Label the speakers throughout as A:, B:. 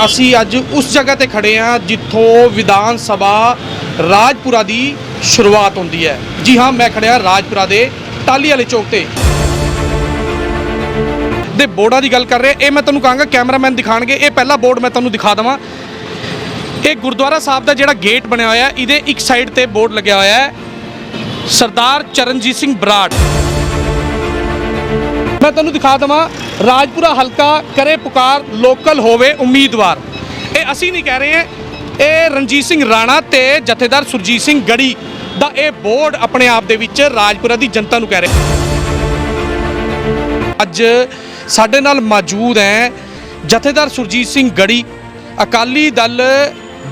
A: ਅਸੀਂ ਅੱਜ ਉਸ ਜਗ੍ਹਾ ਤੇ ਖੜੇ ਹਾਂ ਜਿੱਥੋਂ ਵਿਧਾਨ ਸਭਾ ਰਾਜਪੁਰਾ ਦੀ ਸ਼ੁਰੂਆਤ ਹੁੰਦੀ ਹੈ। ਜੀ ਹਾਂ, ਮੈਂ ਖੜਿਆ ਰਾਜਪੁਰਾ ਦੇ ਟਾਹਲੀ ਵਾਲੇ ਚੌਕ ਤੇ ਦੇ ਬੋਰਡਾਂ ਦੀ ਗੱਲ ਕਰ ਰਹੇ। ਇਹ ਮੈਂ ਤੁਹਾਨੂੰ ਕਹਾਂਗਾ ਕੈਮਰਾਮੈਨ ਦਿਖਾਣਗੇ। ਇਹ ਪਹਿਲਾ ਬੋਰਡ ਮੈਂ ਤੁਹਾਨੂੰ ਦਿਖਾ ਦੇਵਾਂ। ਇਹ ਗੁਰਦੁਆਰਾ ਸਾਹਿਬ ਦਾ ਜਿਹੜਾ ਗੇਟ ਬਣਿਆ ਹੋਇਆ ਇਹਦੇ ਇੱਕ ਸਾਈਡ ਤੇ ਬੋਰਡ ਲੱਗਿਆ ਹੋਇਆ ਹੈ ਸਰਦਾਰ ਚਰਨਜੀਤ ਸਿੰਘ ਬਰਾੜ। मैं तुहानू दिखा देवां राजपुरा हल्का करे पुकार लोकल होवे उम्मीदवार। ये असी नहीं कह रहे हैं, ये रणजीत सिंह राणा ते जथेदार सुरजीत सिंह गढ़ी दा ये बोर्ड अपने आप दे विच राजपुरा दी जनता नू कह रहे। अज साडे नाल मौजूद हैं जथेदार सुरजीत सिंह गढ़ी, अकाली दल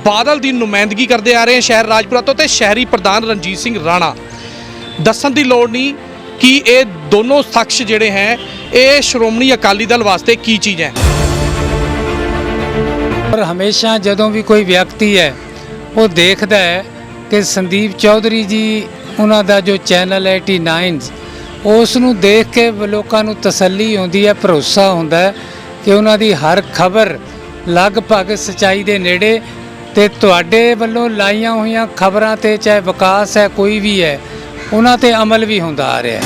A: बादल की नुमाइंदगी करते आ रहे हैं शहर राजपुरा तो, ते शहरी प्रधान रणजीत सिंह राणा। दस्सण दी लोड़ नहीं कि ये दोनों शख्स जिहड़े हैं ये श्रोमणी अकाली दल वास्ते की चीज़ है।
B: और हमेशा जदों भी कोई व्यक्ति है वो देखता है कि संदीप चौधरी जी उन्हां दा जो चैनल है 89 उस नूं देख के लोकां नूं तसल्ली होंदी है, भरोसा होंदा है कि उन्हां दी हर खबर लगभग सच्चाई दे नेड़े ते तुहाडे वल्लों लाईआं होईआं खबरां ते चाहे विकास है कोई भी है उन्हां ते अमल भी होंदा आ रहा है।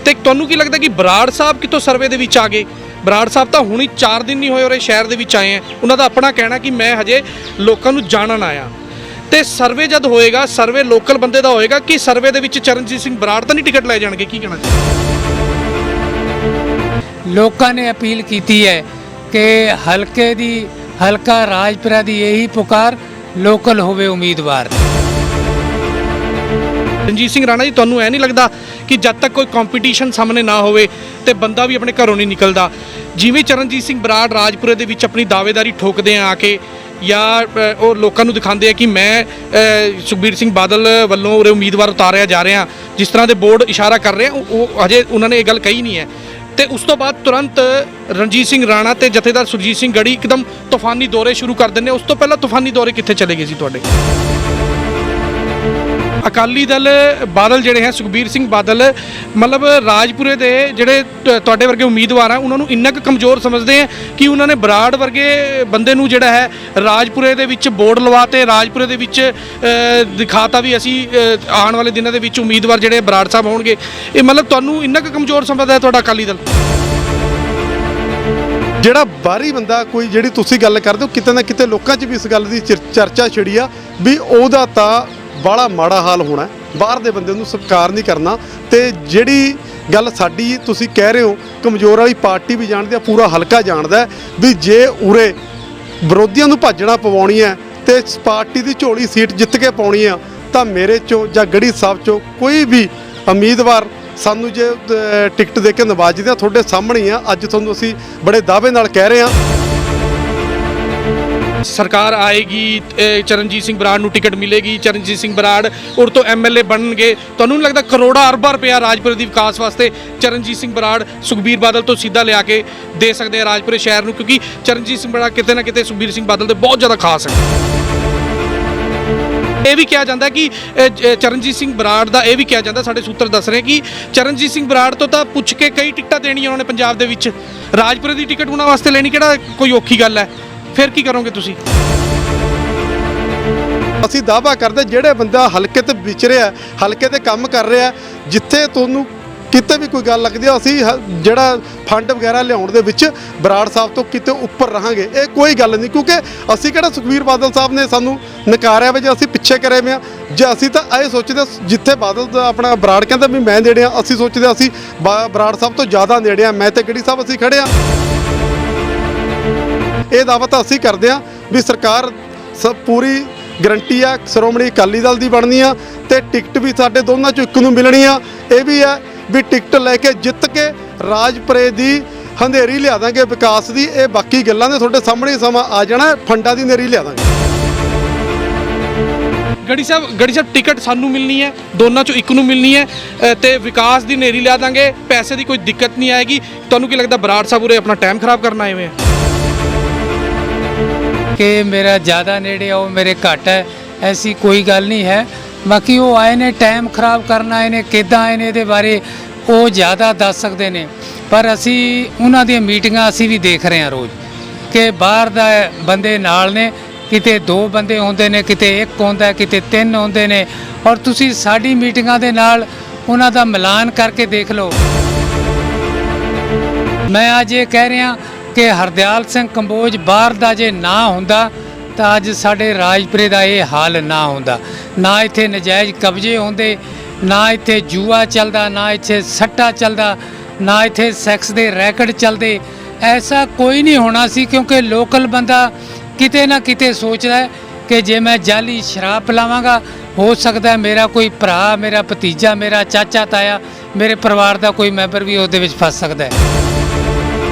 A: ਤੇ ਤੁਹਾਨੂੰ ਕੀ ਲੱਗਦਾ ਕਿ ਬਰਾੜ ਸਾਹਿਬ ਕਿਤੋਂ ਸਰਵੇ ਦੇ ਵਿੱਚ ਆ ਗਏ? ਬਰਾੜ ਸਾਹਿਬ ਤਾਂ ਹੁਣੀ 4 ਦਿਨ ਨਹੀਂ ਹੋਏ ਔਰ ਸ਼ਹਿਰ ਦੇ ਵਿੱਚ ਆਏ ਆ। ਉਹਨਾਂ ਦਾ ਆਪਣਾ ਕਹਿਣਾ ਕਿ ਮੈਂ ਹਜੇ ਲੋਕਾਂ ਨੂੰ ਜਾਣਨ ਆਇਆ। ਤੇ ਸਰਵੇ ਜਦ ਹੋਏਗਾ, ਸਰਵੇ ਲੋਕਲ ਬੰਦੇ ਦਾ ਹੋਏਗਾ ਕਿ ਸਰਵੇ ਦੇ ਵਿੱਚ ਚਰਨਜੀਤ ਸਿੰਘ ਬਰਾੜ ਤਾਂ ਨਹੀਂ ਟਿਕਟ ਲੈ ਜਾਣਗੇ? ਕੀ ਕਹਿਣਾ ਚਾਹੀਦਾ?
B: ਲੋਕਾਂ ਨੇ ਅਪੀਲ ਕੀਤੀ ਹੈ ਕਿ ਹਲਕੇ ਦੀ ਹਲਕਾ ਰਾਜਪੁਰਾ ਦੀ ਇਹੀ ਪੁਕਾਰ ਲੋਕਲ ਹੋਵੇ ਉਮੀਦਵਾਰ।
A: रणजीत सिंह राणा जी, ਤੁਹਾਨੂੰ ਐ ਨਹੀਂ ਲੱਗਦਾ ਕਿ ਜਦ ਤੱਕ ਕੋਈ ਕੰਪੀਟੀਸ਼ਨ ਸਾਹਮਣੇ ਨਾ ਹੋਵੇ ਤੇ ਬੰਦਾ ਵੀ ਆਪਣੇ ਘਰੋਂ ਨਹੀਂ ਨਿਕਲਦਾ? ਜਿਵੇਂ ਚਰਨਜੀਤ ਸਿੰਘ ਬਰਾੜ ਰਾਜਪੁਰੇ ਦੇ ਵਿੱਚ ਆਪਣੀ ਦਾਅਵੇਦਾਰੀ ਠੋਕਦੇ ਆ ਕੇ ਜਾਂ ਉਹ ਲੋਕਾਂ ਨੂੰ ਦਿਖਾਉਂਦੇ ਆ ਕਿ ਮੈਂ ਸੁਖਬੀਰ ਸਿੰਘ ਬਾਦਲ ਵੱਲੋਂ ਉਰੇ ਉਮੀਦਵਾਰ ਉਤਾਰਿਆ ਜਾ ਰਿਹਾ, ਜਿਸ ਤਰ੍ਹਾਂ ਦੇ ਬੋਰਡ ਇਸ਼ਾਰਾ ਕਰ ਰਹੇ ਆ, ਉਹ ਅਜੇ ਉਹਨਾਂ ਨੇ ਇਹ ਗੱਲ ਕਹੀ ਨਹੀਂ ਹੈ। ਤੇ ਉਸ ਤੋਂ ਬਾਅਦ ਤੁਰੰਤ ਰਣਜੀਤ ਸਿੰਘ ਰਾਣਾ ਤੇ ਜਥੇਦਾਰ ਸੁਰਜੀਤ ਸਿੰਘ ਗੜੀ ਇੱਕਦਮ ਤੂਫਾਨੀ ਦੌਰੇ ਸ਼ੁਰੂ ਕਰ ਦਿੰਦੇ। ਉਸ ਤੋਂ ਪਹਿਲਾਂ ਤੂਫਾਨੀ ਦੌਰੇ ਕਿੱਥੇ ਚਲੇ ਗਏ ਸੀ ਤੁਹਾਡੇ? ਅਕਾਲੀ ਦਲ ਬਾਦਲ ਜਿਹੜੇ ਹੈ ਸੁਖਬੀਰ ਸਿੰਘ ਬਾਦਲ ਮਤਲਬ ਰਾਜਪੁਰੇ ਦੇ ਜਿਹੜੇ ਤੁਹਾਡੇ ਵਰਗੇ ਉਮੀਦਵਾਰ ਆ ਉਹਨਾਂ ਨੂੰ ਇੰਨਾ ਕੁ ਕਮਜ਼ੋਰ ਸਮਝਦੇ ਆ ਕਿ ਉਹਨਾਂ ਨੇ ਬਰਾੜ ਵਰਗੇ ਬੰਦੇ ਨੂੰ ਜਿਹੜਾ ਹੈ ਰਾਜਪੁਰੇ ਦੇ ਵਿੱਚ ਬੋਰਡ ਲਵਾਤੇ, ਰਾਜਪੁਰੇ ਦੇ ਵਿੱਚ ਦਿਖਾਤਾ ਵੀ ਅਸੀਂ ਆਉਣ ਵਾਲੇ ਦਿਨਾਂ ਦੇ ਵਿੱਚ ਉਮੀਦਵਾਰ ਜਿਹੜੇ ਬਰਾੜ ਸਾਹਿਬ ਹੋਣਗੇ। ਇਹ ਮਤਲਬ ਤੁਹਾਨੂੰ ਇੰਨਾ ਕੁ ਕਮਜ਼ੋਰ ਸਮਝਦਾ ਹੈ ਤੁਹਾਡਾ ਅਕਾਲੀ ਦਲ?
C: ਜਿਹੜਾ ਬਾਹਰੀ ਬੰਦਾ ਕੋਈ ਜਿਹੜੀ ਤੁਸੀਂ ਗੱਲ ਕਰਦੇ ਹੋ, ਕਿਤੇ ਨਾ ਕਿਤੇ ਲੋਕਾਂ 'ਚ ਵੀ ਇਸ ਗੱਲ ਦੀ ਚਰਚਾ ਛਿੜੀ ਆ ਵੀ ਉਹਦਾ ਤਾਂ ਬੜਾ ਮਾੜਾ ਹਾਲ ਹੋਣਾ, ਬਾਹਰ ਦੇ ਬੰਦੇ ਨੂੰ ਸਵੀਕਾਰ ਨਹੀਂ ਕਰਨਾ। ਤੇ ਜਿਹੜੀ ਗੱਲ ਸਾਡੀ ਤੁਸੀਂ ਕਹਿ ਰਹੇ ਹੋ ਕਮਜ਼ੋਰ ਵਾਲੀ ਪਾਰਟੀ ਵੀ ਜਾਣਦੀ ਆ, ਪੂਰਾ ਹਲਕਾ ਜਾਣਦਾ ਵੀ ਜੇ ਉਰੇ ਵਿਰੋਧੀਆਂ ਨੂੰ ਭੱਜਣਾ ਪਵਾਉਣੀ ਹੈ ਤੇ ਪਾਰਟੀ ਦੀ ਝੋਲੀ ਸੀਟ ਜਿੱਤ ਕੇ ਪਾਉਣੀ ਆ ਤਾਂ ਮੇਰੇ ਚੋਂ ਜਾਂ ਗੜੀ ਸਾਹਿਬ ਚੋਂ ਕੋਈ ਵੀ ਉਮੀਦਵਾਰ ਸਾਨੂੰ ਜੇ ਟਿਕਟ ਦੇ ਕੇ ਨਵਾਜਦੇ ਆ ਤੁਹਾਡੇ ਸਾਹਮਣੇ ਆ। ਅੱਜ ਤੁਹਾਨੂੰ ਅਸੀਂ ਬੜੇ ਦਾਅਵੇ ਨਾਲ ਕਹਿ ਰਹੇ ਹਾਂ
A: ਸਰਕਾਰ ਆਏਗੀ, ਚਰਨਜੀਤ ਸਿੰਘ ਬਰਾੜ ਨੂੰ ਟਿਕਟ ਮਿਲੇਗੀ, ਚਰਨਜੀਤ ਸਿੰਘ ਬਰਾੜ ਉਰ ਤੋਂ ਐਮਐਲਏ ਬਣਨਗੇ। ਤੁਹਾਨੂੰ ਨਹੀਂ ਲੱਗਦਾ ਕਰੋੜਾਂ ਅਰਬਾਂ ਰੁਪਇਆ ਰਾਜਪੁਰੇ ਦੀ ਵਿਕਾਸ ਵਾਸਤੇ ਚਰਨਜੀਤ ਸਿੰਘ ਬਰਾੜ ਸੁਖਬੀਰ ਬਾਦਲ ਤੋਂ ਸਿੱਧਾ ਲਿਆ ਕੇ ਦੇ ਸਕਦੇ ਆ ਰਾਜਪੁਰੇ ਸ਼ਹਿਰ ਨੂੰ? ਕਿਉਂਕਿ ਚਰਨਜੀਤ ਸਿੰਘ ਬਰਾੜ ਕਿਤੇ ਨਾ ਕਿਤੇ ਸੁਖਬੀਰ ਸਿੰਘ ਬਾਦਲ ਦੇ ਬਹੁਤ ਜ਼ਿਆਦਾ ਖਾਸ ਹੈ। ਇਹ ਵੀ ਕਿਹਾ ਜਾਂਦਾ ਕਿ ਚਰਨਜੀਤ ਸਿੰਘ ਬਰਾੜ ਦਾ ਇਹ ਵੀ ਕਿਹਾ ਜਾਂਦਾ, ਸਾਡੇ ਸੂਤਰ ਦੱਸ ਰਹੇ ਕਿ ਚਰਨਜੀਤ ਸਿੰਘ ਬਰਾੜ ਤੋਂ ਤਾਂ ਪੁੱਛ ਕੇ ਕਈ ਟਿਕਟਾਂ ਦੇਣੀਆਂ ਉਹਨਾਂ ਨੇ ਪੰਜਾਬ ਦੇ ਵਿੱਚ, ਰਾਜਪੁਰੇ ਦੀ ਟਿਕਟ ਉਹਨਾਂ ਵਾਸਤੇ ਲੈਣੀ ਕਿਹੜਾ ਕੋਈ ਔਖੀ ਗੱਲ ਹੈ? ਫਿਰ ਕੀ ਕਰੋਗੇ ਤੁਸੀਂ?
C: ਅਸੀਂ ਦਾਅਵਾ ਕਰਦੇ ਜਿਹੜੇ ਬੰਦਾ ਹਲਕੇ ਤੇ ਵਿਚਰਿਆ, ਹਲਕੇ ਤੇ ਕੰਮ ਕਰ ਰਿਹਾ, ਜਿੱਥੇ ਤੁਹਾਨੂੰ ਕਿਤੇ ਵੀ ਕੋਈ ਗੱਲ ਲੱਗਦੀ ਆ ਅਸੀਂ ਜਿਹੜਾ ਫੰਡ ਵਗੈਰਾ ਲਿਆਉਣ ਦੇ ਵਿੱਚ ਬਰਾੜ ਸਾਹਿਬ ਤੋਂ ਕਿਤੇ ਉੱਪਰ ਰਹਾਂਗੇ। ਇਹ ਕੋਈ ਗੱਲ ਨਹੀਂ, ਕਿਉਂਕਿ ਅਸੀਂ ਕਿਹੜਾ ਸੁਖਬੀਰ ਬਾਦਲ ਸਾਹਿਬ ਨੇ ਸਾਨੂੰ ਨਕਾਰਿਆ ਵੇ ਜੇ ਅਸੀਂ ਪਿੱਛੇ ਕਰੇ ਵੇ ਆ। ਜੇ ਅਸੀਂ ਤਾਂ ਇਹ ਸੋਚਦੇ ਜਿੱਥੇ ਬਾਦਲ ਦਾ ਆਪਣਾ ਬਰਾੜ ਕਹਿੰਦਾ ਵੀ ਮੈਂ ਨੇੜੇ ਆ, ਅਸੀਂ ਸੋਚਦੇ ਅਸੀਂ ਬਰਾੜ ਸਾਹਿਬ ਤੋਂ ਜ਼ਿਆਦਾ ਨੇੜੇ ਆ। ਮੈਂ ਤੇ ਗੜੀ ਸਾਹਿਬ ਅਸੀਂ ਖੜੇ ਆ। ਇਹ ਦਾਅਵਾ ਤਾਂ ਅਸੀਂ ਕਰਦੇ ਹਾਂ ਵੀ ਸਰਕਾਰ ਪੂਰੀ ਗਰੰਟੀ ਆ ਸ਼੍ਰੋਮਣੀ ਅਕਾਲੀ ਦਲ ਦੀ ਬਣਨੀ ਆ ਤੇ ਟਿਕਟ ਵੀ ਸਾਡੇ ਦੋਨਾਂ ਚੋਂ ਇੱਕ ਨੂੰ ਮਿਲਣੀ ਆ। ਇਹ ਵੀ ਹੈ ਵੀ ਟਿਕਟ ਲੈ ਕੇ ਜਿੱਤ ਕੇ ਰਾਜਪੁਰੇ ਦੀ ਹਨੇਰੀ ਲਿਆ ਦਾਂਗੇ ਵਿਕਾਸ ਦੀ। ਇਹ ਬਾਕੀ ਗੱਲਾਂ ਦੇ ਤੁਹਾਡੇ ਸਾਹਮਣੇ ਸਮਾਂ ਆ ਜਾਣਾ, ਫੰਡਾਂ ਦੀ ਹਨੇਰੀ ਲਿਆ ਦਾਂਗੇ।
A: ਗੜੀ ਸਾਹਿਬ ਟਿਕਟ ਸਾਨੂੰ ਮਿਲਣੀ ਹੈ, ਦੋਨਾਂ ਚੋਂ ਇੱਕ ਨੂੰ ਮਿਲਣੀ ਹੈ ਤੇ ਵਿਕਾਸ ਦੀ ਹਨੇਰੀ ਲਿਆ ਦਾਂਗੇ, ਪੈਸੇ ਦੀ ਕੋਈ ਦਿੱਕਤ ਨਹੀਂ ਆਏਗੀ। ਤੁਹਾਨੂੰ ਕੀ ਲੱਗਦਾ ਬਰਾੜ ਸਾਹਿਬ ਉਰੇ ਆਪਣਾ ਟਾਈਮ ਖਰਾਬ ਕਰਨ ਆਏ ਹੋਏ ਆ?
B: कि मेरा ज़्यादा नेड़े आओ मेरे घट है, ऐसी कोई गल नहीं है। बाकी वो आए ने टाइम खराब करना आए ने किद्दां आए ने इहदे बारे वो ज़्यादा दस सकते हैं, पर असी उन्हां दी मीटिंगां असी भी देख रहे हैं रोज़ ਕਿ ਬਾਹਰ ਦਾ ਬੰਦੇ ਨਾਲ ਨੇ, ਕਿਤੇ 2 ਬੰਦੇ ਹੁੰਦੇ ਨੇ, ਕਿਤੇ 1 ਹੁੰਦਾ, ਕਿਤੇ 3 ਹੁੰਦੇ ਨੇ। ਔਰ ਤੁਸੀਂ ਸਾਡੀ ਮੀਟਿੰਗਾਂ ਦੇ ਨਾਲ ਉਹਨਾਂ ਦਾ ਮਿਲਾਨ ਕਰਕੇ ਦੇਖ ਲਓ। ਮੈਂ ਅੱਜ ਇਹ ਕਹਿ ਰਿਹਾ ਕਿ ਹਰਦਿਆਲ ਸਿੰਘ ਕੰਬੋਜ ਬਾਹਰ ਦਾ ਜੇ ਨਾ ਹੁੰਦਾ ਤਾਂ ਅੱਜ ਸਾਡੇ ਰਾਜਪੁਰੇ ਦਾ ਇਹ ਹਾਲ ਨਾ ਹੁੰਦਾ। ਨਾ ਇੱਥੇ ਨਜਾਇਜ਼ ਕਬਜ਼ੇ ਹੁੰਦੇ, ਨਾ ਇੱਥੇ ਜੂਆ ਚੱਲਦਾ, ਨਾ ਇੱਥੇ ਸੱਟਾ ਚੱਲਦਾ, ਨਾ ਇੱਥੇ ਸੈਕਸ ਦੇ ਰੈਕਟ ਚੱਲਦੇ। ਐਸਾ ਕੋਈ ਨਹੀਂ ਹੋਣਾ ਸੀ, ਕਿਉਂਕਿ ਲੋਕਲ ਬੰਦਾ ਕਿਤੇ ਨਾ ਕਿਤੇ ਸੋਚਦਾ ਹੈ ਕਿ ਜੇ ਮੈਂ ਜਾਲੀ ਸ਼ਰਾਬ ਪਿਲਾਵਾਂਗਾ, ਹੋ ਸਕਦਾ ਮੇਰਾ ਕੋਈ ਭਰਾ, ਮੇਰਾ ਭਤੀਜਾ, ਮੇਰਾ ਚਾਚਾ ਤਾਇਆ, ਮੇਰੇ ਪਰਿਵਾਰ ਦਾ ਕੋਈ ਮੈਂਬਰ ਵੀ ਉਹਦੇ ਵਿੱਚ ਫਸ ਸਕਦਾ ਹੈ।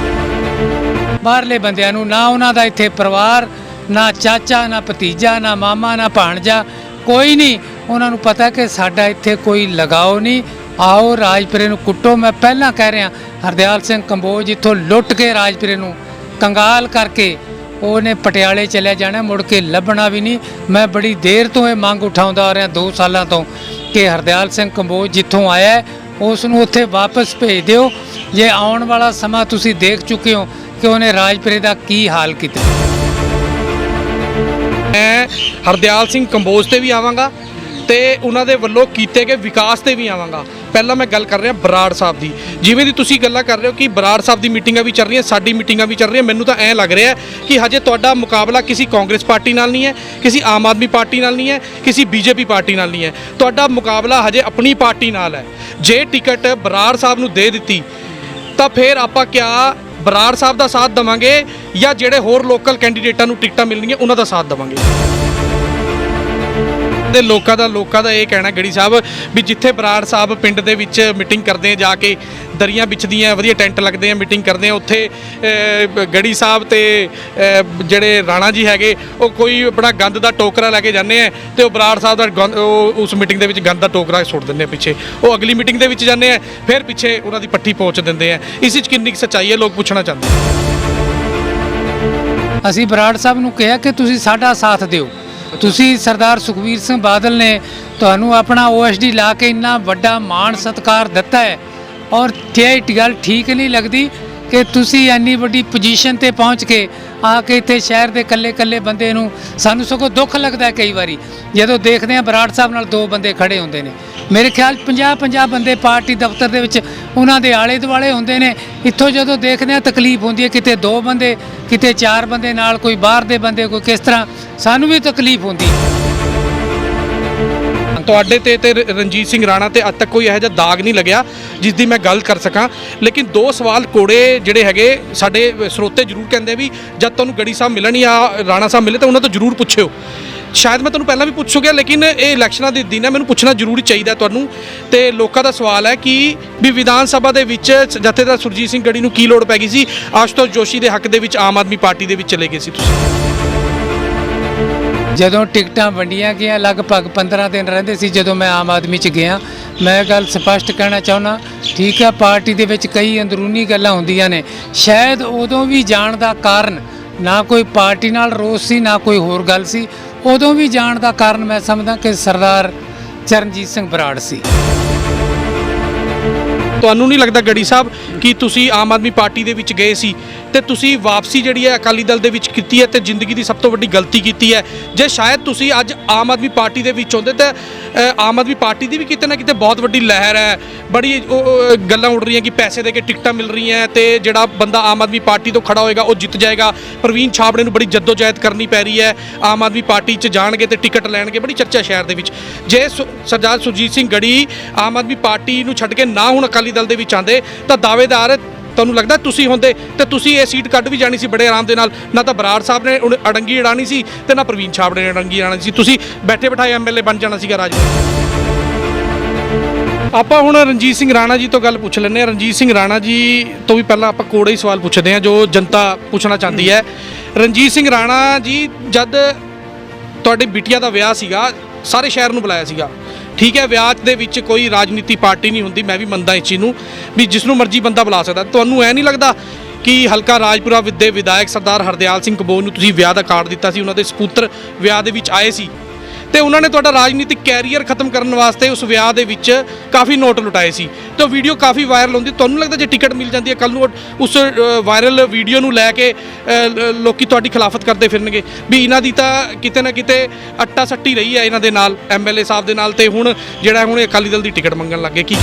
B: ਬਾਹਰਲੇ ਬੰਦਿਆਂ ਨੂੰ ਨਾ ਉਹਨਾਂ ਦਾ ਇੱਥੇ ਪਰਿਵਾਰ, ਨਾ ਚਾਚਾ, ਨਾ ਭਤੀਜਾ, ਨਾ ਮਾਮਾ, ਨਾ ਭਾਣਜਾ, ਕੋਈ ਨਹੀਂ। ਉਹਨਾਂ ਨੂੰ ਪਤਾ ਕਿ ਸਾਡਾ ਇੱਥੇ ਕੋਈ ਲਗਾਓ ਨਹੀਂ। ਆਓ ਰਾਜਪੁਰੇ ਨੂੰ ਕੁੱਟੋ। ਮੈਂ ਪਹਿਲਾਂ ਕਹਿ ਰਿਹਾ, ਹਰਦਿਆਲ ਸਿੰਘ ਕੰਬੋਜ ਇੱਥੋਂ ਲੁੱਟ ਕੇ ਰਾਜਪੁਰੇ ਨੂੰ ਕੰਗਾਲ ਕਰਕੇ ਉਹਨੇ ਪਟਿਆਲੇ ਚਲਿਆ ਜਾਣਾ, ਮੁੜ ਕੇ ਲੱਭਣਾ ਵੀ ਨਹੀਂ। ਮੈਂ ਬੜੀ ਦੇਰ ਤੋਂ ਇਹ ਮੰਗ ਉਠਾਉਂਦਾ ਆ ਰਿਹਾ, 2 ਸਾਲਾਂ ਤੋਂ, ਕਿ ਹਰਦਿਆਲ ਸਿੰਘ ਕੰਬੋਜ ਜਿੱਥੋਂ ਆਇਆ ਹੈ ਉਸ ਨੂੰ ਉੱਥੇ ਵਾਪਸ ਭੇਜ ਦਿਓ। ਜੇ ਆਉਣ ਵਾਲਾ ਸਮਾਂ ਤੁਸੀਂ ਦੇਖ ਚੁੱਕੇ ਹੋ ਕਿ ਉਹਨੇ ਰਾਜਪੁਰੇ ਦਾ ਕੀ ਹਾਲ ਕੀਤਾ।
A: ਮੈਂ ਹਰਦਿਆਲ ਸਿੰਘ ਕੰਬੋਜ ਤੇ ਵੀ ਆਵਾਂਗਾ ਤੇ ਉਹਨਾਂ ਦੇ ਵੱਲੋਂ ਕੀਤੇ ਗਏ ਵਿਕਾਸ ਤੇ ਵੀ ਆਵਾਂਗਾ। ਪਹਿਲਾਂ ਮੈਂ ਗੱਲ ਕਰ ਰਿਹਾ ਬਰਾੜ ਸਾਹਿਬ ਦੀ। ਜਿਵੇਂ ਦੀ ਤੁਸੀਂ ਗੱਲਾਂ ਕਰ ਰਹੇ ਹੋ ਕਿ ਬਰਾੜ ਸਾਹਿਬ ਦੀ ਮੀਟਿੰਗਾਂ ਵੀ ਚੱਲ ਰਹੀਆਂ, ਸਾਡੀ ਮੀਟਿੰਗਾਂ ਵੀ ਚੱਲ ਰਹੀਆਂ, ਮੈਨੂੰ ਤਾਂ ਐਂ ਲੱਗ ਰਿਹਾ ਕਿ ਹਜੇ ਤੁਹਾਡਾ ਮੁਕਾਬਲਾ ਕਿਸੇ ਕਾਂਗਰਸ ਪਾਰਟੀ ਨਾਲ ਨਹੀਂ ਹੈ, ਕਿਸੇ ਆਮ ਆਦਮੀ ਪਾਰਟੀ ਨਾਲ ਨਹੀਂ ਹੈ, ਕਿਸੇ ਬੀਜੇਪੀ ਪਾਰਟੀ ਨਾਲ ਨਹੀਂ ਹੈ। ਤੁਹਾਡਾ ਮੁਕਾਬਲਾ ਹਜੇ ਆਪਣੀ ਪਾਰਟੀ ਨਾਲ ਹੈ। ਜੇ ਟਿਕਟ ਬਰਾੜ ਸਾਹਿਬ ਨੂੰ ਦੇ ਦਿੱਤੀ ਤਾਂ ਫਿਰ ਆਪਾਂ ਕਿਆ ਬਰਾੜ ਸਾਹਿਬ ਦਾ ਸਾਥ ਦੇਵਾਂਗੇ ਜਾਂ ਜਿਹੜੇ ਹੋਰ ਲੋਕਲ ਕੈਂਡੀਡੇਟਾਂ ਨੂੰ ਟਿਕਟਾਂ ਮਿਲਣਗੀਆਂ ਉਹਨਾਂ ਦਾ ਸਾਥ ਦੇਵਾਂਗੇ। ਤੇ ਲੋਕਾਂ ਦਾ ਇਹ ਕਹਿਣਾ ਗੜੀ ਸਾਹਿਬ ਵੀ ਜਿੱਥੇ ਬਰਾੜ ਸਾਹਿਬ ਪਿੰਡ ਦੇ ਵਿੱਚ ਮੀਟਿੰਗ ਕਰਦੇ ਆ, ਜਾ ਕੇ ਦਰੀਆਂ ਵਿਛਦੀਆਂ, ਵਧੀਆ ਟੈਂਟ ਲੱਗਦੇ ਆ, ਮੀਟਿੰਗ ਕਰਦੇ ਆ, ਉੱਥੇ ਗੜੀ ਸਾਹਿਬ ਤੇ ਜਿਹੜੇ ਰਾਣਾ ਜੀ ਹੈਗੇ ਉਹ ਕੋਈ ਆਪਣਾ ਗੰਦ ਦਾ ਟੋਕਰਾ ਲੈ ਕੇ ਜਾਂਦੇ ਆ ਤੇ ਉਹ ਬਰਾੜ ਸਾਹਿਬ ਦਾ ਉਸ ਮੀਟਿੰਗ ਦੇ ਵਿੱਚ ਗੰਦ ਦਾ ਟੋਕਰਾ ਸੁੱਟ ਦਿੰਦੇ ਆ ਪਿੱਛੇ। ਉਹ ਅਗਲੀ ਮੀਟਿੰਗ ਦੇ ਵਿੱਚ ਜਾਂਦੇ ਆ, ਫਿਰ ਪਿੱਛੇ ਉਹਨਾਂ ਦੀ ਪੱਠੀ ਪਹੁੰਚ ਦਿੰਦੇ ਆ। ਇਸ ਵਿੱਚ ਕਿੰਨੀ ਸੱਚਾਈ ਹੈ ਲੋਕ ਪੁੱਛਣਾ ਚਾਹੁੰਦੇ।
B: ਅਸੀਂ ਬਰਾੜ ਸਾਹਿਬ ਨੂੰ ਕਿਹਾ ਕਿ ਤੁਸੀਂ ਸਾਡਾ ਸਾਥ ਦਿਓ। ਤੁਸੀਂ ਸਰਦਾਰ ਸੁਖਬੀਰ ਸਿੰਘ ਬਾਦਲ ਨੇ ਤੁਹਾਨੂੰ ਆਪਣਾ OSD ਲਾ ਕੇ ਇੰਨਾ ਵੱਡਾ ਮਾਣ ਸਤਿਕਾਰ ਦਿੱਤਾ ਹੈ, ਔਰ ਇਹ ਗੱਲ ਠੀਕ ਨਹੀਂ ਲੱਗਦੀ ਕਿ ਤੁਸੀਂ ਇੰਨੀ ਵੱਡੀ ਪੋਜੀਸ਼ਨ ਤੇ ਪਹੁੰਚ ਕੇ ਆ ਕੇ ਇੱਥੇ ਸ਼ਹਿਰ ਦੇ ਇਕੱਲੇ ਬੰਦੇ ਨੂੰ, ਸਾਨੂੰ ਸਗੋਂ ਦੁੱਖ ਲੱਗਦਾ ਹੈ ਕਈ ਵਾਰੀ ਜਦੋਂ ਦੇਖਦੇ ਹਾਂ ਬਰਾੜ ਸਾਹਿਬ ਨਾਲ 2 ਬੰਦੇ ਖੜੇ ਹੁੰਦੇ ਨੇ। ਮੇਰੇ ਖਿਆਲ 50 ਬੰਦੇ ਪਾਰਟੀ ਦਫ਼ਤਰ ਦੇ ਵਿੱਚ ਉਹਨਾਂ ਦੇ ਆਲੇ ਦੁਆਲੇ ਹੁੰਦੇ ਨੇ। ਇੱਥੋਂ ਜਦੋਂ ਦੇਖਦੇ ਹਾਂ ਤਕਲੀਫ ਹੁੰਦੀ ਹੈ, ਕਿਤੇ 2 ਬੰਦੇ, ਕਿਤੇ 4 ਬੰਦੇ ਨਾਲ, ਕੋਈ ਬਾਹਰ ਦੇ ਬੰਦੇ, ਕੋਈ ਕਿਸ ਤਰ੍ਹਾਂ, ਸਾਨੂੰ ਵੀ ਤਕਲੀਫ ਹੁੰਦੀ ਹੈ।
A: ਤੁਹਾਡੇ ਤੇ ਰਣਜੀਤ ਸਿੰਘ ਰਾਣਾ ਤੇ ਅੱਜ ਤੱਕ ਕੋਈ ਇਹੋ ਜਿਹਾ ਦਾਗ ਨਹੀਂ ਲੱਗਿਆ ਜਿਸ ਦੀ ਮੈਂ ਗੱਲ ਕਰ ਸਕਾਂ, ਲੇਕਿਨ 2 ਸਵਾਲ ਕੋੜੇ ਜਿਹੜੇ ਹੈਗੇ ਸਾਡੇ ਸਰੋਤੇ ਜ਼ਰੂਰ ਕਹਿੰਦੇ ਵੀ ਜਦ ਤੁਹਾਨੂੰ ਗੜੀ ਸਾਹਿਬ ਮਿਲਣ ਜਾਂ ਰਾਣਾ ਸਾਹਿਬ ਮਿਲੇ ਤਾਂ ਉਹਨਾਂ ਤੋਂ ਜ਼ਰੂਰ ਪੁੱਛਿਓ। ਸ਼ਾਇਦ ਮੈਂ ਤੁਹਾਨੂੰ ਪਹਿਲਾਂ ਵੀ ਪੁੱਛ ਚੁੱਕਿਆ, ਲੇਕਿਨ ਇਹ ਇਲੈਕਸ਼ਨਾਂ ਦੇ ਦਿਨ ਹੈ, ਮੈਨੂੰ ਪੁੱਛਣਾ ਜ਼ਰੂਰੀ ਚਾਹੀਦਾ ਤੁਹਾਨੂੰ। ਤੇ ਲੋਕਾਂ ਦਾ ਸਵਾਲ ਹੈ ਕਿ ਵੀ ਵਿਧਾਨ ਸਭਾ ਦੇ ਵਿੱਚ ਜਥੇਦਾਰ ਸੁਰਜੀਤ ਸਿੰਘ ਗੜੀ ਨੂੰ ਕੀ ਲੋੜ ਪੈ ਗਈ ਸੀ? ਆਸ਼ੂਤੋਸ਼ ਜੋਸ਼ੀ ਦੇ ਹੱਕ ਦੇ ਵਿੱਚ ਆਮ ਆਦਮੀ ਪਾਰਟੀ ਦੇ ਵਿੱਚ ਚਲੇ ਗਏ ਸੀ ਤੁਸੀਂ।
B: ਜਦੋਂ ਟਿਕਟਾਂ ਵੰਡੀਆਂ ਗਈਆਂ ਲਗਭਗ 15 ਦਿਨ ਰਹਿੰਦੇ ਸੀ ਜਦੋਂ ਮੈਂ ਆਮ ਆਦਮੀ 'ਚ ਗਿਆ। ਮੈਂ ਗੱਲ ਸਪਸ਼ਟ ਕਹਿਣਾ ਚਾਹੁੰਦਾ, ਠੀਕ ਹੈ ਪਾਰਟੀ ਦੇ ਵਿੱਚ ਕਈ ਅੰਦਰੂਨੀ ਗੱਲਾਂ ਹੁੰਦੀਆਂ ਨੇ, ਸ਼ਾਇਦ ਉਦੋਂ ਵੀ ਜਾਣ ਦਾ ਕਾਰਨ ਨਾ ਕੋਈ ਪਾਰਟੀ ਨਾਲ ਰੋਸ ਸੀ, ਨਾ ਕੋਈ ਹੋਰ ਗੱਲ ਸੀ। ਉਦੋਂ ਵੀ ਜਾਣ ਦਾ ਕਾਰਨ ਮੈਂ ਸਮਝਦਾ ਕਿ ਸਰਦਾਰ ਚਰਨਜੀਤ ਸਿੰਘ ਬਰਾੜ ਸੀ।
A: ਤੁਹਾਨੂੰ ਨਹੀਂ ਲੱਗਦਾ ਗੜੀ ਸਾਹਿਬ ਕਿ ਤੁਸੀਂ ਆਮ ਆਦਮੀ ਪਾਰਟੀ ਦੇ ਵਿੱਚ ਗਏ ਸੀ ਤੇ ਤੁਸੀਂ ਵਾਪਸੀ ਜਿਹੜੀ ਹੈ ਅਕਾਲੀ ਦਲ ਦੇ ਵਿੱਚ ਕੀਤੀ ਹੈ ਤੇ ਜ਼ਿੰਦਗੀ ਦੀ ਸਭ ਤੋਂ ਵੱਡੀ ਗਲਤੀ ਕੀਤੀ ਹੈ? ਜੇ ਸ਼ਾਇਦ ਤੁਸੀਂ ਅੱਜ ਆਮ ਆਦਮੀ ਪਾਰਟੀ ਦੇ ਵਿੱਚ ਹੁੰਦੇ ਤਾਂ ਆਮ ਆਦਮੀ ਪਾਰਟੀ ਦੀ ਵੀ ਕਿਤੇ ਨਾ ਕਿਤੇ ਬਹੁਤ ਵੱਡੀ ਲਹਿਰ ਹੈ, ਬੜੀ ਗੱਲਾਂ ਉੱਡ ਰਹੀਆਂ ਕਿ ਪੈਸੇ ਦੇ ਕੇ ਟਿਕਟਾਂ ਮਿਲ ਰਹੀਆਂ ਤੇ ਜਿਹੜਾ ਬੰਦਾ ਆਮ ਆਦਮੀ ਪਾਰਟੀ ਤੋਂ ਖੜਾ ਹੋਏਗਾ ਉਹ ਜਿੱਤ ਜਾਏਗਾ। ਪ੍ਰਵੀਨ ਛਾਬੜੇ ਨੂੰ ਬੜੀ ਜਦੋਜਹਿਦ ਕਰਨੀ ਪੈ ਰਹੀ ਹੈ, ਆਮ ਆਦਮੀ ਪਾਰਟੀ 'ਚ ਜਾਣਗੇ ਤੇ ਟਿਕਟ ਲੈਣਗੇ, ਬੜੀ ਚਰਚਾ ਸ਼ਹਿਰ ਦੇ ਵਿੱਚ। ਜੇ ਸਰਦਾਰ ਸੁਰਜੀਤ ਸਿੰਘ ਗੜੀ ਆਮ ਆਦਮੀ ਪਾਰਟੀ ਨੂੰ ਛੱਡ ਕੇ ਨਾ ਹੁਣ ਅਕਾਲੀ ਦਲ ਦੇ ਵਿੱਚ ਆਉਂਦੇ ਤਾਂ ਦਾਅਵੇਦਾਰ ਤੁਹਾਨੂੰ ਲੱਗਦਾ ਤੁਸੀਂ ਹੁੰਦੇ ਤੇ ਤੁਸੀਂ ਇਹ ਸੀਟ ਕੱਢ ਵੀ ਜਾਣੀ ਸੀ ਬੜੇ ਆਰਾਮ ਦੇ ਨਾਲ। ਨਾ ਤਾਂ ਬਰਾੜ ਸਾਹਿਬ ਨੇ ਅੜੰਗੀ ਅੜਾਣੀ ਸੀ ਤੇ ਨਾ ਪ੍ਰਵੀਨ ਛਾਬੜੇ ਨੇ ਅੜੰਗੀ ਅੜਾਣੀ ਸੀ, ਤੁਸੀਂ ਬੈਠੇ ਬਿਠਾਏ MLA ਬਣ ਜਾਣਾ ਸੀਗਾ ਰਾਜ। ਆਪਾਂ ਹੁਣ ਰਣਜੀਤ ਸਿੰਘ ਰਾਣਾ ਜੀ ਤੋਂ ਗੱਲ ਪੁੱਛ ਲੈਂਦੇ ਹਾਂ। ਰਣਜੀਤ ਸਿੰਘ ਰਾਣਾ ਜੀ ਤੋਂ ਵੀ ਪਹਿਲਾਂ ਆਪਾਂ ਕੋੜੇ ਹੀ ਸਵਾਲ ਪੁੱਛਦੇ ਹਾਂ ਜੋ ਜਨਤਾ ਪੁੱਛਣਾ ਚਾਹੁੰਦੀ ਹੈ। ਰਣਜੀਤ ਸਿੰਘ ਰਾਣਾ ਜੀ, ਜਦ ਤੁਹਾਡੀ ਬਿਟੀਆ ਦਾ ਵਿਆਹ ਸੀਗਾ ਸਾਰੇ ਸ਼ਹਿਰ ਨੂੰ ਬੁਲਾਇਆ ਸੀਗਾ, ਠੀਕ ਹੈ, ਵਿਆਹ ਦੇ ਵਿੱਚ ਕੋਈ ਰਾਜਨੀਤੀ ਪਾਰਟੀ ਨਹੀਂ ਹੁੰਦੀ, ਮੈਂ ਵੀ ਮੰਨਦਾ ਇਸ ਚੀਜ਼ ਨੂੰ ਵੀ ਜਿਸ ਨੂੰ ਮਰਜ਼ੀ ਬੰਦਾ ਬੁਲਾ ਸਕਦਾ। ਤੁਹਾਨੂੰ ਐ ਨਹੀਂ ਲੱਗਦਾ ਕਿ ਹਲਕਾ ਰਾਜਪੁਰਾ ਦੇ ਵਿਧਾਇਕ ਸਰਦਾਰ ਹਰਦਿਆਲ ਸਿੰਘ ਕੰਬੋਜ ਨੂੰ ਤੁਸੀਂ ਵਿਆਹ ਦਾ ਕਾਰਡ ਦਿੱਤਾ ਸੀ, ਉਹਨਾਂ ਦੇ ਸਪੁੱਤਰ ਵਿਆਹ ਦੇ ਵਿੱਚ ਆਏ ਸੀ ਤੇ ਉਹਨਾਂ ਨੇ ਤੁਹਾਡਾ ਰਾਜਨੀਤਿਕ ਕੈਰੀਅਰ ਖਤਮ ਕਰਨ ਵਾਸਤੇ ਉਸ ਵਿਆਹ ਦੇ ਵਿੱਚ ਕਾਫੀ ਨੋਟ ਲੁਟਾਏ ਸੀ ਤੇ ਉਹ ਵੀਡੀਓ ਕਾਫੀ ਵਾਇਰਲ ਹੁੰਦੀ। ਤੁਹਾਨੂੰ ਲੱਗਦਾ ਜੇ ਟਿਕਟ ਮਿਲ ਜਾਂਦੀ ਹੈ ਕੱਲ ਨੂੰ ਉਸ ਵਾਇਰਲ ਵੀਡੀਓ ਨੂੰ ਲੈ ਕੇ ਲੋਕੀ ਤੁਹਾਡੀ ਖਿਲਾਫਤ ਕਰਦੇ ਫਿਰਨਗੇ ਵੀ ਇਹਨਾਂ ਦੀ ਤਾਂ ਕਿਤੇ ਨਾ ਕਿਤੇ ਅੱਟਾ ਸੱਟੀ ਰਹੀ ਹੈ ਇਹਨਾਂ ਦੇ ਨਾਲ, ਐਮਐਲਏ ਸਾਹਿਬ ਦੇ ਨਾਲ, ਤੇ ਹੁਣ ਜਿਹੜਾ ਹੁਣ ਅਕਾਲੀ ਦਲ ਦੀ ਟਿਕਟ ਮੰਗਣ ਲੱਗੇ? ਕੀ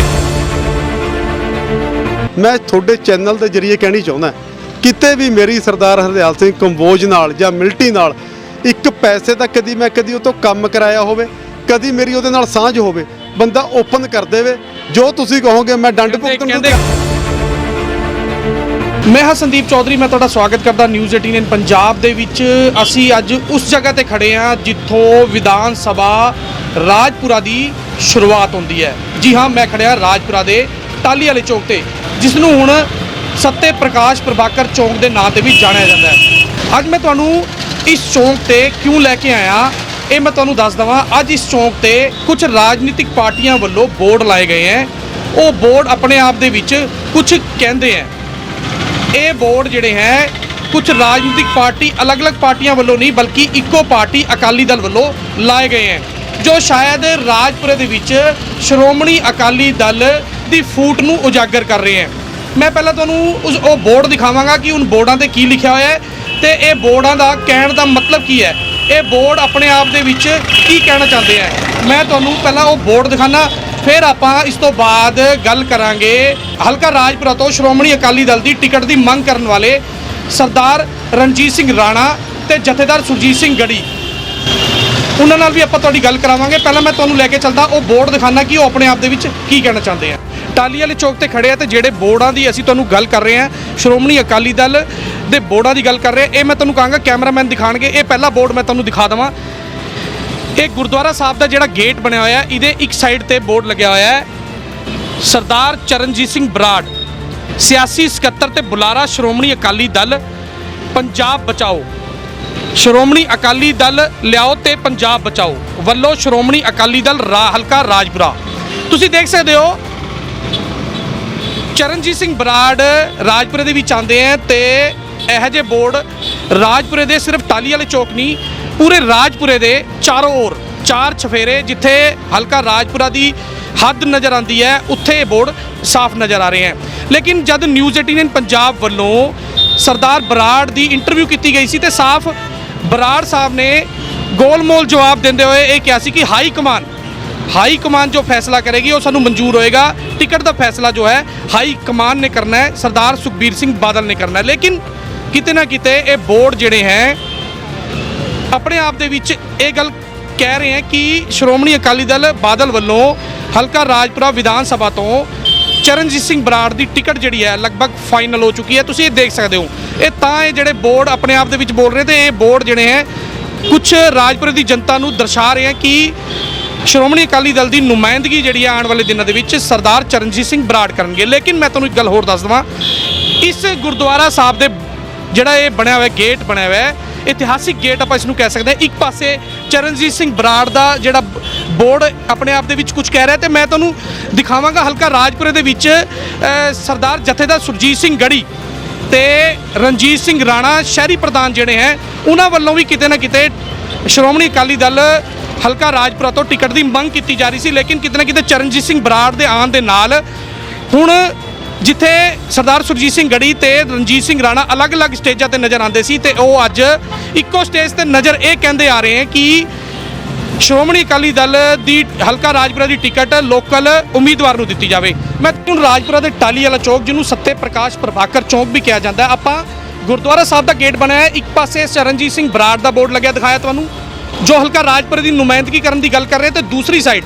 C: ਮੈਂ ਤੁਹਾਡੇ ਚੈਨਲ ਦੇ ਜ਼ਰੀਏ ਕਹਿਣੀ ਚਾਹੁੰਦਾ ਕਿਤੇ ਵੀ ਮੇਰੀ ਸਰਦਾਰ ਹਰਦਿਆਲ ਸਿੰਘ ਕੰਬੋਜ ਨਾਲ ਜਾਂ ਮਿਲਟੀ ਨਾਲ ਇੱਕ ਪੈਸੇ ਦਾ ਕਦੀ ਉਹ ਤੋਂ ਕੰਮ ਕਰਾਇਆ ਹੋਵੇ, ਕਦੀ ਮੇਰੀ ਉਹਦੇ ਨਾਲ ਸਾਂਝ ਹੋਵੇ, ਬੰਦਾ ਓਪਨ ਕਰ ਦੇਵੇ, ਜੋ ਤੁਸੀਂ ਕਹੋਗੇ ਮੈਂ ਡੰਡ ਭੁਗਤਣ ਨੂੰ।
A: ਮੈਂ ਹਾਂ ਸੰਦੀਪ ਚੌਧਰੀ, ਮੈਂ ਤੁਹਾਡਾ ਸਵਾਗਤ ਕਰਦਾ ਨਿਊਜ਼ 18 ਪੰਜਾਬ ਦੇ ਵਿੱਚ। ਅਸੀਂ ਅੱਜ ਉਸ ਜਗ੍ਹਾ ਤੇ ਖੜੇ ਹਾਂ ਜਿੱਥੋਂ ਵਿਧਾਨ ਸਭਾ ਰਾਜਪੁਰਾ ਦੀ ਸ਼ੁਰੂਆਤ ਹੁੰਦੀ ਹੈ। ਜੀ ਹਾਂ, ਮੈਂ ਖੜਿਆ ਰਾਜਪੁਰਾ ਦੇ ਟਾਹਲੀ ਵਾਲੇ ਚੌਕ ਤੇ, ਜਿਸ ਨੂੰ ਹੁਣ ਸੱਤੇ ਪ੍ਰਕਾਸ਼ ਪ੍ਰਭਾਕਰ ਚੌਕ ਦੇ ਨਾਂ ਤੇ ਵੀ ਜਾਣਿਆ ਜਾਂਦਾ ਹੈ। ਅੱਜ ਮੈਂ ਤੁਹਾਨੂੰ ਇਸ ਚੌਕ ਤੇ ਕਿਉਂ ਲੈ ਕੇ ਆਇਆ ਇਹ ਮੈਂ ਤੁਹਾਨੂੰ ਦੱਸ ਦਵਾਂ। ਅੱਜ ਇਸ ਚੌਕ ਤੇ ਕੁਝ ਰਾਜਨੀਤਿਕ ਪਾਰਟੀਆਂ ਵੱਲੋਂ ਬੋਰਡ ਲਾਏ ਗਏ ਹੈ। ਉਹ ਬੋਰਡ ਆਪਣੇ ਆਪ ਦੇ ਵਿੱਚ ਕੁਝ ਕਹਿੰਦੇ ਹੈ। ਇਹ ਬੋਰਡ ਜਿਹੜੇ ਹੈ ਕੁਝ ਰਾਜਨੀਤਿਕ ਪਾਰਟੀ ਅਲੱਗ-ਅਲੱਗ ਪਾਰਟੀਆਂ ਵੱਲੋਂ ਨਹੀਂ ਬਲਕਿ ਇੱਕੋ ਪਾਰਟੀ ਅਕਾਲੀ ਦਲ ਵੱਲੋਂ ਲਾਏ ਗਏ ਹੈ, ਜੋ ਸ਼ਾਇਦ ਰਾਜਪੁਰੇ ਦੇ ਵਿੱਚ ਸ਼੍ਰੋਮਣੀ ਅਕਾਲੀ ਦਲ ਦੀ ਫੂਟ ਨੂੰ ਉਜਾਗਰ ਕਰ ਰਹੇ ਹੈ। ਮੈਂ ਪਹਿਲਾਂ ਤੁਹਾਨੂੰ ਉਹ ਬੋਰਡ ਦਿਖਾਵਾਂਗਾ ਕਿ ਉਨ ਬੋਰਡਾਂ ਤੇ ਕੀ ਲਿਖਿਆ ਹੋਇਆ ਹੈ ਤੇ ਇਹ ਬੋਰਡਾਂ ਦਾ ਕਹਿਣ ਦਾ ਮਤਲਬ ਕੀ ਹੈ, ਇਹ ਬੋਰਡ ਆਪਣੇ ਆਪ ਦੇ ਵਿੱਚ ਕੀ ਕਹਿਣਾ ਚਾਹੁੰਦੇ ਆ। ਮੈਂ ਤੁਹਾਨੂੰ ਪਹਿਲਾਂ ਉਹ ਬੋਰਡ ਦਿਖਾਣਾ, ਫਿਰ ਆਪਾਂ ਇਸ ਤੋਂ ਬਾਅਦ ਗੱਲ ਕਰਾਂਗੇ ਹਲਕਾ ਰਾਜਪੁਰਾ ਤੋਂ ਸ਼੍ਰੋਮਣੀ ਅਕਾਲੀ ਦਲ ਦੀ ਟਿਕਟ ਦੀ ਮੰਗ ਕਰਨ ਵਾਲੇ ਸਰਦਾਰ ਰਣਜੀਤ ਸਿੰਘ ਰਾਣਾ ਤੇ ਜਥੇਦਾਰ ਸੁਰਜੀਤ ਸਿੰਘ ਗੜੀ, ਉਹਨਾਂ ਨਾਲ ਵੀ ਆਪਾਂ ਤੁਹਾਡੀ ਗੱਲ ਕਰਾਵਾਂਗੇ। ਪਹਿਲਾਂ ਮੈਂ ਤੁਹਾਨੂੰ ਲੈ ਕੇ ਚੱਲਦਾ ਉਹ ਬੋਰਡ ਦਿਖਾਣਾ ਕਿ ਉਹ ਆਪਣੇ ਆਪ ਦੇ ਵਿੱਚ ਕੀ ਕਹਿਣਾ ਚਾਹੁੰਦੇ ਆ। ਟਾਹਲੀ ਵਾਲੇ ਚੌਕ ਤੇ ਖੜੇ ਆ ਤੇ ਜਿਹੜੇ ਬੋਰਡਾਂ ਦੀ ਅਸੀਂ ਤੁਹਾਨੂੰ ਗੱਲ ਕਰ ਰਹੇ ਹਾਂ, ਸ਼੍ਰੋਮਣੀ ਅਕਾਲੀ ਦਲ ਦੇ ਬੋਰਡਾਂ ਦੀ ਗੱਲ ਕਰ ਰਹੇ, ਇਹ ਮੈਂ ਤੁਹਾਨੂੰ ਕਹਾਂਗਾ ਕੈਮਰਾਮੈਨ ਦਿਖਾਣਗੇ। ਇਹ ਪਹਿਲਾ ਬੋਰਡ ਮੈਂ ਤੁਹਾਨੂੰ ਦਿਖਾ ਦੇਵਾਂ। ਇਹ ਗੁਰਦੁਆਰਾ ਸਾਹਿਬ ਦਾ ਜਿਹੜਾ ਗੇਟ ਬਣਿਆ ਹੋਇਆ, ਇਹਦੇ ਇੱਕ ਸਾਈਡ ਤੇ ਬੋਰਡ ਲੱਗਿਆ ਹੋਇਆ ਹੈ ਸਰਦਾਰ ਚਰਨਜੀਤ ਸਿੰਘ ਬਰਾੜ, ਸਿਆਸੀ ਸਕੱਤਰ ਤੇ ਬੁਲਾਰਾ ਸ਼੍ਰੋਮਣੀ ਅਕਾਲੀ ਦਲ ਪੰਜਾਬ ਬਚਾਓ, ਸ਼੍ਰੋਮਣੀ ਅਕਾਲੀ ਦਲ ਲਿਆਓ ਤੇ ਪੰਜਾਬ ਬਚਾਓ ਵੱਲੋਂ ਸ਼੍ਰੋਮਣੀ ਅਕਾਲੀ ਦਲ ਹਲਕਾ ਰਾਜਪੁਰਾ। ਤੁਸੀਂ ਦੇਖ ਸਕਦੇ ਹੋ ਚਰਨਜੀਤ ਸਿੰਘ ਬਰਾੜ ਰਾਜਪੁਰੇ ਦੇ ਵਿੱਚ ਆਉਂਦੇ ਆ ਤੇ ਇਹੋ ਜਿਹੇ ਬੋਰਡ ਰਾਜਪੁਰੇ ਦੇ ਸਿਰਫ ਟਾਹਲੀ ਵਾਲੇ ਚੌਕ ਨਹੀਂ, ਪੂਰੇ ਰਾਜਪੁਰੇ ਦੇ ਚਾਰੋਂ ओर ਚਾਰ ਚਫੇਰੇ ਜਿੱਥੇ ਹਲਕਾ ਰਾਜਪੁਰਾ ਦੀ ਹੱਦ ਨਜ਼ਰ ਆਉਂਦੀ ਹੈ ਉੱਥੇ ਇਹ ਬੋਰਡ ਸਾਫ਼ ਨਜ਼ਰ ਆ ਰਹੇ ਹੈ। ਲੇਕਿਨ ਜਦ ਨਿਊਜ਼ 18 ਪੰਜਾਬ ਵੱਲੋਂ ਸਰਦਾਰ ਬਰਾੜ ਦੀ ਇੰਟਰਵਿਊ ਕੀਤੀ ਗਈ ਸੀ ਤੇ ਸਾਫ਼ ਬਰਾੜ ਸਾਹਿਬ ਨੇ ਗੋਲਮੋਲ ਜਵਾਬ ਦਿੰਦੇ ਹੋਏ ਇਹ ਕਿਹਾ ਸੀ ਕਿ ਹਾਈ ਕਮਾਨ ਜੋ ਫੈਸਲਾ ਕਰੇਗੀ ਉਹ ਸਾਨੂੰ ਮਨਜ਼ੂਰ ਹੋਏਗਾ। ਟਿਕਟ ਦਾ ਫੈਸਲਾ ਜੋ ਹੈ ਹਾਈ ਕਮਾਨ ਨੇ ਕਰਨਾ ਹੈ, ਸਰਦਾਰ ਸੁਖਬੀਰ ਸਿੰਘ ਬਾਦਲ ਨੇ ਕਰਨਾ ਹੈ। ਲੇਕਿਨ ਕਿਤੇ ਨਾ ਕਿਤੇ ਇਹ ਬੋਰਡ ਜਿਹੜੇ ਹੈ ਆਪਣੇ ਆਪ ਦੇ ਵਿੱਚ ਇਹ ਗੱਲ ਕਹਿ ਰਹੇ ਹੈ ਕਿ ਸ਼੍ਰੋਮਣੀ ਅਕਾਲੀ ਦਲ ਬਾਦਲ ਵੱਲੋਂ ਹਲਕਾ ਰਾਜਪੁਰਾ ਵਿਧਾਨ ਸਭਾ ਤੋਂ ਚਰਨਜੀਤ ਸਿੰਘ ਬਰਾੜ ਦੀ ਟਿਕਟ ਜਿਹੜੀ ਹੈ ਲਗਭਗ ਫਾਈਨਲ ਹੋ ਚੁੱਕੀ ਹੈ। ਤੁਸੀਂ ਇਹ ਦੇਖ ਸਕਦੇ ਹੋ। ਇਹ ਤਾਂ ਇਹ ਜਿਹੜੇ ਬੋਰਡ ਆਪਣੇ ਆਪ ਦੇ ਵਿੱਚ ਬੋਲ ਰਹੇ ਤੇ ਇਹ ਬੋਰਡ ਜਿਹੜੇ ਹੈ ਕੁਝ ਰਾਜਪੁਰੇ ਦੀ ਜਨਤਾ ਨੂੰ ਦਰਸਾ ਰਹੇ ਹੈ ਕਿ ਸ਼੍ਰੋਮਣੀ ਅਕਾਲੀ ਦਲ ਦੀ ਨੁਮਾਇੰਦਗੀ ਜਿਹੜੀ ਹੈ ਆਉਣ ਵਾਲੇ ਦਿਨਾਂ ਦੇ ਵਿੱਚ ਸਰਦਾਰ ਚਰਨਜੀਤ ਸਿੰਘ ਬਰਾੜ ਕਰਨਗੇ। ਲੇਕਿਨ ਮੈਂ ਤੁਹਾਨੂੰ ਇੱਕ ਗੱਲ ਹੋਰ ਦੱਸ ਦੇਵਾਂ, ਇਸ ਗੁਰਦੁਆਰਾ ਸਾਹਿਬ ਦੇ ਜਿਹੜਾ ਇਹ ਬਣਿਆ ਹੋਇਆ ਗੇਟ ਬਣਿਆ ਹੋਇਆ ਹੈ, ਇਤਿਹਾਸਿਕ ਗੇਟ ਆਪਾਂ ਇਸ ਨੂੰ ਕਹਿ ਸਕਦੇ ਹਾਂ। ਇੱਕ ਪਾਸੇ ਚਰਨਜੀਤ ਸਿੰਘ ਬਰਾੜ ਦਾ ਜਿਹੜਾ ਬੋਰਡ ਆਪਣੇ ਆਪ ਦੇ ਵਿੱਚ ਕੁਝ ਕਹਿ ਰਿਹਾ ਤੇ ਮੈਂ ਤੁਹਾਨੂੰ ਦਿਖਾਵਾਂਗਾ ਹਲਕਾ ਰਾਜਪੁਰੇ ਦੇ ਵਿੱਚ ਸਰਦਾਰ ਜਥੇਦਾਰ ਸੁਰਜੀਤ ਸਿੰਘ ਗੜੀ ਤੇ ਰਣਜੀਤ ਸਿੰਘ ਰਾਣਾ ਸ਼ਹਿਰੀ ਪ੍ਰਧਾਨ ਜਿਹੜੇ ਹੈ ਉਹਨਾਂ ਵੱਲੋਂ ਵੀ ਕਿਤੇ ਨਾ ਕਿਤੇ ਸ਼੍ਰੋਮਣੀ ਅਕਾਲੀ ਦਲ ਹਲਕਾ ਰਾਜਪੁਰਾ ਤੋਂ ਟਿਕਟ ਦੀ ਮੰਗ ਕੀਤੀ ਜਾ ਰਹੀ ਸੀ। ਲੇਕਿਨ ਕਿਤੇ ਨਾ ਕਿਤੇ ਚਰਨਜੀਤ ਸਿੰਘ ਬਰਾੜ ਦੇ ਆਉਣ ਦੇ ਨਾਲ ਹੁਣ ਜਿੱਥੇ ਸਰਦਾਰ ਸੁਰਜੀਤ ਸਿੰਘ ਗੜੀ ਤੇ ਰਣਜੀਤ ਸਿੰਘ ਰਾਣਾ ਅਲੱਗ-ਅਲੱਗ ਸਟੇਜਾਂ ਤੇ ਨਜ਼ਰ ਆਉਂਦੇ ਸੀ ਤੇ ਉਹ ਅੱਜ ਇੱਕੋ ਸਟੇਜ ਤੇ ਨਜ਼ਰ ਇਹ ਕਹਿੰਦੇ ਆ ਰਹੇ ਹਨ ਕਿ ਸ਼੍ਰੋਮਣੀ ਅਕਾਲੀ ਦਲ ਦੀ ਹਲਕਾ ਰਾਜਪੁਰਾ ਦੀ ਟਿਕਟ ਲੋਕਲ ਉਮੀਦਵਾਰ ਨੂੰ ਦਿੱਤੀ ਜਾਵੇ। ਮੈਂ ਤੁਹਾਨੂੰ ਰਾਜਪੁਰਾ ਦੇ ਟਾਹਲੀ ਵਾਲਾ ਚੌਕ ਜਿਹਨੂੰ ਸੱਤੇ ਪ੍ਰਕਾਸ਼ ਪ੍ਰਭਾਕਰ ਚੌਕ ਵੀ ਕਿਹਾ ਜਾਂਦਾ, ਆਪਾਂ ਗੁਰਦੁਆਰਾ ਸਾਹਿਬ ਦਾ ਗੇਟ ਬਣਿਆ ਹੈ। ਇੱਕ ਪਾਸੇ ਚਰਨਜੀਤ ਸਿੰਘ ਬਰਾੜ ਦਾ ਬੋਰਡ ਲੱਗਿਆ ਦਿਖਾਇਆ ਤੁਹਾਨੂੰ ਜੋ ਹਲਕਾ ਰਾਜਪੁਰੇ ਦੀ ਨੁਮਾਇੰਦਗੀ ਕਰਨ ਦੀ ਗੱਲ ਕਰ ਰਹੇ ਤੇ ਦੂਸਰੀ ਸਾਈਡ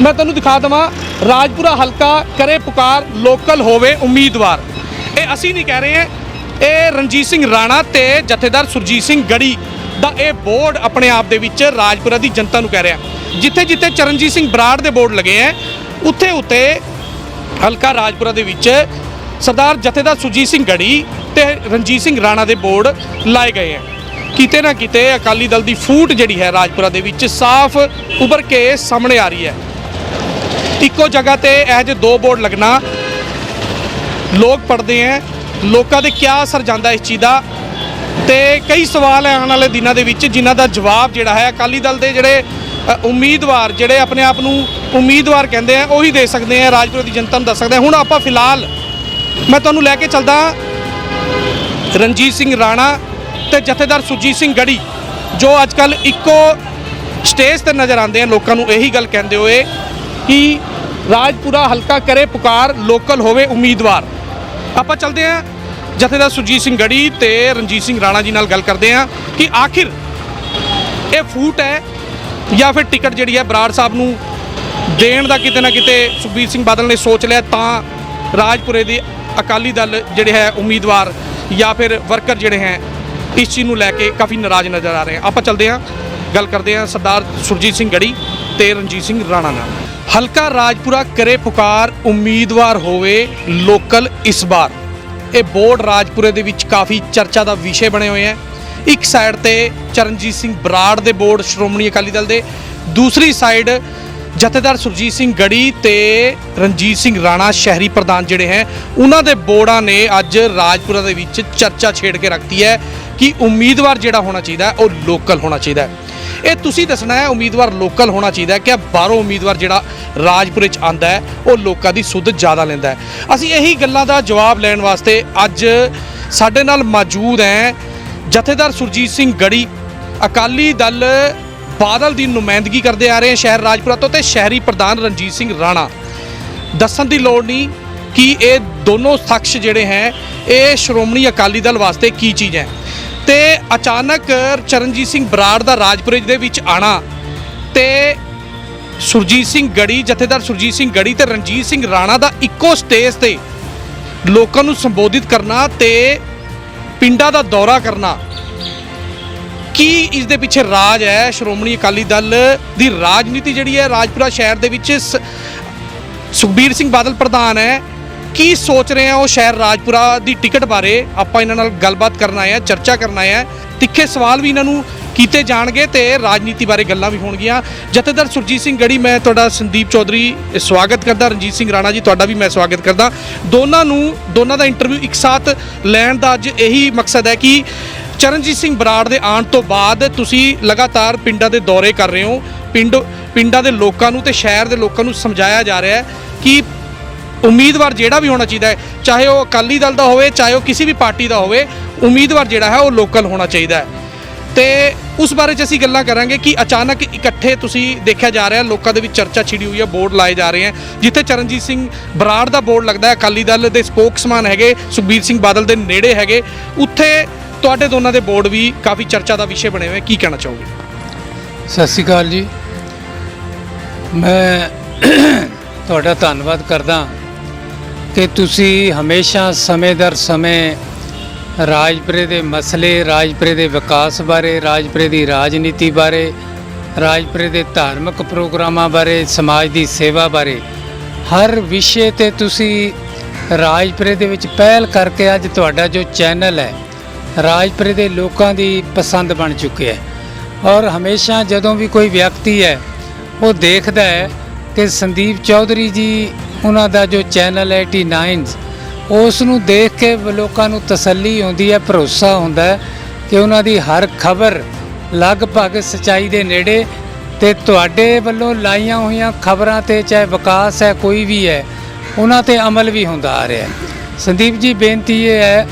A: ਮੈਂ ਤੁਹਾਨੂੰ ਦਿਖਾ ਦੇਵਾਂ ਰਾਜਪੁਰਾ ਹਲਕਾ ਕਰੇ ਪੁਕਾਰ ਲੋਕਲ ਹੋਵੇ ਉਮੀਦਵਾਰ। ਇਹ ਅਸੀਂ ਨਹੀਂ ਕਹਿ ਰਹੇ ਹਾਂ, ਇਹ ਰਣਜੀਤ ਸਿੰਘ ਰਾਣਾ ਤੇ ਜਥੇਦਾਰ ਸੁਰਜੀਤ ਸਿੰਘ ਗੜੀ ਦਾ ਇਹ ਬੋਰਡ ਆਪਣੇ ਆਪ ਦੇ ਵਿੱਚ ਰਾਜਪੁਰਾ ਦੀ ਜਨਤਾ ਨੂੰ ਕਹਿ ਰਿਹਾ। ਜਿੱਥੇ ਜਿੱਥੇ ਚਰਨਜੀਤ ਸਿੰਘ ਬਰਾੜ ਦੇ ਬੋਰਡ ਲੱਗੇ ਹੈ ਉੱਥੇ ਉੱਤੇ ਹਲਕਾ ਰਾਜਪੁਰਾ ਦੇ ਵਿੱਚ ਸਰਦਾਰ ਜਥੇਦਾਰ ਸੁਰਜੀਤ ਸਿੰਘ ਗੜੀ ਤੇ ਰਣਜੀਤ ਸਿੰਘ ਰਾਣਾ ਦੇ ਬੋਰਡ ਲਾਏ ਗਏ ਹੈ। ਕਿਤੇ ਨਾ ਕਿਤੇ ਅਕਾਲੀ ਦਲ ਦੀ ਫੂਟ ਜਿਹੜੀ ਹੈ ਰਾਜਪੁਰਾ ਦੇ ਵਿੱਚ ਸਾਫ਼ ਉੱਭਰ ਕੇ ਸਾਹਮਣੇ ਆ ਰਹੀ ਹੈ। ਇੱਕੋ ਜਗ੍ਹਾ ਤੇ ਇਹ ਜਿਹੇ ਦੋ ਬੋਰਡ ਲੱਗਣਾ ਲੋਕ ਪੜ੍ਹਦੇ ਹੈ, ਲੋਕਾਂ ਦੇ ਕਿਆ ਅਸਰ ਜਾਂਦਾ ਇਸ ਚੀਜ਼ ਦਾ ਤੇ ਕਈ ਸਵਾਲ ਹੈ ਆਉਣ ਵਾਲੇ ਦਿਨਾਂ ਦੇ ਵਿੱਚ ਜਿਨ੍ਹਾਂ ਦਾ ਜਵਾਬ ਜਿਹੜਾ ਹੈ ਅਕਾਲੀ ਦਲ ਦੇ ਜਿਹੜੇ ਉਮੀਦਵਾਰ ਜਿਹੜੇ ਆਪਣੇ ਆਪ ਨੂੰ ਉਮੀਦਵਾਰ ਕਹਿੰਦੇ ਆ ਉਹੀ ਦੇ ਸਕਦੇ ਆ, ਰਾਜਪੁਰੇ ਦੀ ਜਨਤਾ ਨੂੰ ਦੱਸ ਸਕਦੇ ਆ। ਹੁਣ ਆਪਾਂ ਫਿਲਹਾਲ ਮੈਂ ਤੁਹਾਨੂੰ ਲੈ ਕੇ ਚੱਲਦਾ ਰਣਜੀਤ ਸਿੰਘ ਰਾਣਾ ਤੇ ਜਥੇਦਾਰ ਸੁਰਜੀਤ ਸਿੰਘ ਗੜੀ, ਜੋ ਅੱਜ ਕੱਲ ਇੱਕੋ ਸਟੇਜ ਤੇ ਨਜ਼ਰ ਆਉਂਦੇ ਆ ਲੋਕਾਂ ਨੂੰ ਇਹੀ ਗੱਲ ਕਹਿੰਦੇ ਹੋਏ ਕਿ ਰਾਜਪੁਰਾ ਹਲਕਾ ਕਰੇ ਪੁਕਾਰ, ਲੋਕਲ ਹੋਵੇ ਉਮੀਦਵਾਰ। ਆਪਾਂ ਚੱਲਦੇ ਆ ਜਥੇਦਾਰ ਸੁਰਜੀਤ ਸਿੰਘ ਗੜੀ ਤੇ ਰਣਜੀਤ ਸਿੰਘ ਰਾਣਾ ਜੀ ਨਾਲ ਗੱਲ ਕਰਦੇ ਆ ਕਿ ਆਖਿਰ ਇਹ ਫੂਟ ਹੈ ਜਾਂ ਫਿਰ ਟਿਕਟ ਜਿਹੜੀ ਹੈ ਬਰਾੜ ਸਾਹਿਬ ਨੂੰ ਦੇਣ ਦਾ ਕਿਤੇ ਨਾ ਕਿਤੇ ਸੁਖਬੀਰ ਸਿੰਘ ਬਾਦਲ ਨੇ ਸੋਚ ਲਿਆ, ਤਾਂ ਰਾਜਪੁਰੇ ਦੇ ਅਕਾਲੀ ਦਲ ਜਿਹੜੇ ਹੈ ਉਮੀਦਵਾਰ ਜਾਂ ਫਿਰ ਵਰਕਰ ਜਿਹੜੇ ਹੈ ਇਸ ਚੀਜ਼ ਨੂੰ ਲੈ ਕੇ ਕਾਫੀ ਨਾਰਾਜ਼ ਨਜ਼ਰ ਆ ਰਹੇ ਆ। ਆਪਾਂ ਚੱਲਦੇ ਹਾਂ, ਗੱਲ ਕਰਦੇ ਹਾਂ ਸਰਦਾਰ ਸੁਰਜੀਤ ਸਿੰਘ ਗੜੀ ਤੇ ਰਣਜੀਤ ਸਿੰਘ ਰਾਣਾ ਨਾਲ। ਹਲਕਾ ਰਾਜਪੁਰਾ ਕਰੇ ਪੁਕਾਰ, ਉਮੀਦਵਾਰ ਹੋਵੇ ਲੋਕਲ ਇਸ ਵਾਰ। ਇਹ ਬੋਰਡ ਰਾਜਪੁਰੇ ਦੇ ਵਿੱਚ ਕਾਫੀ ਚਰਚਾ ਦਾ ਵਿਸ਼ੇ ਬਣੇ ਹੋਏ ਹੈ। ਇੱਕ ਸਾਈਡ ਤੇ ਚਰਨਜੀਤ ਸਿੰਘ ਬਰਾੜ ਦੇ ਬੋਰਡ ਸ਼੍ਰੋਮਣੀ ਅਕਾਲੀ ਦਲ ਦੇ, ਦੂਸਰੀ ਸਾਈਡ ਜਥੇਦਾਰ ਸੁਰਜੀਤ ਸਿੰਘ ਗੜੀ ਤੇ ਰਣਜੀਤ ਸਿੰਘ ਰਾਣਾ ਸ਼ਹਿਰੀ ਪ੍ਰਧਾਨ ਜਿਹੜੇ ਹੈ ਉਹਨਾਂ ਦੇ ਬੋਰਡਾਂ ਨੇ ਅੱਜ ਰਾਜਪੁਰਾ ਦੇ ਵਿੱਚ ਚਰਚਾ ਛੇੜ ਕੇ ਰੱਖਤੀ ਹੈ ਕਿ ਉਮੀਦਵਾਰ ਜਿਹੜਾ ਹੋਣਾ ਚਾਹੀਦਾ ਉਹ ਲੋਕਲ ਹੋਣਾ ਚਾਹੀਦਾ ਹੈ। ਇਹ ਤੁਸੀਂ ਦੱਸਣਾ ਹੈ ਉਮੀਦਵਾਰ ਲੋਕਲ ਹੋਣਾ ਚਾਹੀਦਾ ਕਿ ਬਾਹਰੋਂ ਉਮੀਦਵਾਰ ਜਿਹੜਾ ਰਾਜਪੁਰੇ 'ਚ ਆਂਦਾ ਹੈ ਉਹ ਲੋਕਾਂ ਦੀ ਸੁੱਧ ਜ਼ਿਆਦਾ ਲੈਂਦਾ ਹੈ। ਅਸੀਂ ਇਹੀ ਗੱਲਾਂ ਦਾ ਜਵਾਬ ਲੈਣ ਵਾਸਤੇ ਅੱਜ ਸਾਡੇ ਨਾਲ ਮੌਜੂਦ ਹੈ ਜਥੇਦਾਰ ਸੁਰਜੀਤ ਸਿੰਘ ਗੜੀ, ਅਕਾਲੀ ਦਲ ਬਾਦਲ ਦੀ ਨੁਮਾਇੰਦਗੀ ਕਰਦੇ ਆ ਰਹੇ ਸ਼ਹਿਰ ਰਾਜਪੁਰਾ ਤੋਂ, ਤੇ ਸ਼ਹਿਰੀ ਪ੍ਰਧਾਨ ਰਣਜੀਤ ਸਿੰਘ ਰਾਣਾ। ਦੱਸਣ ਦੀ ਲੋੜ ਨਹੀਂ ਕਿ ਇਹ ਦੋਨੋਂ ਸ਼ਖਸ ਜਿਹੜੇ ਹੈ ਇਹ ਸ਼੍ਰੋਮਣੀ ਅਕਾਲੀ ਦਲ ਵਾਸਤੇ ਕੀ ਚੀਜ਼ ਹੈ। ਤੇ ਅਚਾਨਕ ਚਰਨਜੀਤ ਸਿੰਘ ਬਰਾੜ ਦਾ ਰਾਜਪੁਰੇ ਦੇ ਵਿੱਚ ਆਣਾ ਤੇ ਸੁਰਜੀਤ ਸਿੰਘ ਗੜੀ, ਜਥੇਦਾਰ ਸੁਰਜੀਤ ਸਿੰਘ ਗੜੀ ਤੇ ਰਣਜੀਤ ਸਿੰਘ ਰਾਣਾ ਦਾ ਇੱਕੋ ਸਟੇਜ ਤੇ ਲੋਕਾਂ ਨੂੰ ਸੰਬੋਧਿਤ ਕਰਨਾ ਤੇ ਪਿੰਡਾਂ ਦਾ ਦੌਰਾ ਕਰਨਾ, ਕੀ ਇਸ ਦੇ ਪਿੱਛੇ ਰਾਜ ਹੈ? ਸ਼੍ਰੋਮਣੀ ਅਕਾਲੀ ਦਲ ਦੀ ਰਾਜਨੀਤੀ ਜਿਹੜੀ ਹੈ ਰਾਜਪੁਰਾ ਸ਼ਹਿਰ ਦੇ ਵਿੱਚ ਸੁਖਬੀਰ ਸਿੰਘ ਬਾਦਲ ਪ੍ਰਧਾਨ ਹੈ, ਕੀ ਸੋਚ ਰਹੇ ਆ ਉਹ ਸ਼ਹਿਰ ਰਾਜਪੁਰਾ ਦੀ ਟਿਕਟ ਬਾਰੇ? ਆਪਾਂ ਇਹਨਾਂ ਨਾਲ ਗੱਲਬਾਤ ਕਰਨ ਆਏ ਆ, ਚਰਚਾ ਕਰਨ ਆਏ ਆ, ਤਿੱਖੇ ਸਵਾਲ ਵੀ ਇਹਨਾਂ ਨੂੰ ਕੀਤੇ ਜਾਣਗੇ ਤੇ ਰਾਜਨੀਤੀ ਬਾਰੇ ਗੱਲਾਂ ਵੀ ਹੋਣਗੀਆਂ। ਜਥੇਦਾਰ ਸੁਰਜੀਤ ਸਿੰਘ ਗੜੀ, ਮੈਂ ਤੁਹਾਡਾ ਸੰਦੀਪ ਚੌਧਰੀ ਸਵਾਗਤ ਕਰਦਾ। ਰਣਜੀਤ ਸਿੰਘ ਰਾਣਾ ਜੀ, ਤੁਹਾਡਾ ਵੀ ਮੈਂ ਸਵਾਗਤ ਕਰਦਾ। ਦੋਨਾਂ ਦਾ ਇੰਟਰਵਿਊ ਇੱਕ ਸਾਥ ਲੈਣ ਦਾ ਅੱਜ ਇਹੀ ਮਕਸਦ ਹੈ ਕਿ ਚਰਨਜੀਤ ਸਿੰਘ ਬਰਾੜ ਦੇ ਆਉਣ ਤੋਂ ਬਾਅਦ ਤੁਸੀਂ ਲਗਾਤਾਰ ਪਿੰਡਾਂ ਦੇ ਦੌਰੇ ਕਰ ਰਹੇ ਹੋ, ਪਿੰਡਾਂ ਦੇ ਲੋਕਾਂ ਨੂੰ ਤੇ ਸ਼ਹਿਰ ਦੇ ਲੋਕਾਂ ਨੂੰ ਸਮਝਾਇਆ ਜਾ ਰਿਹਾ ਹੈ ਕਿ ਉਮੀਦਵਾਰ ਜਿਹੜਾ ਵੀ ਹੋਣਾ ਚਾਹੀਦਾ ਹੈ, ਚਾਹੇ ਉਹ ਅਕਾਲੀ ਦਲ ਦਾ ਹੋਵੇ ਚਾਹੇ ਉਹ ਕਿਸੇ ਵੀ ਪਾਰਟੀ ਦਾ ਹੋਵੇ, ਉਮੀਦਵਾਰ ਜਿਹੜਾ ਹੈ ਉਹ ਲੋਕਲ ਹੋਣਾ ਚਾਹੀਦਾ ਹੈ। ਤੇ ਉਸ ਬਾਰੇ 'ਚ ਅਸੀਂ ਗੱਲਾਂ ਕਰਾਂਗੇ ਕਿ ਅਚਾਨਕ ਇਕੱਠੇ ਤੁਸੀਂ ਦੇਖਿਆ ਜਾ ਰਿਹਾ, ਲੋਕਾਂ ਦੇ ਵਿੱਚ ਚਰਚਾ ਛਿੜੀ ਹੋਈ ਹੈ, ਬੋਰਡ ਲਾਏ ਜਾ ਰਹੇ ਹੈ। ਜਿੱਥੇ ਚਰਨਜੀਤ ਸਿੰਘ ਬਰਾੜ ਦਾ ਬੋਰਡ ਲੱਗਦਾ ਹੈ ਅਕਾਲੀ ਦਲ ਦੇ ਸਪੋਕਸਮੈਨ ਹੈਗੇ, ਸੁਖਬੀਰ ਸਿੰਘ ਬਾਦਲ ਦੇ ਨੇੜੇ ਹੈਗੇ, ਉੱਥੇ ਤੁਹਾਡੇ ਦੋਨਾਂ ਦੇ ਬੋਰਡ ਵੀ ਕਾਫੀ ਚਰਚਾ ਦਾ ਵਿਸ਼ੇ ਬਣੇ ਹੋਏ। ਕੀ ਕਹਿਣਾ ਚਾਹੋਗੇ?
B: ਸਤਿ ਸ਼੍ਰੀ ਅਕਾਲ ਜੀ। ਮੈਂ ਤੁਹਾਡਾ ਧੰਨਵਾਦ ਕਰਦਾ ਕਿ ਤੁਸੀਂ ਹਮੇਸ਼ਾ ਸਮੇਂ ਦਰ ਸਮੇਂ ਰਾਜਪੁਰੇ ਦੇ ਮਸਲੇ, ਰਾਜਪੁਰੇ ਦੇ ਵਿਕਾਸ ਬਾਰੇ, ਰਾਜਪੁਰੇ ਦੀ ਰਾਜਨੀਤੀ ਬਾਰੇ, ਰਾਜਪੁਰੇ ਦੇ ਧਾਰਮਿਕ ਪ੍ਰੋਗਰਾਮਾਂ ਬਾਰੇ, ਸਮਾਜ ਦੀ ਸੇਵਾ ਬਾਰੇ ਹਰ ਵਿਸ਼ੇ ਤੇ ਤੁਸੀਂ ਰਾਜਪੁਰੇ ਦੇ ਵਿੱਚ ਪਹਿਲ ਕਰਕੇ ਅੱਜ ਤੁਹਾਡਾ ਜੋ ਚੈਨਲ ਹੈ ਰਾਜਪੁਰੇ ਦੇ ਲੋਕਾਂ ਦੀ ਪਸੰਦ ਬਣ ਚੁੱਕਿਆ ਹੈ। ਔਰ ਹਮੇਸ਼ਾ ਜਦੋਂ ਵੀ ਕੋਈ ਵਿਅਕਤੀ ਹੈ ਉਹ ਦੇਖਦਾ ਹੈ ਕਿ ਸੰਦੀਪ ਚੌਧਰੀ ਜੀ ਉਹਨਾਂ ਦਾ ਜੋ ਚੈਨਲ ਹੈ 89 ਉਸ ਨੂੰ ਦੇਖ ਕੇ ਲੋਕਾਂ ਨੂੰ ਤਸੱਲੀ ਹੁੰਦੀ ਹੈ, ਭਰੋਸਾ ਹੁੰਦਾ ਹੈ ਕਿ ਉਹਨਾਂ ਦੀ ਹਰ ਖਬਰ ਲਗਭਗ ਸੱਚਾਈ ਦੇ ਨੇੜੇ, ਤੇ ਤੁਹਾਡੇ ਵੱਲੋਂ ਲਾਈਆਂ ਹੋਈਆਂ ਖਬਰਾਂ ਤੇ ਚਾਹੇ ਵਿਕਾਸ ਹੈ ਕੋਈ ਵੀ ਹੈ ਉਹਨਾਂ ਤੇ ਅਮਲ ਵੀ ਹੁੰਦਾ ਆ ਰਿਹਾ ਹੈ। ਸੰਦੀਪ ਜੀ, ਬੇਨਤੀ ਇਹ ਹੈ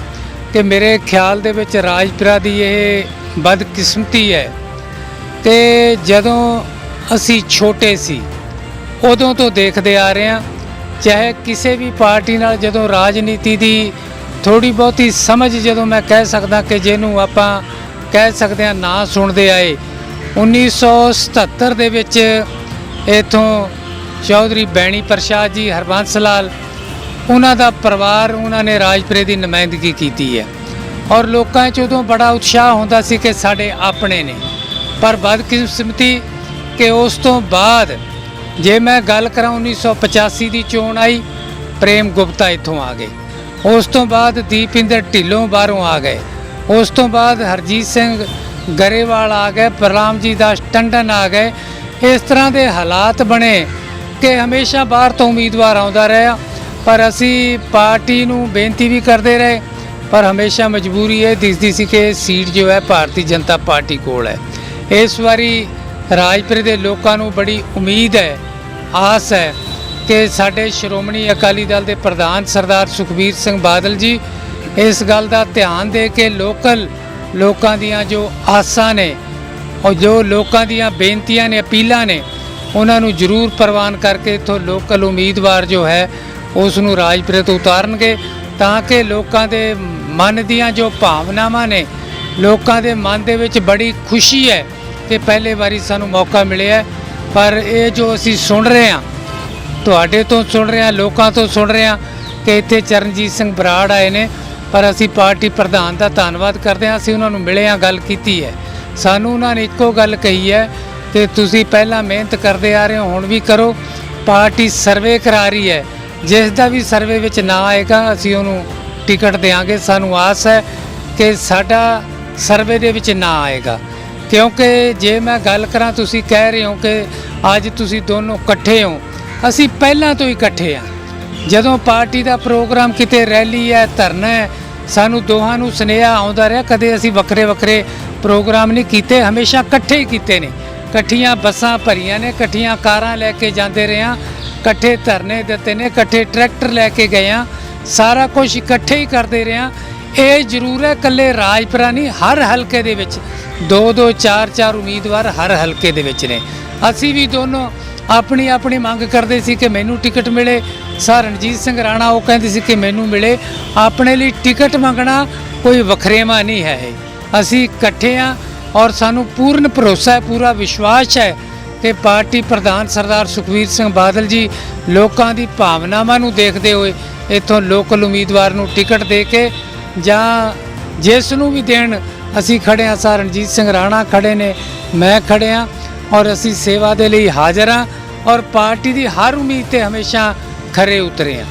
B: ਕਿ ਮੇਰੇ ਖਿਆਲ ਦੇ ਵਿੱਚ ਰਾਜਪੁਰਾ ਦੀ ਇਹ ਬਦਕਿਸਮਤੀ ਹੈ ਕਿ ਜਦੋਂ ਅਸੀਂ ਛੋਟੇ ਸੀ ਉਦੋਂ ਤੋਂ ਦੇਖਦੇ ਆ ਰਹੇ ਹਾਂ, ਚਾਹੇ ਕਿਸੇ ਵੀ ਪਾਰਟੀ ਨਾਲ ਜਦੋਂ ਰਾਜਨੀਤੀ ਦੀ ਥੋੜੀ ਬਹੁਤੀ ਸਮਝ, ਜਦੋਂ ਮੈਂ ਕਹਿ ਸਕਦਾ ਕਿ ਜਿਹਨੂੰ ਆਪਾਂ ਕਹਿ ਸਕਦੇ ਹਾਂ ਨਾ ਸੁਣਦੇ ਆਏ, 1977 ਦੇ ਵਿੱਚ ਇੱਥੋਂ ਚੌਧਰੀ ਬੈਣੀ ਪ੍ਰਸ਼ਾਦ ਜੀ, ਹਰਬੰਸ ਲਾਲ, ਉਹਨਾਂ ਦਾ ਪਰਿਵਾਰ, ਉਹਨਾਂ ਨੇ ਰਾਜਪੁਰੇ ਦੀ ਨੁਮਾਇੰਦਗੀ ਕੀਤੀ ਹੈ ਔਰ ਲੋਕਾਂ 'ਚ ਉਦੋਂ ਬੜਾ ਉਤਸ਼ਾਹ ਹੁੰਦਾ ਸੀ ਕਿ ਸਾਡੇ ਆਪਣੇ ਨੇ। ਪਰ ਬਦਕਿਸਮਤੀ ਕਿ ਉਸ ਤੋਂ ਬਾਅਦ ਜੇ ਮੈਂ ਗੱਲ ਕਰਾਂ 1985 ਦੀ ਚੋਣ ਆਈ, ਪ੍ਰੇਮ ਗੁਪਤਾ ਇੱਥੋਂ ਆ ਗਏ, ਉਸ ਤੋਂ ਬਾਅਦ ਦੀਪਿੰਦਰ ਢਿੱਲੋਂ ਬਾਹਰੋਂ ਆ ਗਏ, ਉਸ ਤੋਂ ਬਾਅਦ ਹਰਜੀਤ ਸਿੰਘ ਗਰੇਵਾਲ ਆ ਗਏ, ਪ੍ਰਲਾਮ ਦਾਸ ਟੰਡਨ ਆ ਗਏ। ਇਸ ਤਰ੍ਹਾਂ ਦੇ ਹਾਲਾਤ ਬਣੇ ਕਿ ਹਮੇਸ਼ਾ ਬਾਹਰ ਤੋਂ ਉਮੀਦਵਾਰ ਆਉਂਦਾ ਰਿਹਾ, ਪਰ ਅਸੀਂ ਪਾਰਟੀ ਨੂੰ ਬੇਨਤੀ ਵੀ ਕਰਦੇ ਰਹੇ, ਪਰ ਹਮੇਸ਼ਾ ਮਜਬੂਰੀ ਇਹ ਦਿਸਦੀ ਸੀ ਕਿ ਸੀਟ ਜੋ ਹੈ ਭਾਰਤੀ ਜਨਤਾ ਪਾਰਟੀ ਕੋਲ ਹੈ। ਇਸ ਵਾਰੀ ਰਾਜਪੁਰੇ ਦੇ ਲੋਕਾਂ ਨੂੰ ਬੜੀ ਉਮੀਦ ਹੈ, ਆਸ ਹੈ ਕਿ ਸਾਡੇ ਸ਼੍ਰੋਮਣੀ ਅਕਾਲੀ ਦਲ ਦੇ ਪ੍ਰਧਾਨ ਸਰਦਾਰ ਸੁਖਬੀਰ ਸਿੰਘ ਬਾਦਲ ਜੀ ਇਸ ਗੱਲ ਦਾ ਧਿਆਨ ਦੇ ਕੇ ਲੋਕਾਂ ਦੀਆਂ ਜੋ ਆਸਾਂ ਨੇ ਔਰ ਜੋ ਲੋਕਾਂ ਦੀਆਂ ਬੇਨਤੀਆਂ ਨੇ, ਅਪੀਲਾਂ ਨੇ, ਉਹਨਾਂ ਨੂੰ ਜ਼ਰੂਰ ਪ੍ਰਵਾਨ ਕਰਕੇ ਇੱਥੋਂ ਲੋਕਲ ਉਮੀਦਵਾਰ ਜੋ ਹੈ ਉਸ ਨੂੰ ਰਾਜਪੁਰੇ ਤੋਂ ਉਤਾਰਨਗੇ, ਤਾਂ ਕਿ ਲੋਕਾਂ ਦੇ ਮਨ ਦੀਆਂ ਜੋ ਭਾਵਨਾਵਾਂ ਨੇ, ਲੋਕਾਂ ਦੇ ਮਨ ਦੇ ਵਿੱਚ ਬੜੀ ਖੁਸ਼ੀ ਹੈ ਕਿ ਪਹਿਲੇ ਵਾਰੀ ਸਾਨੂੰ ਮੌਕਾ ਮਿਲਿਆ ਹੈ। ਪਰ ਇਹ ਜੋ ਅਸੀਂ ਸੁਣ ਰਹੇ ਹਾਂ, ਤੁਹਾਡੇ ਤੋਂ ਸੁਣ ਰਹੇ ਹਾਂ, ਲੋਕਾਂ ਤੋਂ ਸੁਣ ਰਹੇ ਹਾਂ ਕਿ ਇੱਥੇ ਚਰਨਜੀਤ ਸਿੰਘ ਬਰਾੜ ਆਏ ਨੇ, ਪਰ ਅਸੀਂ ਪਾਰਟੀ ਪ੍ਰਧਾਨ ਦਾ ਧੰਨਵਾਦ ਕਰਦੇ ਹਾਂ। ਅਸੀਂ ਉਹਨਾਂ ਨੂੰ ਮਿਲੇ ਹਾਂ, ਗੱਲ ਕੀਤੀ ਹੈ। ਸਾਨੂੰ ਉਹਨਾਂ ਨੇ ਇੱਕੋ ਗੱਲ ਕਹੀ ਹੈ ਕਿ ਤੁਸੀਂ ਪਹਿਲਾਂ ਮਿਹਨਤ ਕਰਦੇ ਆ ਰਹੇ ਹੋ, ਹੁਣ ਵੀ ਕਰੋ। ਪਾਰਟੀ ਸਰਵੇ ਕਰਾ ਰਹੀ ਹੈ, ਜਿਸ ਦਾ ਵੀ ਸਰਵੇ ਵਿੱਚ ਨਾ ਆਏਗਾ ਅਸੀਂ ਉਹਨੂੰ ਟਿਕਟ ਦੇਵਾਂਗੇ। ਸਾਨੂੰ ਆਸ ਹੈ ਕਿ ਸਾਡਾ ਸਰਵੇ ਦੇ ਵਿੱਚ ਨਾ ਆਏਗਾ, ਕਿਉਂਕਿ ਜੇ ਮੈਂ ਗੱਲ ਕਰਾਂ, ਤੁਸੀਂ ਕਹਿ ਰਹੇ ਹੋ ਕਿ ਅੱਜ ਤੁਸੀਂ ਦੋਨੋਂ ਇਕੱਠੇ ਹੋ, ਅਸੀਂ ਪਹਿਲਾਂ ਤੋਂ ਹੀ ਇਕੱਠੇ ਹਾਂ। ਜਦੋਂ ਪਾਰਟੀ ਦਾ ਪ੍ਰੋਗਰਾਮ ਕਿਤੇ ਰੈਲੀ ਹੈ, ਧਰਨਾ ਹੈ, ਸਾਨੂੰ ਦੋਹਾਂ ਨੂੰ ਸੁਨੇਹਾ ਆਉਂਦਾ ਰਿਹਾ। ਕਦੇ ਅਸੀਂ ਵੱਖਰੇ ਵੱਖਰੇ ਪ੍ਰੋਗਰਾਮ ਨਹੀਂ ਕੀਤੇ, ਹਮੇਸ਼ਾ ਇਕੱਠੇ ਹੀ ਕੀਤੇ ਨੇ। ਇਕੱਠੀਆਂ ਬੱਸਾਂ ਭਰੀਆਂ ਨੇ, ਇਕੱਠੀਆਂ ਕਾਰਾਂ ਲੈ ਕੇ ਜਾਂਦੇ ਰਹੇ ਹਾਂ, ਇਕੱਠੇ ਧਰਨੇ ਦਿੱਤੇ ਨੇ, ਇਕੱਠੇ ਟਰੈਕਟਰ ਲੈ ਕੇ ਗਏ ਹਾਂ, ਸਾਰਾ ਕੁਝ ਇਕੱਠੇ ਹੀ ਕਰਦੇ ਰਹੇ ਹਾਂ। ਇਹ ਜ਼ਰੂਰ ਹੈ ਇਕੱਲੇ ਰਾਜਪੁਰਾ ਨਹੀਂ, ਹਰ ਹਲਕੇ ਦੇ ਵਿੱਚ 2-2 4-4 ਉਮੀਦਵਾਰ ਹਰ ਹਲਕੇ ਦੇ ਵਿੱਚ ਨੇ। ਅਸੀਂ ਵੀ ਦੋਨੋਂ ਆਪਣੀ ਆਪਣੀ ਮੰਗ ਕਰਦੇ ਸੀ ਕਿ ਮੈਨੂੰ ਟਿਕਟ ਮਿਲੇ। ਰਣਜੀਤ ਸਿੰਘ ਰਾਣਾ ਉਹ ਕਹਿੰਦੇ ਸੀ ਕਿ ਮੈਨੂੰ ਮਿਲੇ। ਆਪਣੇ ਲਈ ਟਿਕਟ ਮੰਗਣਾ ਕੋਈ ਵਖਰੇਵਾਂ ਨਹੀਂ ਹੈ। ਅਸੀਂ ਇਕੱਠੇ ਹਾਂ ਔਰ ਸਾਨੂੰ ਪੂਰਨ ਭਰੋਸਾ ਹੈ, ਪੂਰਾ ਵਿਸ਼ਵਾਸ ਹੈ ਕਿ ਪਾਰਟੀ ਪ੍ਰਧਾਨ ਸਰਦਾਰ ਸੁਖਬੀਰ ਸਿੰਘ ਬਾਦਲ ਜੀ ਲੋਕਾਂ ਦੀ ਭਾਵਨਾਵਾਂ ਨੂੰ ਦੇਖਦੇ ਹੋਏ ਇੱਥੋਂ ਲੋਕਲ ਉਮੀਦਵਾਰ ਨੂੰ ਟਿਕਟ ਦੇ ਕੇ ਜਾਂ ਜਿਸ ਨੂੰ ਵੀ ਦੇਣ ਅਸੀਂ ਖੜੇ ਹਾਂ। ਰਣਜੀਤ ਸਿੰਘ ਰਾਣਾ ਖੜੇ ਨੇ, ਮੈਂ ਖੜੇ ਹਾਂ ਔਰ ਅਸੀਂ ਸੇਵਾ ਦੇ ਲਈ ਹਾਜ਼ਰ ਹਾਂ ਔਰ ਪਾਰਟੀ ਦੀ ਹਰ ਉਮੀਦ ਤੇ ਹਮੇਸ਼ਾ ਖਰੇ ਉਤਰੇ ਹਾਂ।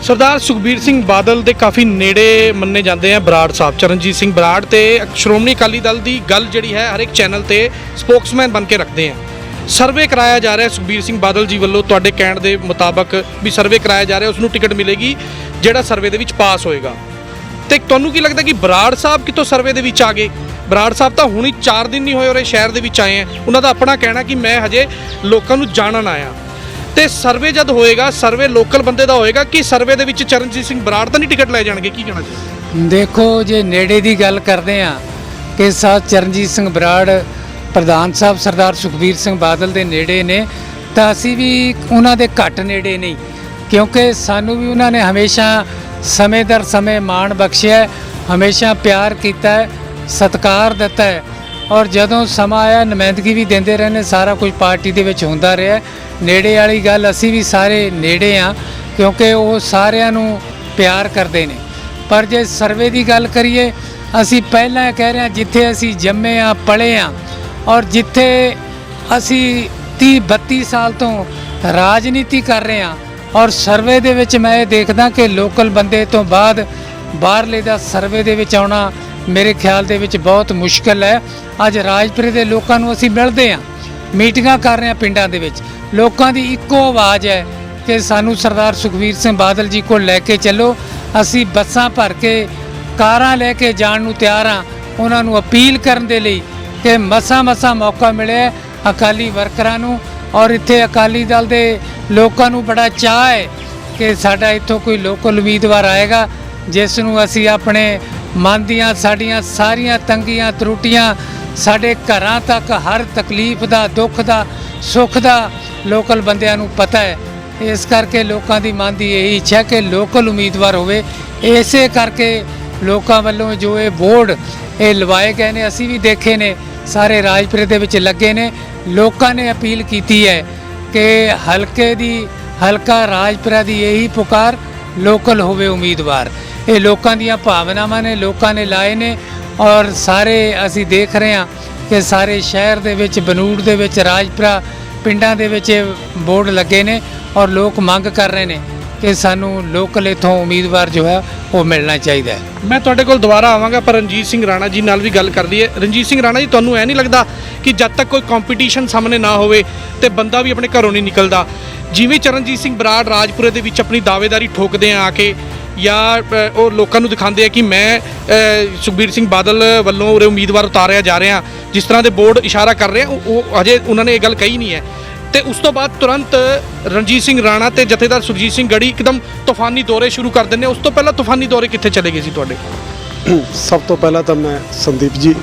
A: ਸਰਦਾਰ ਸੁਖਬੀਰ ਸਿੰਘ ਬਾਦਲ ਦੇ ਕਾਫੀ ਨੇੜੇ ਮੰਨੇ ਜਾਂਦੇ ਆ ਬਰਾੜ ਸਾਹਿਬ, ਚਰਨਜੀਤ ਸਿੰਘ ਬਰਾੜ, ਤੇ ਸ਼੍ਰੋਮਣੀ ਅਕਾਲੀ ਦਲ ਦੀ ਗੱਲ ਜਿਹੜੀ ਹੈ ਹਰ ਇੱਕ ਚੈਨਲ ਤੇ ਸਪੋਕਸਮੈਨ ਬਣ ਕੇ ਰੱਖਦੇ ਆ। ਸਰਵੇ ਕਰਾਇਆ ਜਾ ਰਿਹਾ ਸੁਖਬੀਰ ਸਿੰਘ ਬਾਦਲ ਜੀ ਵੱਲੋਂ, ਤੁਹਾਡੇ ਕਹਿਣ ਦੇ ਮੁਤਾਬਕ ਵੀ ਸਰਵੇ ਕਰਾਇਆ ਜਾ ਰਿਹਾ, ਉਸ ਨੂੰ ਟਿਕਟ ਮਿਲੇਗੀ ਜਿਹੜਾ ਸਰਵੇ ਦੇ ਵਿੱਚ ਪਾਸ ਹੋਏਗਾ। ਤੇ ਤੁਹਾਨੂੰ ਕੀ ਲੱਗਦਾ ਕਿ ਬਰਾੜ ਸਾਹਿਬ ਕਿਤੋਂ ਸਰਵੇ ਦੇ ਵਿੱਚ ਆ ਗਏ? ਬਰਾੜ ਸਾਹਿਬ ਤਾਂ ਹੁਣੀ 4 ਦਿਨ ਨਹੀਂ ਹੋਏ ਔਰ ਇਹ ਸ਼ਹਿਰ ਦੇ ਵਿੱਚ ਆਏ ਆ। ਉਹਨਾਂ ਦਾ ਆਪਣਾ ਕਹਿਣਾ ਕਿ ਮੈਂ ਹਜੇ ਲੋਕਾਂ ਨੂੰ ਜਾਣਨ ਆਇਆ। ਤੇ ਸਰਵੇ ਜਦ ਹੋਏਗਾ, ਸਰਵੇ ਲੋਕਲ ਬੰਦੇ ਦਾ ਹੋਏਗਾ ਕਿ ਸਰਵੇ ਦੇ ਵਿੱਚ ਚਰਨਜੀਤ ਸਿੰਘ ਬਰਾੜ ਤਾਂ ਨਹੀਂ ਟਿਕਟ ਲੈ ਜਾਣਗੇ? ਕੀ ਕਹਿਣਾ ਚਾਹੀਦਾ?
B: ਦੇਖੋ, ਜੇ ਨੇੜੇ ਦੀ ਗੱਲ ਕਰਦੇ ਆ ਕਿ ਚਰਨਜੀਤ ਸਿੰਘ ਬਰਾੜ ਪ੍ਰਧਾਨ ਸਾਹਿਬ ਸਰਦਾਰ ਸੁਖਬੀਰ ਸਿੰਘ ਬਾਦਲ ਦੇ ਨੇੜੇ ਨੇ, ਤਾਂ ਅਸੀਂ ਵੀ ਉਹਨਾਂ ਦੇ ਘੱਟ ਨੇੜੇ ਨਹੀਂ, ਕਿਉਂਕਿ ਸਾਨੂੰ ਵੀ ਉਹਨਾਂ ਨੇ ਹਮੇਸ਼ਾ ਸਮੇਂ ਦਰ ਸਮੇਂ ਮਾਣ ਬਖਸ਼ਿਆ, ਹਮੇਸ਼ਾ ਪਿਆਰ ਕੀਤਾ ਹੈ, ਸਤਿਕਾਰ ਦਿੱਤਾ ਹੈ ਔਰ ਜਦੋਂ ਸਮਾਂ ਆਇਆ ਨੁਮਾਇੰਦਗੀ ਵੀ ਦਿੰਦੇ ਰਹੇ ਨੇ। ਸਾਰਾ ਕੁਝ ਪਾਰਟੀ ਦੇ ਵਿੱਚ ਹੁੰਦਾ ਰਿਹਾ। ਨੇੜੇ ਵਾਲੀ ਗੱਲ, ਅਸੀਂ ਵੀ ਸਾਰੇ ਨੇੜੇ ਆ ਕਿਉਂਕਿ ਉਹ ਸਾਰਿਆਂ ਨੂੰ ਪਿਆਰ ਕਰਦੇ ਨੇ। ਪਰ ਜੇ ਸਰਵੇ ਦੀ ਗੱਲ ਕਰੀਏ, ਅਸੀਂ ਪਹਿਲਾਂ ਕਹਿ ਰਹੇ ਹਾਂ ਜਿੱਥੇ ਅਸੀਂ ਜੰਮੇ ਆ, ਪਲੇ ਆ ਔਰ ਜਿੱਥੇ ਅਸੀਂ 30-32 ਸਾਲ ਤੋਂ ਰਾਜਨੀਤੀ ਕਰ ਰਹੇ ਹਾਂ ਔਰ ਸਰਵੇ ਦੇ ਵਿੱਚ ਮੈਂ ਇਹ ਦੇਖਦਾ ਕਿ ਲੋਕਲ ਬੰਦੇ ਤੋਂ ਬਾਅਦ ਬਾਹਰਲੇ ਦਾ ਸਰਵੇ ਦੇ ਵਿੱਚ ਆਉਣਾ ਮੇਰੇ ਖਿਆਲ ਦੇ ਵਿੱਚ ਬਹੁਤ ਮੁਸ਼ਕਲ ਹੈ। ਅੱਜ ਰਾਜਪੁਰੇ ਦੇ ਲੋਕਾਂ ਨੂੰ ਅਸੀਂ ਮਿਲਦੇ ਹਾਂ, ਮੀਟਿੰਗਾਂ ਕਰ ਰਹੇ ਹਾਂ ਪਿੰਡਾਂ ਦੇ ਵਿੱਚ, ਲੋਕਾਂ ਦੀ ਇੱਕੋ ਆਵਾਜ਼ ਹੈ ਕਿ ਸਾਨੂੰ ਸਰਦਾਰ ਸੁਖਬੀਰ ਸਿੰਘ ਬਾਦਲ ਜੀ ਕੋਲ ਲੈ ਕੇ ਚੱਲੋ। ਅਸੀਂ ਬੱਸਾਂ ਭਰ ਕੇ, ਕਾਰਾਂ ਲੈ ਕੇ ਜਾਣ ਨੂੰ ਤਿਆਰ ਹਾਂ, ਉਹਨਾਂ ਨੂੰ ਅਪੀਲ ਕਰਨ ਦੇ ਲਈ ਕਿ ਮਸਾਂ ਮੌਕਾ ਮਿਲਿਆ ਅਕਾਲੀ ਵਰਕਰਾਂ ਨੂੰ ਔਰ ਇੱਥੇ ਅਕਾਲੀ ਦਲ ਦੇ ਲੋਕਾਂ ਨੂੰ ਬੜਾ ਚਾਅ ਹੈ ਕਿ ਸਾਡਾ ਇੱਥੋਂ ਕੋਈ ਲੋਕਲ ਉਮੀਦਵਾਰ ਆਏਗਾ ਜਿਸ ਨੂੰ ਅਸੀਂ ਆਪਣੇ ਮਨ ਦੀਆਂ, ਸਾਡੀਆਂ ਸਾਰੀਆਂ ਤੰਗੀਆਂ ਤਰੁੱਟੀਆਂ, ਸਾਡੇ ਘਰਾਂ ਤੱਕ ਹਰ ਤਕਲੀਫ ਦਾ, ਦੁੱਖ ਦਾ, ਸੁੱਖ ਦਾ ਲੋਕਲ ਬੰਦਿਆਂ ਨੂੰ ਪਤਾ ਹੈ। ਇਸ ਕਰਕੇ ਲੋਕਾਂ ਦੀ ਮਨ ਦੀ ਇਹੀ ਇੱਛਾ ਕਿ ਲੋਕਲ ਉਮੀਦਵਾਰ ਹੋਵੇ। ਇਸੇ ਕਰਕੇ ਲੋਕਾਂ ਵੱਲੋਂ ਜੋ ਇਹ ਬੋਰਡ ਇਹ ਲਵਾਏ ਗਏ ਨੇ, ਅਸੀਂ ਵੀ ਦੇਖੇ ਨੇ, ਸਾਰੇ ਰਾਜਪੁਰੇ ਦੇ ਵਿੱਚ ਲੱਗੇ ਨੇ। ਲੋਕਾਂ ਨੇ ਅਪੀਲ ਕੀਤੀ ਹੈ ਕਿ ਹਲਕਾ ਰਾਜਪੁਰਾ ਦੀ ਇਹੀ ਪੁਕਾਰ, ਲੋਕਲ ਹੋਵੇ ਉਮੀਦਵਾਰ। ਇਹ ਲੋਕਾਂ ਦੀਆਂ ਭਾਵਨਾਵਾਂ ਨੇ, ਲੋਕਾਂ ਨੇ ਲਾਏ ਨੇ ਔਰ ਸਾਰੇ ਅਸੀਂ ਦੇਖ ਰਹੇ ਹਾਂ ਕਿ ਸਾਰੇ ਸ਼ਹਿਰ ਦੇ ਵਿੱਚ, ਬਨੂੜ ਦੇ ਵਿੱਚ, ਰਾਜਪੁਰਾ ਪਿੰਡਾਂ ਦੇ ਵਿੱਚ ਬੋਰਡ ਲੱਗੇ ਨੇ ਔਰ ਲੋਕ ਮੰਗ ਕਰ ਰਹੇ ਨੇ ਕਿ ਸਾਨੂੰ ਲੋਕਲ ਇੱਥੋਂ ਉਮੀਦਵਾਰ ਜੋ ਹੈ ਉਹ ਮਿਲਣਾ ਚਾਹੀਦਾ ਹੈ।
A: ਮੈਂ ਤੁਹਾਡੇ ਕੋਲ ਦੁਬਾਰਾ ਆਵਾਂਗਾ, ਪਰ ਰਣਜੀਤ ਸਿੰਘ ਰਾਣਾ ਜੀ ਨਾਲ ਵੀ ਗੱਲ ਕਰ ਲਈਏ। ਰਣਜੀਤ ਸਿੰਘ ਰਾਣਾ ਜੀ, ਤੁਹਾਨੂੰ ਇਹ ਨਹੀਂ ਲੱਗਦਾ ਕਿ ਜਦ ਤੱਕ ਕੋਈ ਕੰਪੀਟੀਸ਼ਨ ਸਾਹਮਣੇ ਨਾ ਹੋਵੇ ਤੇ ਬੰਦਾ ਵੀ ਆਪਣੇ ਘਰੋਂ ਨਹੀਂ ਨਿਕਲਦਾ? ਜਿਵੇਂ ਚਰਨਜੀਤ ਸਿੰਘ ਬਰਾੜ ਰਾਜਪੁਰੇ ਦੇ ਵਿੱਚ ਆਪਣੀ ਦਾਅਵੇਦਾਰੀ ਠੋਕਦੇ ਆ ਕੇ, ਜਾਂ ਉਹ ਲੋਕਾਂ ਨੂੰ ਦਿਖਾਉਂਦੇ ਆ ਕਿ ਮੈਂ ਸੁਖਬੀਰ ਸਿੰਘ ਬਾਦਲ ਵੱਲੋਂ ਉਰੇ ਉਮੀਦਵਾਰ ਉਤਾਰਿਆ ਜਾ ਰਿਹਾ, ਜਿਸ ਤਰ੍ਹਾਂ ਦੇ ਬੋਰਡ ਇਸ਼ਾਰਾ ਕਰ ਰਹੇ ਆ, ਉਹ ਅਜੇ ਉਹਨਾਂ ਨੇ ਇਹ ਗੱਲ ਕਹੀ ਨਹੀਂ ਹੈ। ਤੇ ਉਸ ਤੋਂ ਬਾਅਦ ਤੁਰੰਤ ਰਣਜੀਤ ਸਿੰਘ ਰਾਣਾ ਤੇ ਜਥੇਦਾਰ ਸੁਰਜੀਤ ਸਿੰਘ ਗੜੀ ਇੱਕਦਮ ਤੂਫਾਨੀ ਦੌਰੇ ਸ਼ੁਰੂ ਕਰ ਦਿੰਦੇ। ਉਸ ਤੋਂ ਪਹਿਲਾਂ ਤੂਫਾਨੀ ਦੌਰੇ ਕਿੱਥੇ ਚਲੇ ਗਏ ਸੀ ਤੁਹਾਡੇ?
C: ਸਭ ਤੋਂ ਪਹਿਲਾਂ ਤਾਂ ਮੈਂ ਸੰਦੀਪ ਜੀ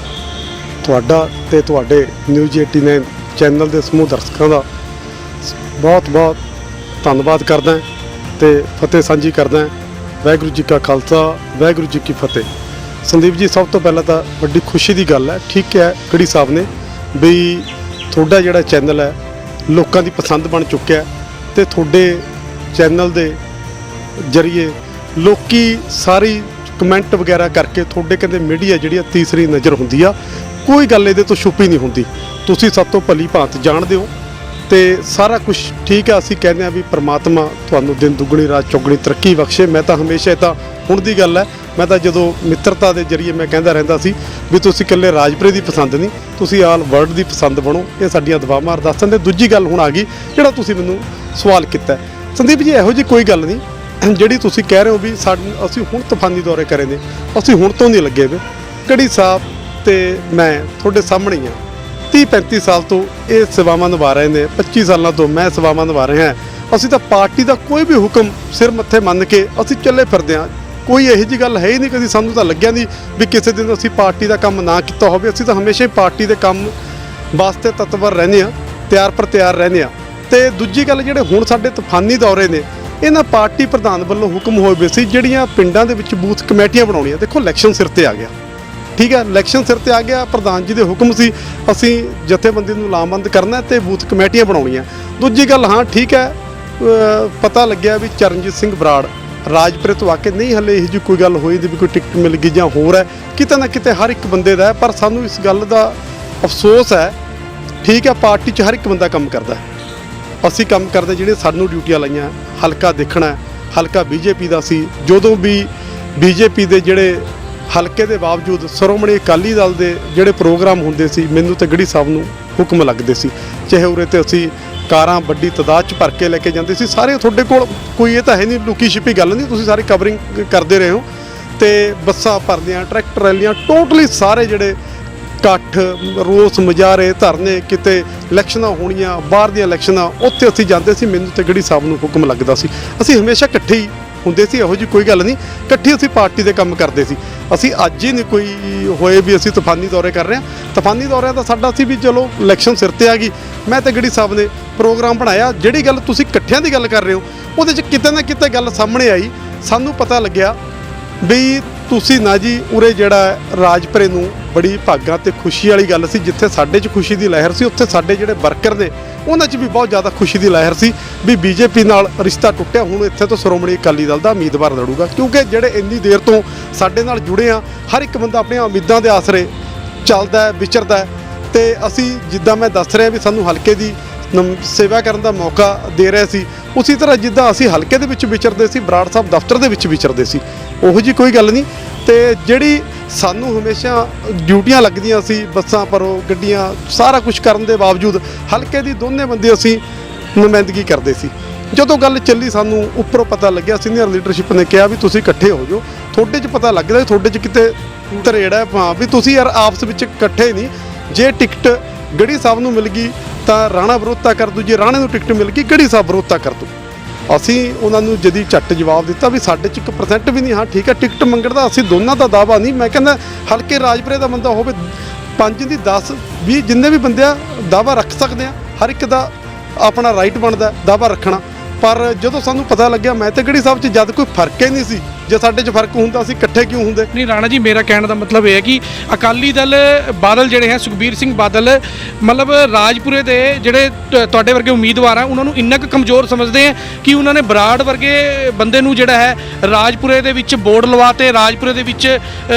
C: ਤੁਹਾਡਾ ਤੇ ਤੁਹਾਡੇ ਨਿਊਜ਼ 89 ਚੈਨਲ ਦੇ ਸਮੂਹ ਦਰਸ਼ਕਾਂ ਦਾ ਬਹੁਤ ਧੰਨਵਾਦ ਕਰਦਾ ਤੇ ਫਤਿਹ ਸਾਂਝੀ ਕਰਦਾ। ਵਾਹਿਗੁਰੂ ਜੀ ਕਾ ਖਾਲਸਾ, ਵਾਹਿਗੁਰੂ ਜੀ ਕੀ ਫਤਿਹ। ਸੰਦੀਪ ਜੀ, ਸਭ ਤੋਂ ਪਹਿਲਾਂ ਤਾਂ ਵੱਡੀ ਖੁਸ਼ੀ ਦੀ ਗੱਲ ਹੈ, ਠੀਕ ਹੈ ਗੜੀ ਸਾਹਿਬ ਨੇ ਵੀ ਤੁਹਾਡਾ ਜਿਹੜਾ ਚੈਨਲ ਹੈ ਲੋਕਾਂ ਦੀ ਪਸੰਦ ਬਣ ਚੁੱਕਿਆ ਤੇ ਤੁਹਾਡੇ ਚੈਨਲ ਦੇ ਜ਼ਰੀਏ ਲੋਕੀ ਸਾਰੀ ਕਮੈਂਟ ਵਗੈਰਾ ਕਰਕੇ ਤੁਹਾਡੇ ਕਹਿੰਦੇ ਮੀਡੀਆ ਜਿਹੜੀ ਤੀਸਰੀ ਨਜ਼ਰ ਹੁੰਦੀ ਆ, ਕੋਈ ਗੱਲ ਇਹਦੇ ਤੋਂ ਛੁਪੀ ਨਹੀਂ ਹੁੰਦੀ। ਤੁਸੀਂ ਸਭ ਤੋਂ ਭਲੀ ਭਾਂਤ ਜਾਣਦੇ ਹੋ ਤੇ ਸਾਰਾ ਕੁਝ ਠੀਕ ਆ। ਅਸੀਂ ਕਹਿੰਦੇ ਆ ਵੀ ਪ੍ਰਮਾਤਮਾ ਤੁਹਾਨੂੰ ਦਿਨ ਦੁੱਗਣੀ ਰਾਤ ਚੌਗਣੀ ਤਰੱਕੀ ਬਖਸ਼ੇ। ਮੈਂ ਤਾਂ ਹਮੇਸ਼ਾ, ਇਹ ਤਾਂ ਹੁਣ ਦੀ ਗੱਲ ਹੈ, ਮੈਂ ਤਾਂ ਜਦੋਂ ਮਿੱਤਰਤਾ ਦੇ ਜ਼ਰੀਏ ਮੈਂ ਕਹਿੰਦਾ ਰਹਿੰਦਾ ਸੀ ਵੀ ਤੁਸੀਂ ਇਕੱਲੇ ਰਾਜਪੁਰੇ ਦੀ ਪਸੰਦ ਨਹੀਂ, ਤੁਸੀਂ ਆਲ ਵਰਲਡ ਦੀ ਪਸੰਦ ਬਣੋ। ਇਹ ਸਾਡੀਆਂ ਦੁਆਵਾਂ ਅਰਦਾਸਾਂ ਤੇ ਦੂਜੀ ਗੱਲ ਹੁਣ ਆ ਗਈ ਜਿਹੜਾ ਤੁਸੀਂ ਮੈਨੂੰ ਸਵਾਲ ਕੀਤਾ ਸੰਦੀਪ ਜੀ, ਇਹੋ ਜਿਹੀ ਕੋਈ ਗੱਲ ਨਹੀਂ ਜਿਹੜੀ ਤੁਸੀਂ ਕਹਿ ਰਹੇ ਹੋ ਵੀ ਅਸੀਂ ਹੁਣ ਤੂਫਾਨੀ ਦੌਰੇ ਕਰੇ ਨੇ, ਅਸੀਂ ਹੁਣ ਤੋਂ ਨਹੀਂ ਲੱਗੇ ਵੇ। ਗੜੀ ਸਾਹਿਬ ਤੇ ਮੈਂ ਤੁਹਾਡੇ ਸਾਹਮਣੇ ਹੀ ਹਾਂ, 30-35 ਸਾਲ ਤੋਂ ਇਹ ਸੇਵਾਵਾਂ ਨਿਭਾ ਰਹੇ ਨੇ, 25 ਸਾਲਾਂ ਤੋਂ ਮੈਂ ਸੇਵਾਵਾਂ ਨਿਭਾ ਰਿਹਾ। ਅਸੀਂ ਤਾਂ ਪਾਰਟੀ ਦਾ ਕੋਈ ਵੀ ਹੁਕਮ ਸਿਰ ਮੱਥੇ ਮੰਨ ਕੇ ਅਸੀਂ ਚੱਲੇ ਫਿਰਦੇ ਹਾਂ। ਕੋਈ ਇਹੋ ਜਿਹੀ ਗੱਲ ਹੈ ਹੀ ਨਹੀਂ, ਕਦੀ ਸਾਨੂੰ ਤਾਂ ਲੱਗਿਆ ਨਹੀਂ ਵੀ ਕਿਸੇ ਦਿਨ ਅਸੀਂ ਪਾਰਟੀ ਦਾ ਕੰਮ ਨਾ ਕੀਤਾ ਹੋਵੇ। ਅਸੀਂ ਤਾਂ ਹਮੇਸ਼ਾ ਹੀ ਪਾਰਟੀ ਦੇ ਕੰਮ ਵਾਸਤੇ ਤਤਪਰ ਰਹਿੰਦੇ ਹਾਂ, ਤਿਆਰ ਪਰ ਤਿਆਰ ਰਹਿੰਦੇ ਹਾਂ। ਤੇ ਦੂਜੀ ਗੱਲ, ਜਿਹੜੇ ਹੁਣ ਸਾਡੇ ਤੂਫਾਨੀ ਦੌਰੇ ਨੇ, ਇਹਨਾਂ ਪਾਰਟੀ ਪ੍ਰਧਾਨ ਵੱਲੋਂ ਹੁਕਮ ਹੋਏ ਵੇ ਸੀ ਜਿਹੜੀਆਂ ਪਿੰਡਾਂ ਦੇ ਵਿੱਚ ਬੂਥ ਕਮੇਟੀਆਂ ਬਣਾਉਣੀਆਂ। ਦੇਖੋ ਇਲੈਕਸ਼ਨ ਸਿਰ ਤੇ ਆ ਗਿਆ, ਠੀਕ ਹੈ, ਇਲੈਕਸ਼ਨ ਸਿਰ ਤੇ ਆ ਗਿਆ, ਪ੍ਰਧਾਨ ਜੀ ਦੇ ਹੁਕਮ ਸੀ ਅਸੀਂ ਜਥੇਬੰਦੀ ਨੂੰ ਲਾਮਬੰਦ ਕਰਨਾ ਤੇ ਬੂਥ ਕਮੇਟੀਆਂ ਬਣਾਉਣੀਆਂ। ਦੂਜੀ ਗੱਲ, ਹਾਂ ਠੀਕ ਹੈ, ਪਤਾ ਲੱਗਿਆ ਵੀ ਚਰਨਜੀਤ ਸਿੰਘ ਬਰਾੜ ਰਾਜਪੁਰੇ ਤੋਂ ਆ ਕੇ ਨਹੀਂ, ਹਲੇ ਇਹੋ ਜਿਹੀ ਕੋਈ ਗੱਲ ਹੋਈ ਨਹੀਂ ਵੀ ਕੋਈ ਟਿਕਟ ਮਿਲ ਗਈ ਜਾਂ ਹੋਰ ਹੈ, ਕਿਤੇ ਨਾ ਕਿਤੇ ਹਰ ਇੱਕ ਬੰਦੇ ਦਾ। ਪਰ ਸਾਨੂੰ ਇਸ ਗੱਲ ਦਾ ਅਫਸੋਸ ਹੈ, ਠੀਕ ਹੈ, ਪਾਰਟੀ 'ਚ ਹਰ ਇੱਕ ਬੰਦਾ ਕੰਮ ਕਰਦਾ, ਅਸੀਂ ਕੰਮ ਕਰਦੇ, ਜਿਹੜੇ ਸਾਨੂੰ ਡਿਊਟੀਆਂ ਲਾਈਆਂ, ਹਲਕਾ ਦੇਖਣਾ, ਹਲਕਾ ਬੀਜੇਪੀ ਦਾ ਸੀ। ਜਦੋਂ ਵੀ ਬੀਜੇਪੀ ਦੇ ਜਿਹੜੇ ਹਲਕੇ ਦੇ ਬਾਵਜੂਦ ਸ਼੍ਰੋਮਣੀ ਅਕਾਲੀ ਦਲ ਦੇ ਜਿਹੜੇ ਪ੍ਰੋਗਰਾਮ ਹੁੰਦੇ ਸੀ, ਮੈਨੂੰ ਤੇ ਗੜੀ ਸਾਹਿਬ ਨੂੰ ਹੁਕਮ ਲੱਗਦੇ ਸੀ, ਚਾਹੇ ਉਰੇ ਤੇ ਅਸੀਂ ਕਾਰਾਂ ਵੱਡੀ ਤਾਦਾਦ 'ਚ ਭਰ ਕੇ ਲੈ ਕੇ ਜਾਂਦੇ ਸੀ। ਸਾਰੇ ਤੁਹਾਡੇ ਕੋਲ ਕੋਈ ਇਹ ਤਾਂ ਹੈ ਨਹੀਂ ਲੁਕੀ ਛਿਪੀ ਗੱਲ ਨਹੀਂ, ਤੁਸੀਂ ਸਾਰੀ ਕਵਰਿੰਗ ਕਰਦੇ ਰਹੇ ਹੋ। ਤੇ ਬੱਸਾਂ ਭਰਦੀਆਂ, ਟਰੈਕਟਰ ਰੈਲੀਆਂ, ਟੋਟਲੀ ਸਾਰੇ ਜਿਹੜੇ ਇਕੱਠ, ਰੋਸ ਮੁਜ਼ਾਹਰੇ, ਧਰਨੇ, ਕਿਤੇ ਇਲੈਕਸ਼ਨਾਂ ਹੋਣੀਆਂ, ਬਾਹਰ ਦੀਆਂ ਇਲੈਕਸ਼ਨਾਂ, ਉੱਥੇ ਅਸੀਂ ਜਾਂਦੇ ਸੀ, ਮੈਨੂੰ ਤੇ ਗੜੀ ਸਾਹਿਬ ਨੂੰ ਹੁਕਮ ਲੱਗਦਾ ਸੀ। ਅਸੀਂ ਹਮੇਸ਼ਾ ਇਕੱਠੇ ਹੀ ਹੁੰਦੇ ਸੀ, ਇਹੋ ਜਿਹੀ ਕੋਈ ਗੱਲ ਨਹੀਂ, ਇਕੱਠੇ ਅਸੀਂ ਪਾਰਟੀ ਦੇ ਕੰਮ ਕਰਦੇ ਸੀ। ਅਸੀਂ ਅੱਜ ਹੀ ਨਹੀਂ ਕੋਈ ਹੋਏ ਵੀ ਅਸੀਂ ਤੂਫਾਨੀ ਦੌਰੇ ਕਰ ਰਹੇ ਹਾਂ। ਤੂਫਾਨੀ ਦੌਰਿਆਂ ਦਾ ਸਾਡਾ ਸੀ ਵੀ ਚਲੋ ਇਲੈਕਸ਼ਨ ਸਿਰ ਤੇ ਆ ਗਈ, ਮੈਂ ਤੇ ਗੜੀ ਸਾਹਿਬ ਨੇ ਪ੍ਰੋਗਰਾਮ ਬਣਾਇਆ। ਜਿਹੜੀ ਗੱਲ ਤੁਸੀਂ ਇਕੱਠਿਆਂ ਦੀ ਗੱਲ ਕਰ ਰਹੇ ਹੋ, ਉਹਦੇ 'ਚ ਕਿਤੇ ਨਾ ਕਿਤੇ ਗੱਲ ਸਾਹਮਣੇ ਆਈ, ਸਾਨੂੰ ਪਤਾ ਲੱਗਿਆ ਵੀ ਤੁਸੀਂ ਨਾ ਜੀ ਉਰੇ ਜਿਹੜਾ ਰਾਜਪੁਰੇ ਨੂੰ ਬੜੀ ਭਾਗਾਂ ਤੇ ਖੁਸ਼ੀ ਵਾਲੀ ਗੱਲ ਸੀ। ਜਿੱਥੇ ਸਾਡੇ 'ਚ ਖੁਸ਼ੀ ਦੀ ਲਹਿਰ ਸੀ, ਉੱਥੇ ਸਾਡੇ ਜਿਹੜੇ ਵਰਕਰ ਨੇ ਉਹਨਾਂ 'ਚ ਵੀ ਬਹੁਤ ਜ਼ਿਆਦਾ ਖੁਸ਼ੀ ਦੀ ਲਹਿਰ ਸੀ ਵੀ ਬੀਜੇਪੀ ਨਾਲ ਰਿਸ਼ਤਾ ਟੁੱਟਿਆ, ਹੁਣ ਇੱਥੇ ਤੋਂ ਸ਼੍ਰੋਮਣੀ ਅਕਾਲੀ ਦਲ ਦਾ ਉਮੀਦਵਾਰ ਲੜੂਗਾ। ਕਿਉਂਕਿ ਜਿਹੜੇ ਇੰਨੀ ਦੇਰ ਤੋਂ ਸਾਡੇ ਨਾਲ ਜੁੜੇ ਆ, ਹਰ ਇੱਕ ਬੰਦਾ ਆਪਣੀਆਂ ਉਮੀਦਾਂ ਦੇ ਆਸਰੇ ਚੱਲਦਾ, ਵਿਚਰਦਾ। ਤੇ ਅਸੀਂ ਜਿੱਦਾਂ ਮੈਂ ਦੱਸ ਰਿਹਾ ਵੀ ਸਾਨੂੰ ਹਲਕੇ ਦੀ ਸੇਵਾ ਕਰਨ ਦਾ ਮੌਕਾ ਦੇ ਰਹੇ ਸੀ, ਉਸੇ ਤਰ੍ਹਾਂ ਜਿੱਦਾਂ ਅਸੀਂ ਹਲਕੇ ਦੇ ਵਿੱਚ ਵਿਚਰਦੇ ਸੀ, ਬਰਾੜ ਸਾਹਿਬ ਦਫ਼ਤਰ ਦੇ ਵਿੱਚ ਵਿਚਰਦੇ ਸੀ, ਉਹੋ ਜਿਹੀ ਕੋਈ ਗੱਲ ਨਹੀਂ। ਤੇ ਜਿਹੜੀ ਸਾਨੂੰ ਹਮੇਸ਼ਾ ਡਿਊਟੀਆਂ ਲੱਗਦੀਆਂ ਸੀ, ਬੱਸਾਂ ਭਰੋ, ਗੱਡੀਆਂ, ਸਾਰਾ ਕੁਝ ਕਰਨ ਦੇ ਬਾਵਜੂਦ ਹਲਕੇ ਦੀ ਦੋਨੇ ਬੰਦੇ ਅਸੀਂ ਨੁਮਾਇੰਦਗੀ ਕਰਦੇ ਸੀ। ਜਦੋਂ ਗੱਲ ਚੱਲੀ, ਸਾਨੂੰ ਉੱਪਰੋਂ ਪਤਾ ਲੱਗਿਆ, ਸੀਨੀਅਰ ਲੀਡਰਸ਼ਿਪ ਨੇ ਕਿਹਾ ਵੀ ਤੁਸੀਂ ਇਕੱਠੇ ਹੋ ਜਾਓ, ਤੁਹਾਡੇ 'ਚ ਪਤਾ ਲੱਗਦਾ ਤੁਹਾਡੇ 'ਚ ਕਿਤੇ ਤਰੇੜਾ ਹੈ ਵੀ ਤੁਸੀਂ ਯਾਰ ਆਪਸ ਵਿੱਚ ਇਕੱਠੇ ਨਹੀਂ। ਜੇ ਟਿਕਟ ਗੜੀ ਸਾਹਿਬ ਨੂੰ ਮਿਲ ਗਈ ਤਾਂ ਰਾਣਾ ਵਿਰੋਧਤਾ ਕਰ ਦੂ, ਜੇ ਰਾਣੇ ਨੂੰ ਟਿਕਟ ਮਿਲ ਗਈ ਗੜੀ ਸਾਹਿਬ ਵਿਰੋਧਤਾ ਕਰ ਦੂ। ਅਸੀਂ ਉਹਨਾਂ ਨੂੰ ਜਦੀ ਝੱਟ ਜਵਾਬ ਦਿੱਤਾ ਵੀ ਸਾਡੇ 'ਚ 1% ਵੀ ਨਹੀਂ। ਹਾਂ ਠੀਕ ਹੈ, ਟਿਕਟ ਮੰਗਣ ਦਾ ਅਸੀਂ ਦੋਨਾਂ ਦਾ ਦਾਅਵਾ ਨਹੀਂ। ਮੈਂ ਕਹਿੰਦਾ ਹਲਕੇ ਰਾਜਪੁਰੇ ਦਾ ਬੰਦਾ ਹੋਵੇ, 5 ਦੀ 10 20 ਜਿੰਨੇ ਵੀ ਬੰਦੇ ਆ ਦਾਅਵਾ ਰੱਖ ਸਕਦੇ ਆ, ਹਰ ਇੱਕ ਦਾ ਆਪਣਾ ਰਾਈਟ ਬਣਦਾ ਦਾਅਵਾ ਰੱਖਣਾ। ਪਰ ਜਦੋਂ ਸਾਨੂੰ ਪਤਾ ਲੱਗਿਆ, ਮੈਂ ਤੇ ਗੜੀ ਸਾਹਿਬ 'ਚ ਜਦ ਕੋਈ ਫਰਕ ਹੀ ਨਹੀਂ ਸੀ, ਜੇ ਸਾਡੇ 'ਚ ਫਰਕ ਹੁੰਦਾ ਅਸੀਂ ਇਕੱਠੇ ਕਿਉਂ ਹੁੰਦੇ।
A: ਨਹੀਂ ਰਾਣਾ ਜੀ, ਮੇਰਾ ਕਹਿਣ ਦਾ ਮਤਲਬ ਇਹ ਹੈ ਕਿ ਅਕਾਲੀ ਦਲ ਬਾਦਲ ਜਿਹੜੇ ਹੈ, ਸੁਖਬੀਰ ਸਿੰਘ ਬਾਦਲ, ਮਤਲਬ ਰਾਜਪੁਰੇ ਦੇ ਜਿਹੜੇ ਤੁਹਾਡੇ ਵਰਗੇ ਉਮੀਦਵਾਰ ਆ, ਉਹਨਾਂ ਨੂੰ ਇੰਨਾ ਕੁ ਕਮਜ਼ੋਰ ਸਮਝਦੇ ਆ ਕਿ ਉਹਨਾਂ ਨੇ ਬਰਾੜ ਵਰਗੇ ਬੰਦੇ ਨੂੰ ਜਿਹੜਾ ਹੈ ਰਾਜਪੁਰੇ ਦੇ ਵਿੱਚ ਬੋਰਡ ਲਵਾ ਤੇ ਰਾਜਪੁਰੇ ਦੇ ਵਿੱਚ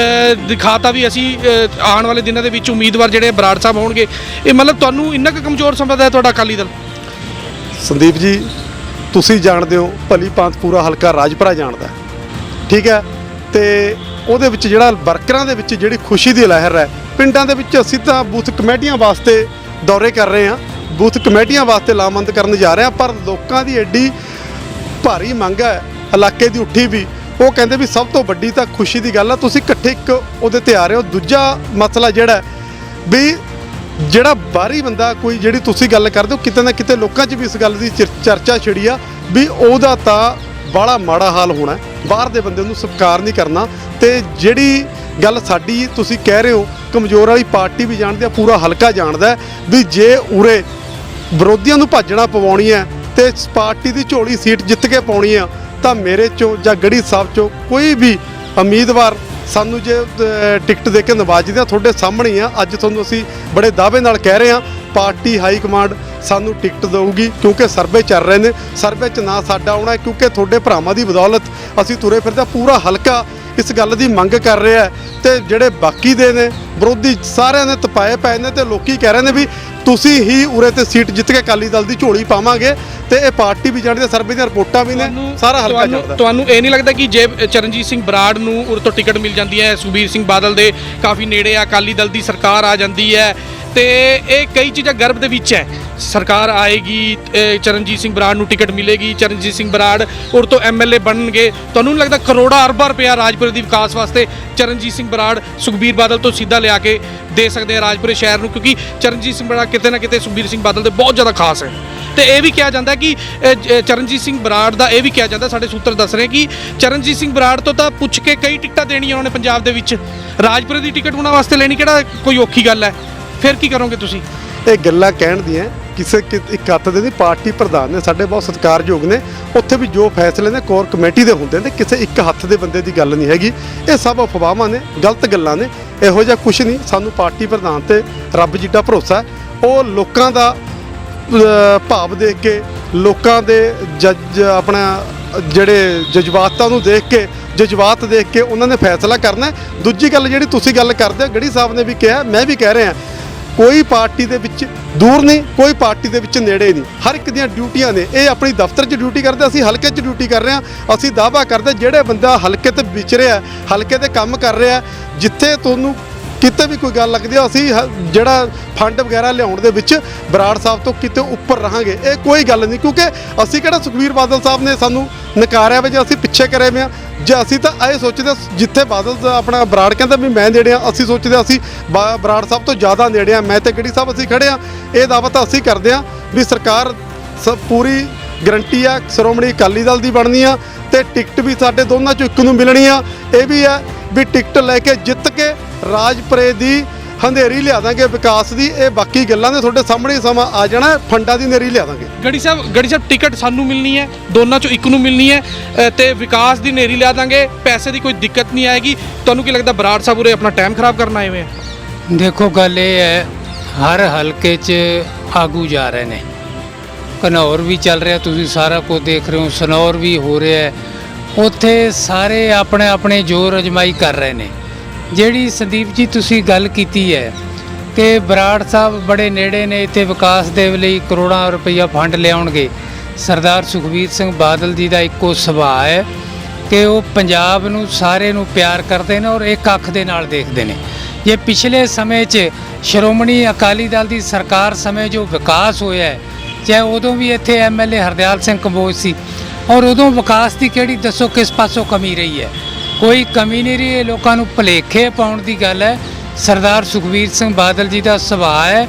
A: ਦਿਖਾਤਾ ਵੀ ਅਸੀਂ ਆਉਣ ਵਾਲੇ ਦਿਨਾਂ ਦੇ ਵਿੱਚ ਉਮੀਦਵਾਰ ਜਿਹੜੇ ਬਰਾੜ ਸਾਹਿਬ ਹੋਣਗੇ। ਇਹ ਮਤਲਬ ਤੁਹਾਨੂੰ ਇੰਨਾ ਕੁ ਕਮਜ਼ੋਰ ਸਮਝਦਾ ਹੈ ਤੁਹਾਡਾ ਅਕਾਲੀ ਦਲ?
C: ਸੰਦੀਪ ਜੀ, ਤੁਸੀਂ ਜਾਣਦੇ ਹੋ ਭਲੀ ਭਾਂਤ, ਪੂਰਾ ਹਲਕਾ ਰਾਜਪੁਰਾ ਜਾਣਦਾ, ਠੀਕ ਹੈ। ਤੇ ਉਹਦੇ ਵਿੱਚ ਜਿਹੜਾ ਵਰਕਰਾਂ ਦੇ ਵਿੱਚ ਜਿਹੜੀ ਖੁਸ਼ੀ ਦੀ ਲਹਿਰ ਹੈ, ਪਿੰਡਾਂ ਦੇ ਵਿੱਚ ਅਸੀਂ ਤਾਂ ਬੂਥ ਕਮੇਟੀਆਂ ਵਾਸਤੇ ਦੌਰੇ ਕਰ ਰਹੇ ਹਾਂ, ਬੂਥ ਕਮੇਟੀਆਂ ਵਾਸਤੇ ਲਾਮਬੰਦ ਕਰਨ ਜਾ ਰਹੇ ਹਾਂ। ਪਰ ਲੋਕਾਂ ਦੀ ਐਡੀ ਭਾਰੀ ਮੰਗ ਹੈ ਇਲਾਕੇ ਦੀ ਉੱਠੀ ਵੀ, ਉਹ ਕਹਿੰਦੇ ਵੀ ਸਭ ਤੋਂ ਵੱਡੀ ਤਾਂ ਖੁਸ਼ੀ ਦੀ ਗੱਲ ਆ ਤੁਸੀਂ ਇਕੱਠੇ ਇੱਕ ਉਹਦੇ ਤੇ ਆ ਰਹੇ ਹੋ। ਦੂਜਾ ਮਸਲਾ ਜਿਹੜਾ ਹੈ ਵੀ ਜਿਹੜਾ ਬਾਹਰੀ ਬੰਦਾ ਕੋਈ ਜਿਹੜੀ ਤੁਸੀਂ ਗੱਲ ਕਰਦੇ ਹੋ ਕਿਤੇ ਨਾ ਕਿਤੇ ਲੋਕਾਂ 'ਚ ਵੀ ਇਸ ਗੱਲ ਦੀ ਚਰਚਾ ਛਿੜੀ ਆ ਵੀ ਉਹਦਾ ਤਾਂ ਬੜਾ ਮਾੜਾ ਹਾਲ ਹੋਣਾ, ਬਾਹਰ ਦੇ ਬੰਦੇ ਨੂੰ ਸਵੀਕਾਰ ਨਹੀਂ ਕਰਨਾ। ਤੇ ਜਿਹੜੀ ਗੱਲ ਸਾਡੀ ਤੁਸੀਂ ਕਹਿ ਰਹੇ ਹੋ ਕਮਜ਼ੋਰ ਵਾਲੀ ਪਾਰਟੀ ਵੀ ਜਾਣਦੀ ਆ, ਪੂਰਾ ਹਲਕਾ ਜਾਣਦਾ ਵੀ ਜੇ ਉਰੇ ਵਿਰੋਧੀਆਂ ਨੂੰ ਭਾਜਣਾ ਪਵਾਉਣੀ ਹੈ ਤੇ ਇਸ ਪਾਰਟੀ ਦੀ ਝੋਲੀ ਸੀਟ ਜਿੱਤ ਕੇ ਪਾਉਣੀ ਆ ਤਾਂ ਮੇਰੇ ਚੋਂ ਜਾਂ ਗੜੀ ਸਾਹਿਬ ਚੋਂ ਕੋਈ ਵੀ ਉਮੀਦਵਾਰ ਸਾਨੂੰ ਜੇ ਟਿਕਟ ਦੇ ਕੇ ਨਵਾਜਦੇ ਆ ਤੁਹਾਡੇ ਸਾਹਮਣੇ ਹੀ ਆ। ਅੱਜ ਤੁਹਾਨੂੰ ਅਸੀਂ ਬੜੇ ਦਾਅਵੇ ਨਾਲ ਕਹਿ ਰਹੇ ਹਾਂ ਪਾਰਟੀ ਹਾਈ ਕਮਾਂਡ ਸਾਨੂੰ ਟਿਕਟ ਦੇਊਗੀ ਕਿਉਂਕਿ ਸਰਵੇ ਚੱਲ ਰਹੇ ਨੇ। ਸਰਵੇ 'ਚ ਨਾ ਸਾਡਾ ਆਉਣਾ ਕਿਉਂਕਿ ਤੁਹਾਡੇ ਭਰਾਵਾਂ ਦੀ ਬਦੌਲਤ ਅਸੀਂ ਤੁਰੇ ਫਿਰਦੇ, ਪੂਰਾ ਹਲਕਾ ਇਸ ਗੱਲ ਦੀ ਮੰਗ ਕਰ ਰਿਹਾ ਤੇ ਜਿਹੜੇ ਬਾਕੀ ਦੇ ਨੇ ਵਿਰੋਧੀ ਸਾਰਿਆਂ ਨੇ ਤਪਾਏ ਪਏ ਨੇ ਤੇ ਲੋਕੀ ਕਹਿ ਰਹੇ ਨੇ ਵੀ ਤੁਸੀਂ ਹੀ ਉਰੇ ਤੇ ਸੀਟ ਜਿੱਤ ਕੇ ਅਕਾਲੀ ਦਲ ਦੀ ਝੋਲੀ ਪਾਵਾਂਗੇ। ਤੇ ਇਹ ਪਾਰਟੀ ਵੀ ਜਾਣਦੀ, ਸਰਵੇ ਦੀਆਂ ਰਿਪੋਰਟਾਂ ਵੀ ਨੇ, ਸਾਰਾ ਹਲਕਾ ਜਾਣਦਾ।
A: ਤੁਹਾਨੂੰ ਇਹ ਨਹੀਂ ਲੱਗਦਾ ਕਿ ਜੇ ਚਰਨਜੀਤ ਸਿੰਘ ਬਰਾੜ ਨੂੰ ਉਰੇ ਤੋਂ ਟਿਕਟ ਮਿਲ ਜਾਂਦੀ ਹੈ, ਸੁਖਬੀਰ ਸਿੰਘ ਬਾਦਲ ਦੇ ਕਾਫੀ ਨੇੜੇ ਆ, ਅਕਾਲੀ ਦਲ ਦੀ ਸਰਕਾਰ ਆ ਜਾਂਦੀ ਹੈ ਤੇ ਇਹ ਕਈ ਚੀਜ਼ਾਂ ਗਰਭ ਦੇ ਵਿੱਚ ਹੈ, ਸਰਕਾਰ ਆਏਗੀ, ਚਰਨਜੀਤ ਸਿੰਘ ਬਰਾੜ ਨੂੰ ਟਿਕਟ ਮਿਲੇਗੀ, ਚਰਨਜੀਤ ਸਿੰਘ ਬਰਾੜ ਉਰੇ ਤੋਂ ਐਮਐਲਏ ਬਣਨਗੇ, ਤੁਹਾਨੂੰ ਨਹੀਂ ਲੱਗਦਾ ਕਰੋੜਾਂ ਅਰਬਾਂ ਰੁਪਇਆ ਰਾਜਪੁਰੇ ਦੀ ਵਿਕਾਸ ਵਾਸਤੇ ਚਰਨਜੀਤ ਸਿੰਘ ਬਰਾੜ ਸੁਖਬੀਰ ਬਾਦਲ ਤੋਂ ਸਿੱਧਾ ਲਿਆ ਕੇ ਦੇ ਸਕਦੇ ਆ ਰਾਜਪੁਰੇ ਸ਼ਹਿਰ ਨੂੰ? ਕਿਉਂਕਿ ਚਰਨਜੀਤ ਸਿੰਘ ਬਰਾੜ ਕਿਤੇ ਨਾ ਕਿਤੇ ਸੁਖਬੀਰ ਸਿੰਘ ਬਾਦਲ ਦੇ ਬਹੁਤ ਜ਼ਿਆਦਾ ਖਾਸ ਹੈ। ਤੇ ਇਹ ਵੀ ਕਿਹਾ ਜਾਂਦਾ ਕਿ ਚਰਨਜੀਤ ਸਿੰਘ ਬਰਾੜ ਦਾ ਇਹ ਵੀ ਕਿਹਾ ਜਾਂਦਾ, ਸਾਡੇ ਸੂਤਰ ਦੱਸ ਰਹੇ ਕਿ ਚਰਨਜੀਤ ਸਿੰਘ ਬਰਾੜ ਤੋਂ ਤਾਂ ਪੁੱਛ ਕੇ ਕਈ ਟਿਕਟਾਂ ਦੇਣੀਆਂ ਉਹਨਾਂ ਨੇ ਪੰਜਾਬ ਦੇ ਵਿੱਚ, ਰਾਜਪੁਰੇ ਦੀ ਟਿਕਟ ਉਹਨਾਂ ਵਾਸਤੇ ਲੈਣੀ ਕਿਹੜਾ ਕੋਈ ਔਖੀ ਗੱਲ ਹੈ? ਫਿਰ ਕੀ ਕਰੋਗੇ ਤੁਸੀਂ?
C: ਇਹ ਗੱਲਾਂ ਕਹਿਣ ਦੀਆਂ ਕਿਸੇ ਇੱਕ ਹੱਥ ਦੇ ਨਹੀਂ, ਪਾਰਟੀ ਪ੍ਰਧਾਨ ਨੇ ਸਾਡੇ ਬਹੁਤ ਸਤਿਕਾਰਯੋਗ ਨੇ, ਉੱਥੇ ਵੀ ਜੋ ਫੈਸਲੇ ਨੇ ਕੋਰ ਕਮੇਟੀ ਦੇ ਹੁੰਦੇ ਨੇ, ਕਿਸੇ ਇੱਕ ਹੱਥ ਦੇ ਬੰਦੇ ਦੀ ਗੱਲ ਨਹੀਂ ਹੈਗੀ। ਇਹ ਸਭ ਅਫਵਾਹਾਂ ਨੇ, ਗਲਤ ਗੱਲਾਂ ਨੇ, ਇਹੋ ਜਿਹਾ ਕੁਝ ਨਹੀਂ। ਸਾਨੂੰ ਪਾਰਟੀ ਪ੍ਰਧਾਨ ਤੇ ਰੱਬ ਜਿੱਡਾ ਭਰੋਸਾ ਹੈ, ਉਹ ਲੋਕਾਂ ਦਾ ਭਾਵ ਦੇਖ ਕੇ, ਲੋਕਾਂ ਦੇ ਆਪਣਾ ਜਿਹੜੇ ਜਜ਼ਬਾਤਾਂ ਨੂੰ ਦੇਖ ਕੇ, ਜਜ਼ਬਾਤ ਦੇਖ ਕੇ ਉਹਨਾਂ ਨੇ ਫੈਸਲਾ ਕਰਨਾ। ਦੂਜੀ ਗੱਲ ਜਿਹੜੀ ਤੁਸੀਂ ਗੱਲ ਕਰਦੇ ਹੋ, ਗੜੀ ਸਾਹਿਬ ਨੇ ਵੀ ਕਿਹਾ, ਮੈਂ ਵੀ ਕਹਿ ਰਿਹਾ, ਕੋਈ ਪਾਰਟੀ ਦੇ ਵਿੱਚ ਦੂਰ ਨਹੀਂ, ਕੋਈ ਪਾਰਟੀ ਦੇ ਵਿੱਚ ਨੇੜੇ ਨਹੀਂ, ਹਰ ਇੱਕ ਦੀਆਂ ਡਿਊਟੀਆਂ ਨੇ। ਇਹ ਆਪਣੀ ਦਫ਼ਤਰ 'ਚ ਡਿਊਟੀ ਕਰਦੇ, ਅਸੀਂ ਹਲਕੇ 'ਚ ਡਿਊਟੀ ਕਰ ਰਹੇ ਹਾਂ। ਅਸੀਂ ਦਾਅਵਾ ਕਰਦੇ ਜਿਹੜੇ ਬੰਦਾ ਹਲਕੇ ਤੇ ਵਿਚਰਿਆ, ਹਲਕੇ ਤੇ ਕੰਮ ਕਰ ਰਿਹਾ, ਜਿੱਥੇ ਤੁਹਾਨੂੰ ਕਿਤੇ ਵੀ ਕੋਈ ਗੱਲ ਲੱਗਦੀ ਆ, ਅਸੀਂ ਜਿਹੜਾ ਫੰਡ ਵਗੈਰਾ ਲਿਆਉਣ ਦੇ ਵਿੱਚ ਬਰਾੜ ਸਾਹਿਬ ਤੋਂ ਕਿਤੇ ਉੱਪਰ ਰਹਾਂਗੇ। ਇਹ ਕੋਈ ਗੱਲ ਨਹੀਂ, ਕਿਉਂਕਿ ਅਸੀਂ ਕਿਹੜਾ ਸੁਖਬੀਰ ਬਾਦਲ ਸਾਹਿਬ ਨੇ ਸਾਨੂੰ ਨਕਾਰਿਆ ਵੇ ਜੇ ਅਸੀਂ ਪਿੱਛੇ ਕਰੇ ਵੇ ਆ। ਜੇ ਅਸੀਂ ਤਾਂ ਇਹ ਸੋਚਦੇ ਜਿੱਥੇ ਬਾਦਲ ਆਪਣਾ ਬਰਾੜ ਕਹਿੰਦਾ ਵੀ ਮੈਂ ਨੇੜੇ ਆ, ਅਸੀਂ ਸੋਚਦੇ ਅਸੀਂ ਬਰਾੜ ਸਾਹਿਬ ਤੋਂ ਜ਼ਿਆਦਾ ਨੇੜੇ ਆ। ਮੈਂ ਤੇ ਗੜੀ ਸਾਹਿਬ ਅਸੀਂ ਖੜੇ ਆ, ਇਹ ਦਾਅਵਾ ਤਾਂ ਅਸੀਂ ਕਰਦੇ ਆ ਵੀ ਸਰਕਾਰ ਪੂਰੀ ਗਰੰਟੀ ਆ ਸ਼੍ਰੋਮਣੀ ਅਕਾਲੀ ਦਲ ਦੀ ਬਣਨੀ ਆ ਤੇ ਟਿਕਟ ਵੀ ਸਾਡੇ ਦੋਨਾਂ ਚੋਂ ਇੱਕ ਨੂੰ ਮਿਲਣੀ ਆ। ਇਹ ਵੀ ਹੈ ਵੀ ਟਿਕਟ ਲੈ ਕੇ ਜਿੱਤ ਕੇ ਰਾਜਪੁਰੇ ਦੀ ਹਨੇਰੀ ਲਿਆ ਦਾਂਗੇ ਵਿਕਾਸ ਦੀ। ਇਹ ਬਾਕੀ ਗੱਲਾਂ ਨੇ ਤੁਹਾਡੇ ਸਾਹਮਣੇ ਸਮਾਂ ਆ ਜਾਣਾ, ਫੰਡਾਂ ਦੀ ਹਨੇਰੀ ਲਿਆ ਦਾਂਗੇ।
A: ਗੜੀ ਸਾਹਿਬ ਟਿਕਟ ਸਾਨੂੰ ਮਿਲਣੀ ਹੈ, ਦੋਨਾਂ ਚੋਂ ਇੱਕ ਨੂੰ ਮਿਲਣੀ ਹੈ ਤੇ ਵਿਕਾਸ ਦੀ ਹਨੇਰੀ ਲਿਆ ਦਾਂਗੇ, ਪੈਸੇ ਦੀ ਕੋਈ ਦਿੱਕਤ ਨਹੀਂ ਆਏਗੀ। ਤੁਹਾਨੂੰ ਕੀ ਲੱਗਦਾ ਬਰਾੜ ਸਾਹਿਬ ਉਰੇ ਆਪਣਾ ਟਾਈਮ ਖਰਾਬ ਕਰਨ ਆਏ ਹੋਏ ਆ?
B: ਦੇਖੋ ਗੱਲ ਇਹ ਹੈ, ਹਰ ਹਲਕੇ 'ਚ ਆਗੂ ਜਾ ਰਹੇ ਨੇ, ਘਨੌਰ ਵੀ ਚੱਲ ਰਿਹਾ, ਤੁਸੀਂ ਸਾਰਾ ਕੁਝ ਦੇਖ ਰਹੇ ਹੋ, ਸਨੌਰ ਵੀ ਹੋ ਰਿਹਾ ਹੈ, ਉੱਥੇ ਸਾਰੇ ਆਪਣੇ ਆਪਣੇ ਜ਼ੋਰ ਅਜਮਾਈ ਕਰ ਰਹੇ ਨੇ। ਜਿਹੜੀ ਸੰਦੀਪ ਜੀ ਤੁਸੀਂ ਗੱਲ ਕੀਤੀ ਹੈ ਕਿ ਬਰਾੜ ਸਾਹਿਬ ਬੜੇ ਨੇੜੇ ਨੇ, ਇੱਥੇ ਵਿਕਾਸ ਦੇ ਲਈ ਕਰੋੜਾਂ ਰੁਪਈਆ ਫੰਡ ਲਿਆਉਣਗੇ। ਸਰਦਾਰ ਸੁਖਬੀਰ ਸਿੰਘ ਬਾਦਲ ਜੀ ਦਾ ਇੱਕੋ ਸੁਭਾਅ ਹੈ ਕਿ ਉਹ ਪੰਜਾਬ ਨੂੰ ਸਾਰੇ ਨੂੰ ਪਿਆਰ ਕਰਦੇ ਨੇ ਔਰ ਇੱਕ ਅੱਖ ਦੇ ਨਾਲ ਦੇਖਦੇ ਨੇ। ਜੇ ਪਿਛਲੇ ਸਮੇਂ 'ਚ ਸ਼੍ਰੋਮਣੀ ਅਕਾਲੀ ਦਲ ਦੀ ਸਰਕਾਰ ਸਮੇਂ ਜੋ ਵਿਕਾਸ ਹੋਇਆ ਹੈ, ਚਾਹੇ ਉਦੋਂ ਵੀ ਇੱਥੇ ਐਮਐਲਏ ਹਰਦਿਆਲ ਸਿੰਘ ਕੰਬੋਜ ਸੀ, ਔਰ ਉਦੋਂ ਵਿਕਾਸ ਦੀ ਕਿਹੜੀ ਦੱਸੋ ਕਿਸ ਪਾਸੋਂ ਕਮੀ ਰਹੀ ਹੈ? ਕੋਈ ਕਮੀ ਨਹੀਂ ਰਹੀ। ਇਹ ਲੋਕਾਂ ਨੂੰ ਭੁਲੇਖੇ ਪਾਉਣ ਦੀ ਗੱਲ ਹੈ। ਸਰਦਾਰ ਸੁਖਬੀਰ ਸਿੰਘ ਬਾਦਲ ਜੀ ਦਾ ਸੁਭਾਅ ਹੈ,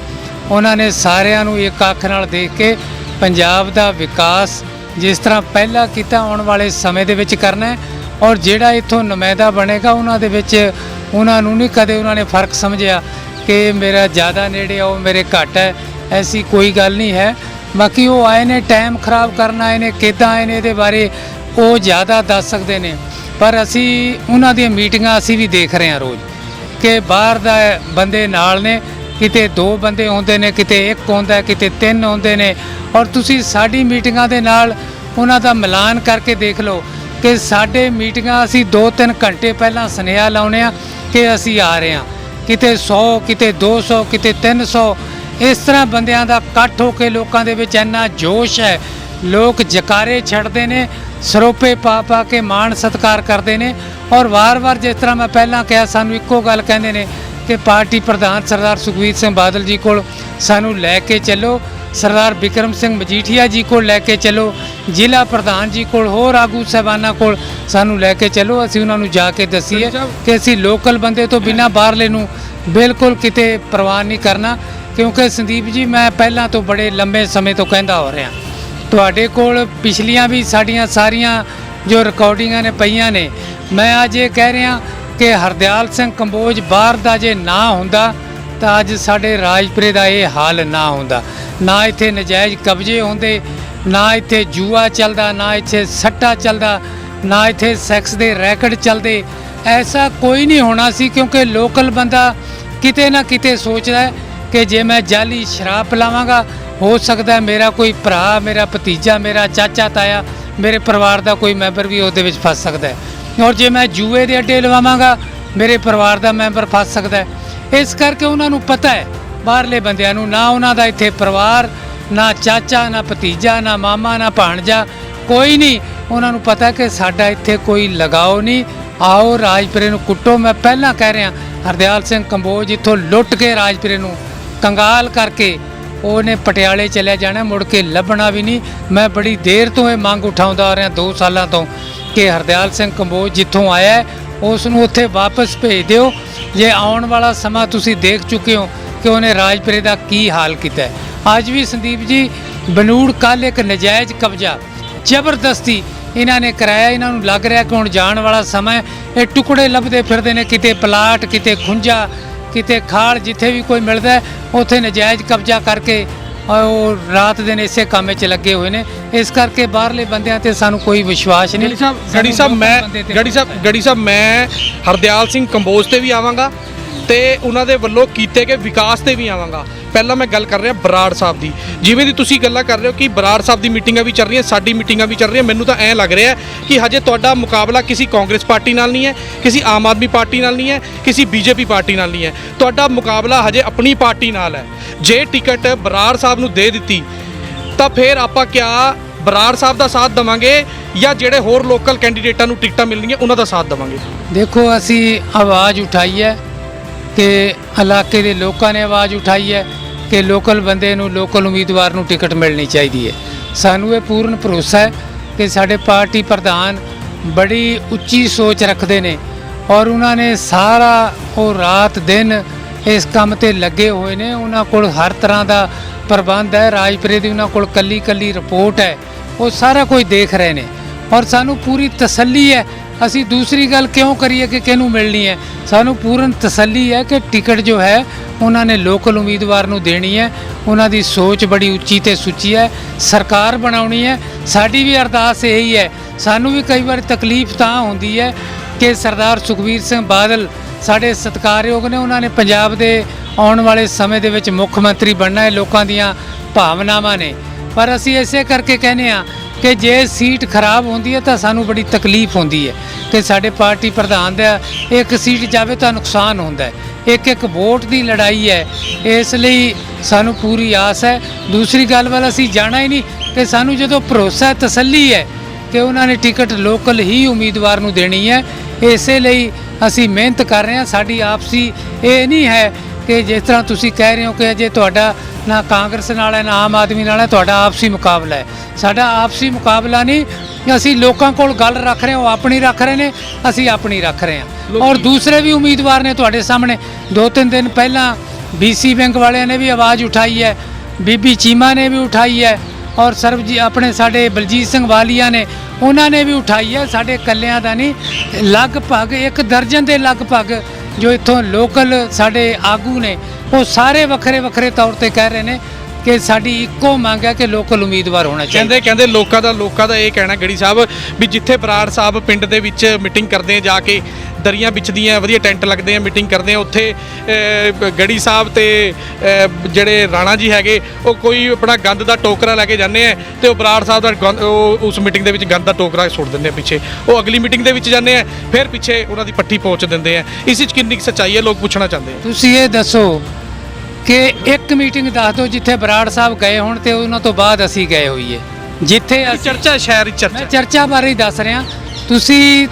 B: ਉਹਨਾਂ ਨੇ ਸਾਰਿਆਂ ਨੂੰ ਇੱਕ ਅੱਖ ਨਾਲ ਦੇਖ ਕੇ ਪੰਜਾਬ ਦਾ ਵਿਕਾਸ ਜਿਸ ਤਰ੍ਹਾਂ ਪਹਿਲਾਂ ਕੀਤਾ ਆਉਣ ਵਾਲੇ ਸਮੇਂ ਦੇ ਵਿੱਚ ਕਰਨਾ ਹੈ। ਔਰ ਜਿਹੜਾ ਇੱਥੋਂ ਨੁਮਾਇੰਦਾ ਬਣੇਗਾ ਉਹਨਾਂ ਦੇ ਵਿੱਚ ਉਹਨਾਂ ਨੂੰ ਨਹੀਂ ਕਦੇ ਉਹਨਾਂ ਨੇ ਫਰਕ ਸਮਝਿਆ ਕਿ ਮੇਰਾ ਜ਼ਿਆਦਾ ਨੇੜੇ ਆ, ਉਹ ਮੇਰੇ ਘੱਟ ਹੈ, ਐਸੀ ਕੋਈ ਗੱਲ ਨਹੀਂ ਹੈ। ਬਾਕੀ ਉਹ ਆਏ ਨੇ ਟਾਈਮ ਖਰਾਬ ਕਰਨ ਆਏ ਨੇ, ਕਿੱਦਾਂ ਆਏ ਨੇ ਇਹਦੇ ਬਾਰੇ ਉਹ ਜ਼ਿਆਦਾ ਦੱਸ ਸਕਦੇ ਨੇ। ਪਰ ਅਸੀਂ ਉਹਨਾਂ ਦੀਆਂ ਮੀਟਿੰਗਾਂ ਅਸੀਂ ਵੀ ਦੇਖ ਰਹੇ ਹਾਂ ਰੋਜ਼ ਕਿ ਬਾਹਰ ਦਾ ਬੰਦੇ ਨਾਲ ਨੇ, ਕਿਤੇ 2 ਬੰਦੇ ਹੁੰਦੇ ਨੇ, ਕਿਤੇ 1 ਹੁੰਦਾ, ਕਿਤੇ 3 ਹੁੰਦੇ ਨੇ। ਔਰ ਤੁਸੀਂ ਸਾਡੀ ਮੀਟਿੰਗਾਂ ਦੇ ਨਾਲ ਉਹਨਾਂ ਦਾ ਮਿਲਾਨ ਕਰਕੇ ਦੇਖ ਲਓ ਕਿ ਸਾਡੇ ਮੀਟਿੰਗਾਂ ਅਸੀਂ 2-3 ਘੰਟੇ ਪਹਿਲਾਂ ਸੁਨੇਹਾ ਲਾਉਂਦੇ ਹਾਂ ਕਿ ਅਸੀਂ ਆ ਰਹੇ ਹਾਂ, ਕਿਤੇ 100, ਕਿਤੇ 200, ਕਿਤੇ 300। ਇਸ ਤਰ੍ਹਾਂ ਬੰਦਿਆਂ ਦਾ ਇਕੱਠ ਹੋ ਕੇ ਲੋਕਾਂ ਦੇ ਵਿੱਚ ਇੰਨਾ ਜੋਸ਼ ਹੈ, ਲੋਕ ਜਕਾਰੇ ਛੱਡਦੇ ਨੇ, ਸਰੋਪੇ ਪਾ ਕੇ ਮਾਣ ਸਤਿਕਾਰ ਕਰਦੇ ਨੇ। ਔਰ ਵਾਰ-ਵਾਰ ਜਿਸ ਤਰ੍ਹਾਂ ਮੈਂ ਪਹਿਲਾਂ ਕਿਹਾ, ਸਾਨੂੰ ਇੱਕੋ ਗੱਲ ਕਹਿੰਦੇ ਨੇ ਕਿ ਪਾਰਟੀ ਪ੍ਰਧਾਨ ਸਰਦਾਰ ਸੁਖਬੀਰ ਸਿੰਘ ਬਾਦਲ ਜੀ ਕੋਲ ਸਾਨੂੰ ਲੈ ਕੇ ਚੱਲੋ, ਸਰਦਾਰ ਬਿਕਰਮ ਸਿੰਘ ਮਜੀਠੀਆ ਜੀ ਕੋਲ ਲੈ ਕੇ ਚੱਲੋ, ਜ਼ਿਲ੍ਹਾ ਪ੍ਰਧਾਨ ਜੀ ਕੋਲ, ਹੋਰ ਆਗੂ ਸਾਹਿਬਾਨਾਂ ਕੋਲ ਸਾਨੂੰ ਲੈ ਕੇ ਚੱਲੋ। ਅਸੀਂ ਉਹਨਾਂ ਨੂੰ ਜਾ ਕੇ ਦੱਸੀਏ ਕਿ ਅਸੀਂ ਲੋਕਲ ਬੰਦੇ ਤੋਂ ਬਿਨਾਂ ਬਾਹਰਲੇ ਨੂੰ ਬਿਲਕੁਲ ਕਿਤੇ ਪ੍ਰਵਾਨ ਨਹੀਂ ਕਰਨਾ। ਕਿਉਂਕਿ ਸੰਦੀਪ ਜੀ, ਮੈਂ ਪਹਿਲਾਂ ਤੋਂ ਬੜੇ ਲੰਬੇ ਸਮੇਂ ਤੋਂ ਕਹਿੰਦਾ ਹੋ ਰਿਹਾ, ਤੁਹਾਡੇ ਕੋਲ ਪਿਛਲੀਆਂ ਵੀ ਸਾਡੀਆਂ ਸਾਰੀਆਂ ਜੋ ਰਿਕਾਰਡਿੰਗਾਂ ਨੇ ਪਈਆਂ ਨੇ। ਮੈਂ ਅੱਜ ਇਹ ਕਹਿ ਰਿਹਾ ਕਿ ਹਰਦਿਆਲ ਸਿੰਘ ਕੰਬੋਜ ਬਾਹਰ ਦਾ ਜੇ ਨਾ ਹੁੰਦਾ ਤਾਂ ਅੱਜ ਸਾਡੇ ਰਾਜਪੁਰੇ ਦਾ ਇਹ ਹਾਲ ਨਾ ਹੁੰਦਾ। ਨਾ ਇੱਥੇ ਨਜਾਇਜ਼ ਕਬਜ਼ੇ ਹੁੰਦੇ, ਨਾ ਇੱਥੇ ਜੂਆ ਚੱਲਦਾ, ਨਾ ਇੱਥੇ ਸੱਟਾ ਚੱਲਦਾ, ਨਾ ਇੱਥੇ ਸੈਕਸ ਦੇ ਰੈਕਟ ਚੱਲਦੇ। ਐਸਾ ਕੋਈ ਨਹੀਂ ਹੋਣਾ ਸੀ, ਕਿਉਂਕਿ ਲੋਕਲ ਬੰਦਾ ਕਿਤੇ ਨਾ ਕਿਤੇ ਸੋਚਦਾ ਹੈ ਕਿ ਜੇ ਮੈਂ ਜਾਲੀ ਸ਼ਰਾਬ ਪਿਲਾਵਾਂਗਾ, ਹੋ ਸਕਦਾ ਮੇਰਾ ਕੋਈ ਭਰਾ, ਮੇਰਾ ਭਤੀਜਾ, ਮੇਰਾ ਚਾਚਾ ਤਾਇਆ, ਮੇਰੇ ਪਰਿਵਾਰ ਦਾ ਕੋਈ ਮੈਂਬਰ ਵੀ ਉਹਦੇ ਵਿੱਚ ਫਸ ਸਕਦਾ ਹੈ। ਔਰ ਜੇ ਮੈਂ ਜੂਏ ਦੇ ਅੱਡੇ ਲਵਾਵਾਂਗਾ, ਮੇਰੇ ਪਰਿਵਾਰ ਦਾ ਮੈਂਬਰ ਫਸ ਸਕਦਾ ਹੈ। ਇਸ ਕਰਕੇ ਉਹਨਾਂ ਨੂੰ ਪਤਾ ਹੈ, ਬਾਹਰਲੇ ਬੰਦਿਆਂ ਨੂੰ, ਨਾ ਉਹਨਾਂ ਦਾ ਇੱਥੇ ਪਰਿਵਾਰ, ਨਾ ਚਾਚਾ, ਨਾ ਭਤੀਜਾ, ਨਾ ਮਾਮਾ, ਨਾ ਭਾਣਜਾ, ਕੋਈ ਨਹੀਂ। ਉਹਨਾਂ ਨੂੰ ਪਤਾ ਕਿ ਸਾਡਾ ਇੱਥੇ ਕੋਈ ਲਗਾਓ ਨਹੀਂ। ਆਓ ਰਾਜਪੁਰੇ ਨੂੰ ਕੁੱਟੋ। ਮੈਂ ਪਹਿਲਾਂ ਕਹਿ ਰਿਹਾ, ਹਰਦਿਆਲ ਸਿੰਘ ਕੰਬੋਜ ਇੱਥੋਂ ਲੁੱਟ ਕੇ ਰਾਜਪੁਰੇ ਨੂੰ ਕੰਗਾਲ ਕਰਕੇ ਉਹਨੇ ਪਟਿਆਲੇ ਚਲਿਆ ਜਾਣਾ, ਮੁੜ ਕੇ ਲੱਭਣਾ ਵੀ ਨਹੀਂ। ਮੈਂ ਬੜੀ ਦੇਰ ਤੋਂ ਇਹ ਮੰਗ ਉਠਾਉਂਦਾ ਆ ਰਿਹਾ, 2 ਸਾਲਾਂ ਤੋਂ, ਕਿ ਹਰਦਿਆਲ ਸਿੰਘ ਕੰਬੋਜ ਜਿੱਥੋਂ ਆਇਆ ਹੈ, ਉਸ ਨੂੰ ਉੱਥੇ ਵਾਪਸ ਭੇਜ ਦਿਓ। ਜੇ ਆਉਣ ਵਾਲਾ ਸਮਾਂ ਤੁਸੀਂ ਦੇਖ ਚੁੱਕੇ ਹੋ ਕਿ ਉਹਨੇ ਰਾਜਪੁਰੇ ਦਾ ਕੀ ਹਾਲ ਕੀਤਾ ਹੈ। ਅੱਜ ਵੀ ਸੰਦੀਪ ਜੀ, ਬਨੂੜ ਕੱਲ੍ਹ ਇੱਕ ਨਜਾਇਜ਼ ਕਬਜ਼ਾ ਜ਼ਬਰਦਸਤੀ ਇਹਨਾਂ ਨੇ ਕਰਾਇਆ। ਇਹਨਾਂ ਨੂੰ ਲੱਗ ਰਿਹਾ ਕਿ ਹੁਣ ਜਾਣ ਵਾਲਾ ਸਮਾਂ ਇਹ ਟੁਕੜੇ ਲੱਭਦੇ ਫਿਰਦੇ ਨੇ, ਕਿਤੇ ਪਲਾਟ, ਕਿਤੇ ਖੁੰਝਾ, ਕਿਤੇ ਖਾਲ, ਜਿੱਥੇ ਵੀ ਕੋਈ ਮਿਲਦਾ ਹੈ, ਉੱਥੇ ਨਜਾਇਜ਼ ਕਬਜ਼ਾ ਕਰਕੇ ਉਹ ਰਾਤ ਦਿਨ ਇਸੇ ਕੰਮ 'ਚ ਲੱਗੇ ਹੋਏ ਨੇ। ਇਸ ਕਰਕੇ ਬਾਹਰਲੇ ਬੰਦਿਆਂ ਤੇ ਸਾਨੂੰ ਕੋਈ ਵਿਸ਼ਵਾਸ ਨਹੀਂ।
A: ਗੜੀ ਸਾਹਿਬ ਮੈਂ ਹਰਦਿਆਲ ਸਿੰਘ ਕੰਬੋਜ ਤੇ ਵੀ ਆਵਾਂਗਾ ਤੇ ਉਹਨਾਂ ਦੇ ਵੱਲੋਂ ਕੀਤੇ ਗਏ ਵਿਕਾਸ ਤੇ ਵੀ ਆਵਾਂਗਾ। ਪਹਿਲਾਂ ਮੈਂ ਗੱਲ ਕਰ ਰਿਹਾ ਬਰਾੜ ਸਾਹਿਬ ਦੀ। ਜਿਵੇਂ ਦੀ ਤੁਸੀਂ ਗੱਲਾਂ ਕਰ ਰਹੇ ਹੋ ਕਿ ਬਰਾੜ ਸਾਹਿਬ ਦੀ ਮੀਟਿੰਗਾਂ ਵੀ ਚੱਲ ਰਹੀਆਂ, ਸਾਡੀ ਮੀਟਿੰਗਾਂ ਵੀ ਚੱਲ ਰਹੀਆਂ, ਮੈਨੂੰ ਤਾਂ ਐਂ ਲੱਗ ਰਿਹਾ ਕਿ ਹਜੇ ਤੁਹਾਡਾ ਮੁਕਾਬਲਾ ਕਿਸੇ ਕਾਂਗਰਸ ਪਾਰਟੀ ਨਾਲ ਨਹੀਂ ਹੈ, ਕਿਸੇ ਆਮ ਆਦਮੀ ਪਾਰਟੀ ਨਾਲ ਨਹੀਂ ਹੈ, ਕਿਸੇ ਬੀਜੇਪੀ ਪਾਰਟੀ ਨਾਲ ਨਹੀਂ ਹੈ। ਤੁਹਾਡਾ ਮੁਕਾਬਲਾ ਹਜੇ ਆਪਣੀ ਪਾਰਟੀ ਨਾਲ ਹੈ। ਜੇ ਟਿਕਟ ਬਰਾੜ ਸਾਹਿਬ ਨੂੰ ਦੇ ਦਿੱਤੀ ਤਾਂ ਫਿਰ ਆਪਾਂ ਕਿਆ ਬਰਾੜ ਸਾਹਿਬ ਦਾ ਸਾਥ ਦੇਵਾਂਗੇ ਜਾਂ ਜਿਹੜੇ ਹੋਰ ਲੋਕਲ ਕੈਂਡੀਡੇਟਾਂ ਨੂੰ ਟਿਕਟਾਂ ਮਿਲਣਗੀਆਂ ਉਹਨਾਂ ਦਾ ਸਾਥ ਦੇਵਾਂਗੇ?
B: ਦੇਖੋ, ਅਸੀਂ ਆਵਾਜ਼ ਉਠਾਈ ਹੈ ਕਿ ਇਲਾਕੇ ਦੇ ਲੋਕਾਂ ਨੇ ਆਵਾਜ਼ ਉਠਾਈ ਹੈ ਕਿ ਲੋਕਲ ਬੰਦੇ ਨੂੰ, ਲੋਕਲ ਉਮੀਦਵਾਰ ਨੂੰ ਟਿਕਟ ਮਿਲਣੀ ਚਾਹੀਦੀ ਹੈ। ਸਾਨੂੰ ਇਹ ਪੂਰਨ ਭਰੋਸਾ ਹੈ ਕਿ ਸਾਡੇ ਪਾਰਟੀ ਪ੍ਰਧਾਨ ਬੜੀ ਉੱਚੀ ਸੋਚ ਰੱਖਦੇ ਨੇ ਔਰ ਉਹਨਾਂ ਨੇ ਸਾਰਾ ਉਹ ਰਾਤ ਦਿਨ ਇਸ ਕੰਮ ਤੇ ਲੱਗੇ ਹੋਏ ਨੇ। ਉਹਨਾਂ ਕੋਲ ਹਰ ਤਰ੍ਹਾਂ ਦਾ ਪ੍ਰਬੰਧ ਹੈ। ਰਾਜਪੁਰੇ ਦੀ ਉਹਨਾਂ ਕੋਲ ਕੱਲੀ ਰਿਪੋਰਟ ਹੈ, ਉਹ ਸਾਰਾ ਕੁਝ ਦੇਖ ਰਹੇ ਨੇ ਔਰ ਸਾਨੂੰ ਪੂਰੀ ਤਸੱਲੀ ਹੈ। ਅਸੀਂ ਦੂਸਰੀ ਗੱਲ ਕਿਉਂ ਕਰੀਏ ਕਿ ਕਿਹਨੂੰ ਮਿਲਣੀ ਹੈ? ਸਾਨੂੰ ਪੂਰਨ ਤਸੱਲੀ ਹੈ ਕਿ ਟਿਕਟ ਜੋ ਹੈ ਉਹਨਾਂ ਨੇ ਲੋਕਲ ਉਮੀਦਵਾਰ ਨੂੰ ਦੇਣੀ ਹੈ। ਉਹਨਾਂ ਦੀ ਸੋਚ ਬੜੀ ਉੱਚੀ ਤੇ ਸੁੱਚੀ ਹੈ। ਸਰਕਾਰ ਬਣਾਉਣੀ ਹੈ। ਸਾਡੀ ਵੀ ਅਰਦਾਸ ਇਹੀ ਹੈ। ਸਾਨੂੰ ਵੀ ਕਈ ਵਾਰ ਤਕਲੀਫ ਤਾਂ ਹੁੰਦੀ ਹੈ ਕਿ ਸਰਦਾਰ ਸੁਖਬੀਰ ਸਿੰਘ ਬਾਦਲ ਸਾਡੇ ਸਤਿਕਾਰਯੋਗ ਨੇ, ਉਹਨਾਂ ਨੇ ਪੰਜਾਬ ਦੇ ਆਉਣ ਵਾਲੇ ਸਮੇਂ ਦੇ ਵਿੱਚ ਮੁੱਖ ਮੰਤਰੀ ਬਣਨਾ ਹੈ, ਲੋਕਾਂ ਦੀਆਂ ਭਾਵਨਾਵਾਂ ਨੇ। ਪਰ ਅਸੀਂ ਇਸੇ ਕਰਕੇ ਕਹਿੰਦੇ ਹਾਂ ਕਿ ਜੇ ਸੀਟ ਖਰਾਬ ਹੁੰਦੀ ਹੈ ਤਾਂ ਸਾਨੂੰ ਬੜੀ ਤਕਲੀਫ ਹੁੰਦੀ ਹੈ ਕਿ ਸਾਡੇ ਪਾਰਟੀ ਪ੍ਰਧਾਨ ਦਾ ਇੱਕ ਸੀਟ ਜਾਵੇ ਤਾਂ ਨੁਕਸਾਨ ਹੁੰਦਾ ਹੈ। ਇੱਕ ਵੋਟ ਦੀ ਲੜਾਈ ਹੈ। ਇਸ ਲਈ ਸਾਨੂੰ ਪੂਰੀ ਆਸ ਹੈ। ਦੂਸਰੀ ਗੱਲ ਵੱਲ ਅਸੀਂ ਜਾਣਾ ਹੀ ਨਹੀਂ ਕਿ ਸਾਨੂੰ ਜਦੋਂ ਭਰੋਸਾ, ਤਸੱਲੀ ਹੈ ਕਿ ਉਹਨਾਂ ਨੇ ਟਿਕਟ ਲੋਕਲ ਹੀ ਉਮੀਦਵਾਰ ਨੂੰ ਦੇਣੀ ਹੈ। ਇਸੇ ਲਈ ਅਸੀਂ ਮਿਹਨਤ ਕਰ ਰਹੇ ਹਾਂ। ਸਾਡੀ ਆਪਸੀ ਇਹ ਨਹੀਂ ਹੈ ਕਿ ਜਿਸ ਤਰ੍ਹਾਂ ਤੁਸੀਂ ਕਹਿ ਰਹੇ ਹੋ ਕਿ ਅਜੇ ਤੁਹਾਡਾ ਨਾ ਕਾਂਗਰਸ ਨਾਲ ਹੈ ਨਾ ਆਮ ਆਦਮੀ ਨਾਲ ਹੈ, ਤੁਹਾਡਾ ਆਪਸੀ ਮੁਕਾਬਲਾ ਹੈ। ਸਾਡਾ ਆਪਸੀ ਮੁਕਾਬਲਾ ਨਹੀਂ। ਅਸੀਂ ਲੋਕਾਂ ਕੋਲ ਗੱਲ ਰੱਖ ਰਹੇ ਹਾਂ, ਉਹ ਆਪਣੀ ਰੱਖ ਰਹੇ ਨੇ, ਅਸੀਂ ਆਪਣੀ ਰੱਖ ਰਹੇ ਹਾਂ। ਔਰ ਦੂਸਰੇ ਵੀ ਉਮੀਦਵਾਰ ਨੇ ਤੁਹਾਡੇ ਸਾਹਮਣੇ। 2-3 ਦਿਨ ਪਹਿਲਾਂ BC ਬੈਂਕ ਵਾਲਿਆਂ ਨੇ ਵੀ ਆਵਾਜ਼ ਉਠਾਈ ਹੈ, ਬੀਬੀ ਚੀਮਾ ਨੇ ਵੀ ਉਠਾਈ ਹੈ ਔਰ ਆਪਣੇ ਸਾਡੇ ਬਲਜੀਤ ਸਿੰਘ ਵਾਲੀਆ ਨੇ, ਉਹਨਾਂ ਨੇ ਵੀ ਉਠਾਈ ਹੈ। ਸਾਡੇ ਇਕੱਲਿਆਂ ਦਾ ਨਹੀਂ, ਲਗਭਗ 1 ਦਰਜਨ ਦੇ ਲਗਭਗ ਜੋ ਇੱਥੋਂ ਲੋਕਲ ਸਾਡੇ ਆਗੂ ਨੇ, ਉਹ ਸਾਰੇ ਵੱਖਰੇ ਤੌਰ ਤੇ ਕਹਿ ਰਹੇ ਨੇ ਕਿ ਸਾਡੀ ਇੱਕੋ ਮੰਗ ਹੈ ਕਿ ਲੋਕਲ ਉਮੀਦਵਾਰ ਹੋਣਾ ਚਾਹੀਦਾ।
A: ਕਹਿੰਦੇ ਲੋਕਾਂ ਦਾ ਇਹ ਕਹਿਣਾ ਗੜੀ ਸਾਹਿਬ ਵੀ ਜਿੱਥੇ ਬਰਾੜ ਸਾਹਿਬ ਪਿੰਡ ਦੇ ਵਿੱਚ ਮੀਟਿੰਗ ਕਰਦੇ ਆ, ਜਾ ਕੇ ਦਰੀਆਂ ਵਿਛਦੀਆਂ, ਵਧੀਆ ਟੈਂਟ ਲੱਗਦੇ ਆ, ਮੀਟਿੰਗ ਕਰਦੇ ਆ, ਉੱਥੇ ਗੜੀ ਸਾਹਿਬ ਤੇ ਜਿਹੜੇ ਰਾਣਾ ਜੀ ਹੈਗੇ ਉਹ ਕੋਈ ਆਪਣਾ ਗੰਦ ਦਾ ਟੋਕਰਾ ਲੈ ਕੇ ਜਾਂਦੇ ਆ ਤੇ ਉਹ ਬਰਾੜ ਸਾਹਿਬ ਦਾ ਉਸ ਮੀਟਿੰਗ ਦੇ ਵਿੱਚ ਗੰਦ ਦਾ ਟੋਕਰਾ ਸੁੱਟ ਦਿੰਦੇ ਆ ਪਿੱਛੇ। ਉਹ ਅਗਲੀ ਮੀਟਿੰਗ ਦੇ ਵਿੱਚ ਜਾਂਦੇ ਆ, ਫਿਰ ਪਿੱਛੇ ਉਹਨਾਂ ਦੀ ਪੱਟੀ ਪਹੁੰਚ ਦਿੰਦੇ ਆ। ਇਸ ਵਿੱਚ ਕਿੰਨੀ ਸੱਚਾਈ ਹੈ, ਲੋਕ ਪੁੱਛਣਾ ਚਾਹੁੰਦੇ ਆ।
B: ਤੁਸੀਂ ਇਹ ਦੱਸੋ ਕਿ ਇੱਕ ਮੀਟਿੰਗ ਦੱਸ ਦਿਓ ਜਿੱਥੇ ਬਰਾੜ ਸਾਹਿਬ ਗਏ ਹੋਣ ਤੇ ਉਹਨਾਂ ਤੋਂ ਬਾਅਦ ਅਸੀਂ ਗਏ ਹੋਈਏ। ਜਿੱਥੇ
A: ਚਰਚਾ, ਸ਼ਹਿਰ ਦੀ
B: ਮੈਂ ਚਰਚਾ ਬਾਰੇ ਹੀ ਦੱਸ ਰਿਹਾ।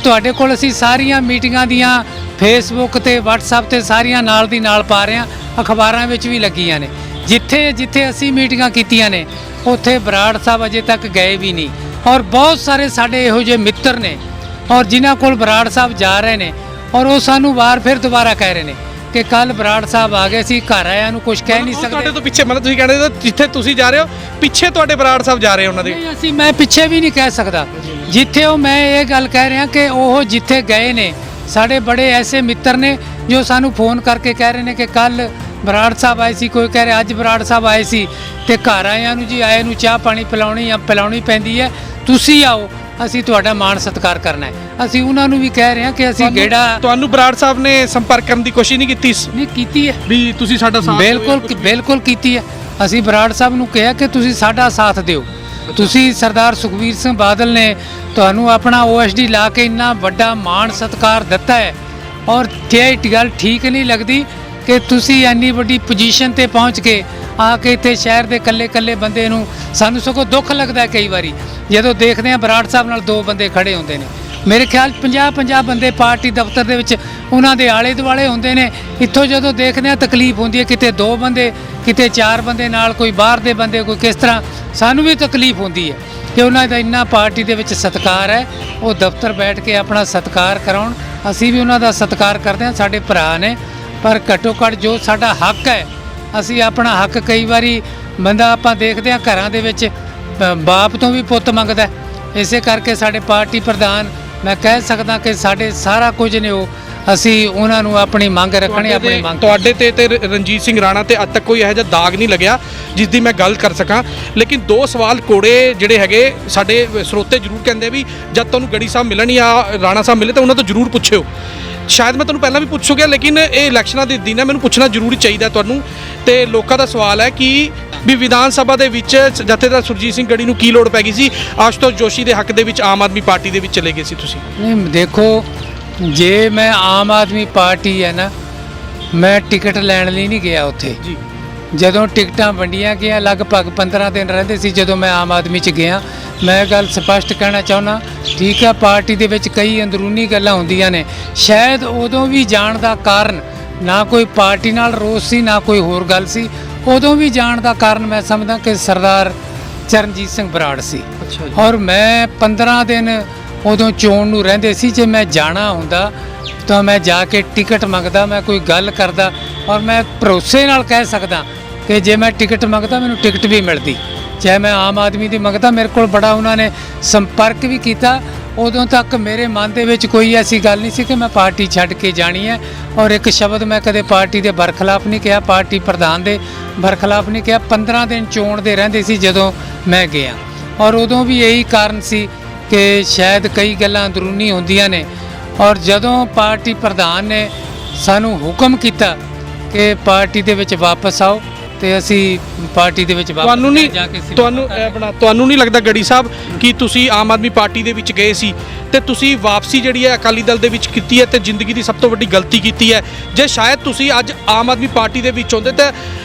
B: ਤੁਹਾਡੇ ਕੋਲ ਅਸੀਂ ਸਾਰੀਆਂ ਮੀਟਿੰਗਾਂ ਦੀਆਂ ਫੇਸਬੁੱਕ ਤੇ WhatsApp ਤੇ ਸਾਰੀਆਂ ਨਾਲ ਦੀ ਨਾਲ ਪਾ ਰਹੇ ਹਾਂ, ਅਖਬਾਰਾਂ ਵਿੱਚ ਵੀ ਲੱਗੀਆਂ ਨੇ। ਜਿੱਥੇ ਜਿੱਥੇ ਅਸੀਂ ਮੀਟਿੰਗਾਂ ਕੀਤੀਆਂ ਨੇ ਉੱਥੇ ਬਰਾੜ ਸਾਹਿਬ ਅਜੇ ਤੱਕ ਗਏ ਵੀ ਨਹੀਂ। ਔਰ ਬਹੁਤ ਸਾਰੇ ਸਾਡੇ ਇਹੋ ਜਿਹੇ ਮਿੱਤਰ ਨੇ ਔਰ ਜਿਨ੍ਹਾਂ ਕੋਲ ਬਰਾੜ ਸਾਹਿਬ ਜਾ ਰਹੇ ਨੇ ਔਰ ਉਹ ਸਾਨੂੰ ਵਾਰ ਫਿਰ ਦੁਬਾਰਾ ਕਹਿ ਰਹੇ ਨੇ ਕਿ ਕੱਲ ਬਰਾੜ ਸਾਹਿਬ ਆ ਗਏ ਸੀ, ਘਰ ਆਇਆਂ ਨੂੰ ਕੁਝ ਕਹਿ ਨਹੀਂ
A: ਉਹ ਤੁਹਾਡੇ
B: ਸਕਦੇ।
A: ਤੋਂ ਪਿੱਛੇ ਮਤਲਬ ਤੁਸੀਂ ਕਹਿੰਦੇ ਜਿੱਥੇ ਤੁਸੀਂ ਜਾ ਰਹੇ ਹੋ ਪਿੱਛੇ ਤੁਹਾਡੇ ਬਰਾੜ ਸਾਹਿਬ ਜਾ ਰਹੇ ਉਹਨਾਂ ਦੇ।
B: ਨਹੀਂ, ਮੈਂ ਪਿੱਛੇ ਵੀ ਨਹੀਂ ਕਹਿ ਸਕਦਾ। ਜਿੱਥੇ ਉਹ ਮੈਂ ਇਹ ਗੱਲ ਕਹਿ ਰਿਹਾ ਕਿ ਉਹ ਜਿੱਥੇ ਗਏ ਨੇ ਸਾਡੇ ਬੜੇ ਐਸੇ ਮਿੱਤਰ ਨੇ ਜੋ ਸਾਨੂੰ ਫੋਨ ਕਰਕੇ ਕਹਿ ਰਹੇ ਨੇ ਕਿ ਕੱਲ ਬਰਾੜ ਸਾਹਿਬ ਆਏ ਸੀ, ਕੋਈ ਕਹਿ ਰਿਹਾ ਅੱਜ ਬਰਾੜ ਸਾਹਿਬ ਆਏ ਸੀ ਤੇ ਘਰ ਆਇਆਂ ਨੂੰ ਜੀ ਆਏ ਨੂੰ ਚਾਹ ਪਾਣੀ ਪਿਲਾਉਣੀ ਪੈਂਦੀ ਹੈ, ਤੁਸੀਂ ਆਓ, ਅਸੀਂ ਤੁਹਾਡਾ ਮਾਣ ਸਤਿਕਾਰ ਕਰਨਾ ਹੈ। ਅਸੀਂ ਉਹਨਾਂ ਨੂੰ ਵੀ ਕਹਿ ਰਹੇ ਹਾਂ ਕਿ ਅਸੀਂ ਗੇੜਾ
A: ਤੁਹਾਨੂੰ ਬਰਾੜ ਸਾਹਿਬ ਨੇ ਸੰਪਰਕ ਕਰਨ ਦੀ ਕੋਸ਼ਿਸ਼ ਨਹੀਂ ਕੀਤੀ
B: ਨਹੀਂ ਕੀਤੀ ਹੈ।
A: ਵੀ ਤੁਸੀਂ ਸਾਡਾ ਸਾਥ
B: ਬਿਲਕੁਲ ਕੀਤੀ ਹੈ। ਅਸੀਂ ਬਰਾੜ ਸਾਹਿਬ ਨੂੰ ਕਿਹਾ ਕਿ ਤੁਸੀਂ ਸਾਡਾ ਸਾਥ ਦਿਓ। ਤੁਸੀਂ ਸਰਦਾਰ ਸੁਖਬੀਰ ਸਿੰਘ ਬਾਦਲ ਨੇ ਤੁਹਾਨੂੰ ਆਪਣਾ OSD ਲਾ ਕੇ ਇੰਨਾ ਵੱਡਾ ਮਾਣ ਸਤਿਕਾਰ ਦਿੱਤਾ ਹੈ ਔਰ ਇਹ ਗੱਲ ਠੀਕ ਨਹੀਂ ਲੱਗਦੀ ਕਿ ਤੁਸੀਂ ਇੰਨੀ ਵੱਡੀ ਪੋਜੀਸ਼ਨ ਤੇ ਪਹੁੰਚ ਕੇ ਆ ਕੇ ਇੱਥੇ ਸ਼ਹਿਰ ਦੇ ਇਕੱਲੇ ਬੰਦੇ ਨੂੰ ਸਾਨੂੰ ਸਗੋਂ ਦੁੱਖ ਲੱਗਦਾ ਕਈ ਵਾਰੀ ਜਦੋਂ ਦੇਖਦੇ ਹਾਂ ਬਰਾੜ ਸਾਹਿਬ ਨਾਲ 2 ਬੰਦੇ ਖੜੇ ਹੁੰਦੇ ਨੇ। ਮੇਰੇ ਖਿਆਲ 50 ਬੰਦੇ ਪਾਰਟੀ ਦਫ਼ਤਰ ਦੇ ਵਿੱਚ ਉਹਨਾਂ ਦੇ ਆਲੇ ਦੁਆਲੇ ਹੁੰਦੇ ਨੇ। ਇੱਥੋਂ ਜਦੋਂ ਦੇਖਦੇ ਹਾਂ ਤਕਲੀਫ ਹੁੰਦੀ ਹੈ, ਕਿਤੇ 2 ਬੰਦੇ ਕਿਤੇ 4 ਬੰਦੇ ਨਾਲ, ਕੋਈ ਬਾਹਰ ਦੇ ਬੰਦੇ, ਕੋਈ ਕਿਸ ਤਰ੍ਹਾਂ, ਸਾਨੂੰ ਵੀ ਤਕਲੀਫ ਹੁੰਦੀ ਹੈ ਕਿ ਉਹਨਾਂ ਦਾ ਇੰਨਾ ਪਾਰਟੀ ਦੇ ਵਿੱਚ ਸਤਿਕਾਰ ਹੈ, ਉਹ ਦਫ਼ਤਰ ਬੈਠ ਕੇ ਆਪਣਾ ਸਤਿਕਾਰ ਕਰਾਉਣ। ਅਸੀਂ ਵੀ ਉਹਨਾਂ ਦਾ ਸਤਿਕਾਰ ਕਰਦੇ ਹਾਂ, ਸਾਡੇ ਭਰਾ ਨੇ, ਪਰ ਘੱਟੋ ਘੱਟ ਜੋ ਸਾਡਾ ਹੱਕ ਹੈ ਅਸੀਂ ਆਪਣਾ ਹੱਕ ਕਈ ਵਾਰੀ ਬੰਦਾ ਆਪਾਂ ਦੇਖਦੇ ਹਾਂ ਘਰਾਂ ਦੇ ਵਿੱਚ ਬਾਪ ਤੋਂ ਵੀ ਪੁੱਤ ਮੰਗਦਾ। ਇਸੇ ਕਰਕੇ ਸਾਡੇ ਪਾਰਟੀ ਪ੍ਰਧਾਨ ਮੈਂ ਕਹਿ ਸਕਦਾ ਕਿ ਸਾਡੇ ਸਾਰਾ ਕੁਝ ਨੇ ਉਹ ਅਸੀਂ ਉਹਨਾਂ ਨੂੰ ਆਪਣੀ ਮੰਗ ਰੱਖਣੀ, ਆਪਣੀ ਮੰਗ।
A: ਤੁਹਾਡੇ ਤੇ ਰਣਜੀਤ ਸਿੰਘ ਰਾਣਾ ਤੇ ਅੱਜ ਤੱਕ ਕੋਈ ਇਹੋ ਜਿਹਾ ਦਾਗ ਨਹੀਂ ਲੱਗਿਆ ਜਿਸ ਦੀ ਮੈਂ ਗੱਲ ਕਰ ਸਕਾਂ, ਲੇਕਿਨ 2 ਸਵਾਲ ਕੋੜੇ ਜਿਹੜੇ ਹੈਗੇ ਸਾਡੇ ਸਰੋਤੇ ਜ਼ਰੂਰ ਕਹਿੰਦੇ ਵੀ ਜਦ ਤੁਹਾਨੂੰ ਗੜੀ ਸਾਹਿਬ ਮਿਲਣ ਜਾਂ ਰਾਣਾ ਸਾਹਿਬ ਮਿਲੇ ਤਾਂ ਉਹਨਾਂ ਤੋਂ ਜ਼ਰੂਰ ਪੁੱਛਿਓ। ਸ਼ਾਇਦ ਮੈਂ ਤੁਹਾਨੂੰ ਪਹਿਲਾਂ ਵੀ ਪੁੱਛ ਚੁੱਕਿਆ ਲੇਕਿਨ ਇਹ ਇਲੈਕਸ਼ਨਾਂ ਦੇ ਦਿਨ ਹੈ, ਮੈਨੂੰ ਪੁੱਛਣਾ ਜ਼ਰੂਰੀ ਚਾਹੀਦਾ ਤੁਹਾਨੂੰ। ਤੇ ਲੋਕਾਂ ਦਾ ਸਵਾਲ ਹੈ ਕਿ ਵੀ ਵਿਧਾਨ ਸਭਾ ਦੇ ਵਿੱਚ ਜਥੇਦਾਰ ਸੁਰਜੀਤ ਸਿੰਘ ਗੜੀ ਨੂੰ ਕੀ ਲੋੜ ਪੈ ਗਈ ਸੀ ਆਸ਼ੂਤੋਸ਼ ਜੋਸ਼ੀ ਦੇ ਹੱਕ ਦੇ ਵਿੱਚ ਆਮ ਆਦਮੀ ਪਾਰਟੀ ਦੇ ਵਿੱਚ ਚਲੇ ਗਏ ਸੀ ਤੁਸੀਂ?
B: ਨਹੀਂ ਦੇਖੋ, ਜੇ ਮੈਂ ਆਮ ਆਦਮੀ ਪਾਰਟੀ ਹੈ ਨਾ, ਮੈਂ ਟਿਕਟ ਲੈਣ ਲਈ ਨਹੀਂ ਗਿਆ ਉੱਥੇ
A: ਜੀ।
B: ਜਦੋਂ ਟਿਕਟਾਂ ਵੰਡੀਆਂ ਗਈਆਂ ਲਗਭਗ 15 ਦਿਨ ਰਹਿੰਦੇ ਸੀ ਜਦੋਂ ਮੈਂ ਆਮ ਆਦਮੀ 'ਚ ਗਿਆ। ਮੈਂ ਗੱਲ ਸਪਸ਼ਟ ਕਹਿਣਾ ਚਾਹੁੰਦਾ, ਠੀਕ ਹੈ ਪਾਰਟੀ ਦੇ ਵਿੱਚ ਕਈ ਅੰਦਰੂਨੀ ਗੱਲਾਂ ਹੁੰਦੀਆਂ ਨੇ, ਸ਼ਾਇਦ ਉਦੋਂ ਵੀ ਜਾਣ ਦਾ ਕਾਰਨ ਨਾ ਕੋਈ ਪਾਰਟੀ ਨਾਲ ਰੋਸ ਸੀ ਨਾ ਕੋਈ ਹੋਰ ਗੱਲ ਸੀ, ਉਦੋਂ ਵੀ ਜਾਣ ਦਾ ਕਾਰਨ ਮੈਂ ਸਮਝਦਾ ਕਿ ਸਰਦਾਰ ਚਰਨਜੀਤ ਸਿੰਘ ਬਰਾੜ ਸੀ।
A: ਅੱਛਾ ਜੀ।
B: ਔਰ ਮੈਂ 15 ਦਿਨ ਉਦੋਂ ਚੋਣ ਨੂੰ ਰਹਿੰਦੇ ਸੀ, ਜੇ ਮੈਂ ਜਾਣਾ ਹੁੰਦਾ ਤਾਂ ਮੈਂ ਜਾ ਕੇ ਟਿਕਟ ਮੰਗਦਾ, ਮੈਂ ਕੋਈ ਗੱਲ ਕਰਦਾ ਔਰ ਮੈਂ ਭਰੋਸੇ ਨਾਲ ਕਹਿ ਸਕਦਾ ਕਿ ਜੇ ਮੈਂ ਟਿਕਟ ਮੰਗਦਾ ਮੈਨੂੰ ਟਿਕਟ ਵੀ ਮਿਲਦੀ। ਚਾਹੇ ਮੈਂ ਆਮ ਆਦਮੀ ਦੀ ਮੰਗਦਾ, ਮੇਰੇ ਕੋਲ ਬੜਾ ਉਹਨਾਂ ਨੇ ਸੰਪਰਕ ਵੀ ਕੀਤਾ। ਉਦੋਂ ਤੱਕ ਮੇਰੇ ਮਨ ਦੇ ਵਿੱਚ ਕੋਈ ਐਸੀ ਗੱਲ ਨਹੀਂ ਸੀ ਕਿ ਮੈਂ ਪਾਰਟੀ ਛੱਡ ਕੇ ਜਾਣੀ ਹੈ ਔਰ ਇੱਕ ਸ਼ਬਦ ਮੈਂ ਕਦੇ ਪਾਰਟੀ ਦੇ ਬਰਖਲਾਫ ਨਹੀਂ ਕਿਹਾ, ਪਾਰਟੀ ਪ੍ਰਧਾਨ ਦੇ ਬਰਖਲਾਫ ਨਹੀਂ ਕਿਹਾ। 15 ਦਿਨ ਚੋਣ ਦੇ ਰਹਿੰਦੇ ਸੀ ਜਦੋਂ ਮੈਂ ਗਿਆ ਔਰ ਉਦੋਂ ਵੀ ਇਹੀ ਕਾਰਨ ਸੀ ਕਿ ਸ਼ਾਇਦ ਕਈ ਗੱਲਾਂ ਅੰਦਰੂਨੀ ਹੁੰਦੀਆਂ ਨੇ। ਔਰ ਜਦੋਂ ਪਾਰਟੀ ਪ੍ਰਧਾਨ ਨੇ ਸਾਨੂੰ ਹੁਕਮ ਕੀਤਾ ਕਿ ਪਾਰਟੀ ਦੇ ਵਿੱਚ ਵਾਪਸ ਆਓ ਤੇ ਅਸੀਂ ਪਾਰਟੀ ਦੇ ਵਿੱਚ
A: ਤੁਹਾਨੂੰ ਨਹੀਂ
B: ਜਾ ਕੇ
A: ਤੁਹਾਨੂੰ ਨਹੀਂ ਲੱਗਦਾ ਗੜੀ ਸਾਹਿਬ ਕਿ ਤੁਸੀਂ ਆਮ ਆਦਮੀ ਪਾਰਟੀ ਦੇ ਵਿੱਚ ਗਏ ਸੀ ਤੇ ਤੁਸੀਂ ਵਾਪਸੀ ਜਿਹੜੀ ਹੈ ਅਕਾਲੀ ਦਲ ਦੇ ਵਿੱਚ ਕੀਤੀ ਹੈ ਤੇ ਜ਼ਿੰਦਗੀ ਦੀ ਸਭ ਤੋਂ ਵੱਡੀ ਗਲਤੀ ਕੀਤੀ ਹੈ? ਜੇ ਸ਼ਾਇਦ ਤੁਸੀਂ ਅੱਜ ਆਮ ਆਦਮੀ ਪਾਰਟੀ ਦੇ ਵਿੱਚ ਹੁੰਦੇ ਤਾਂ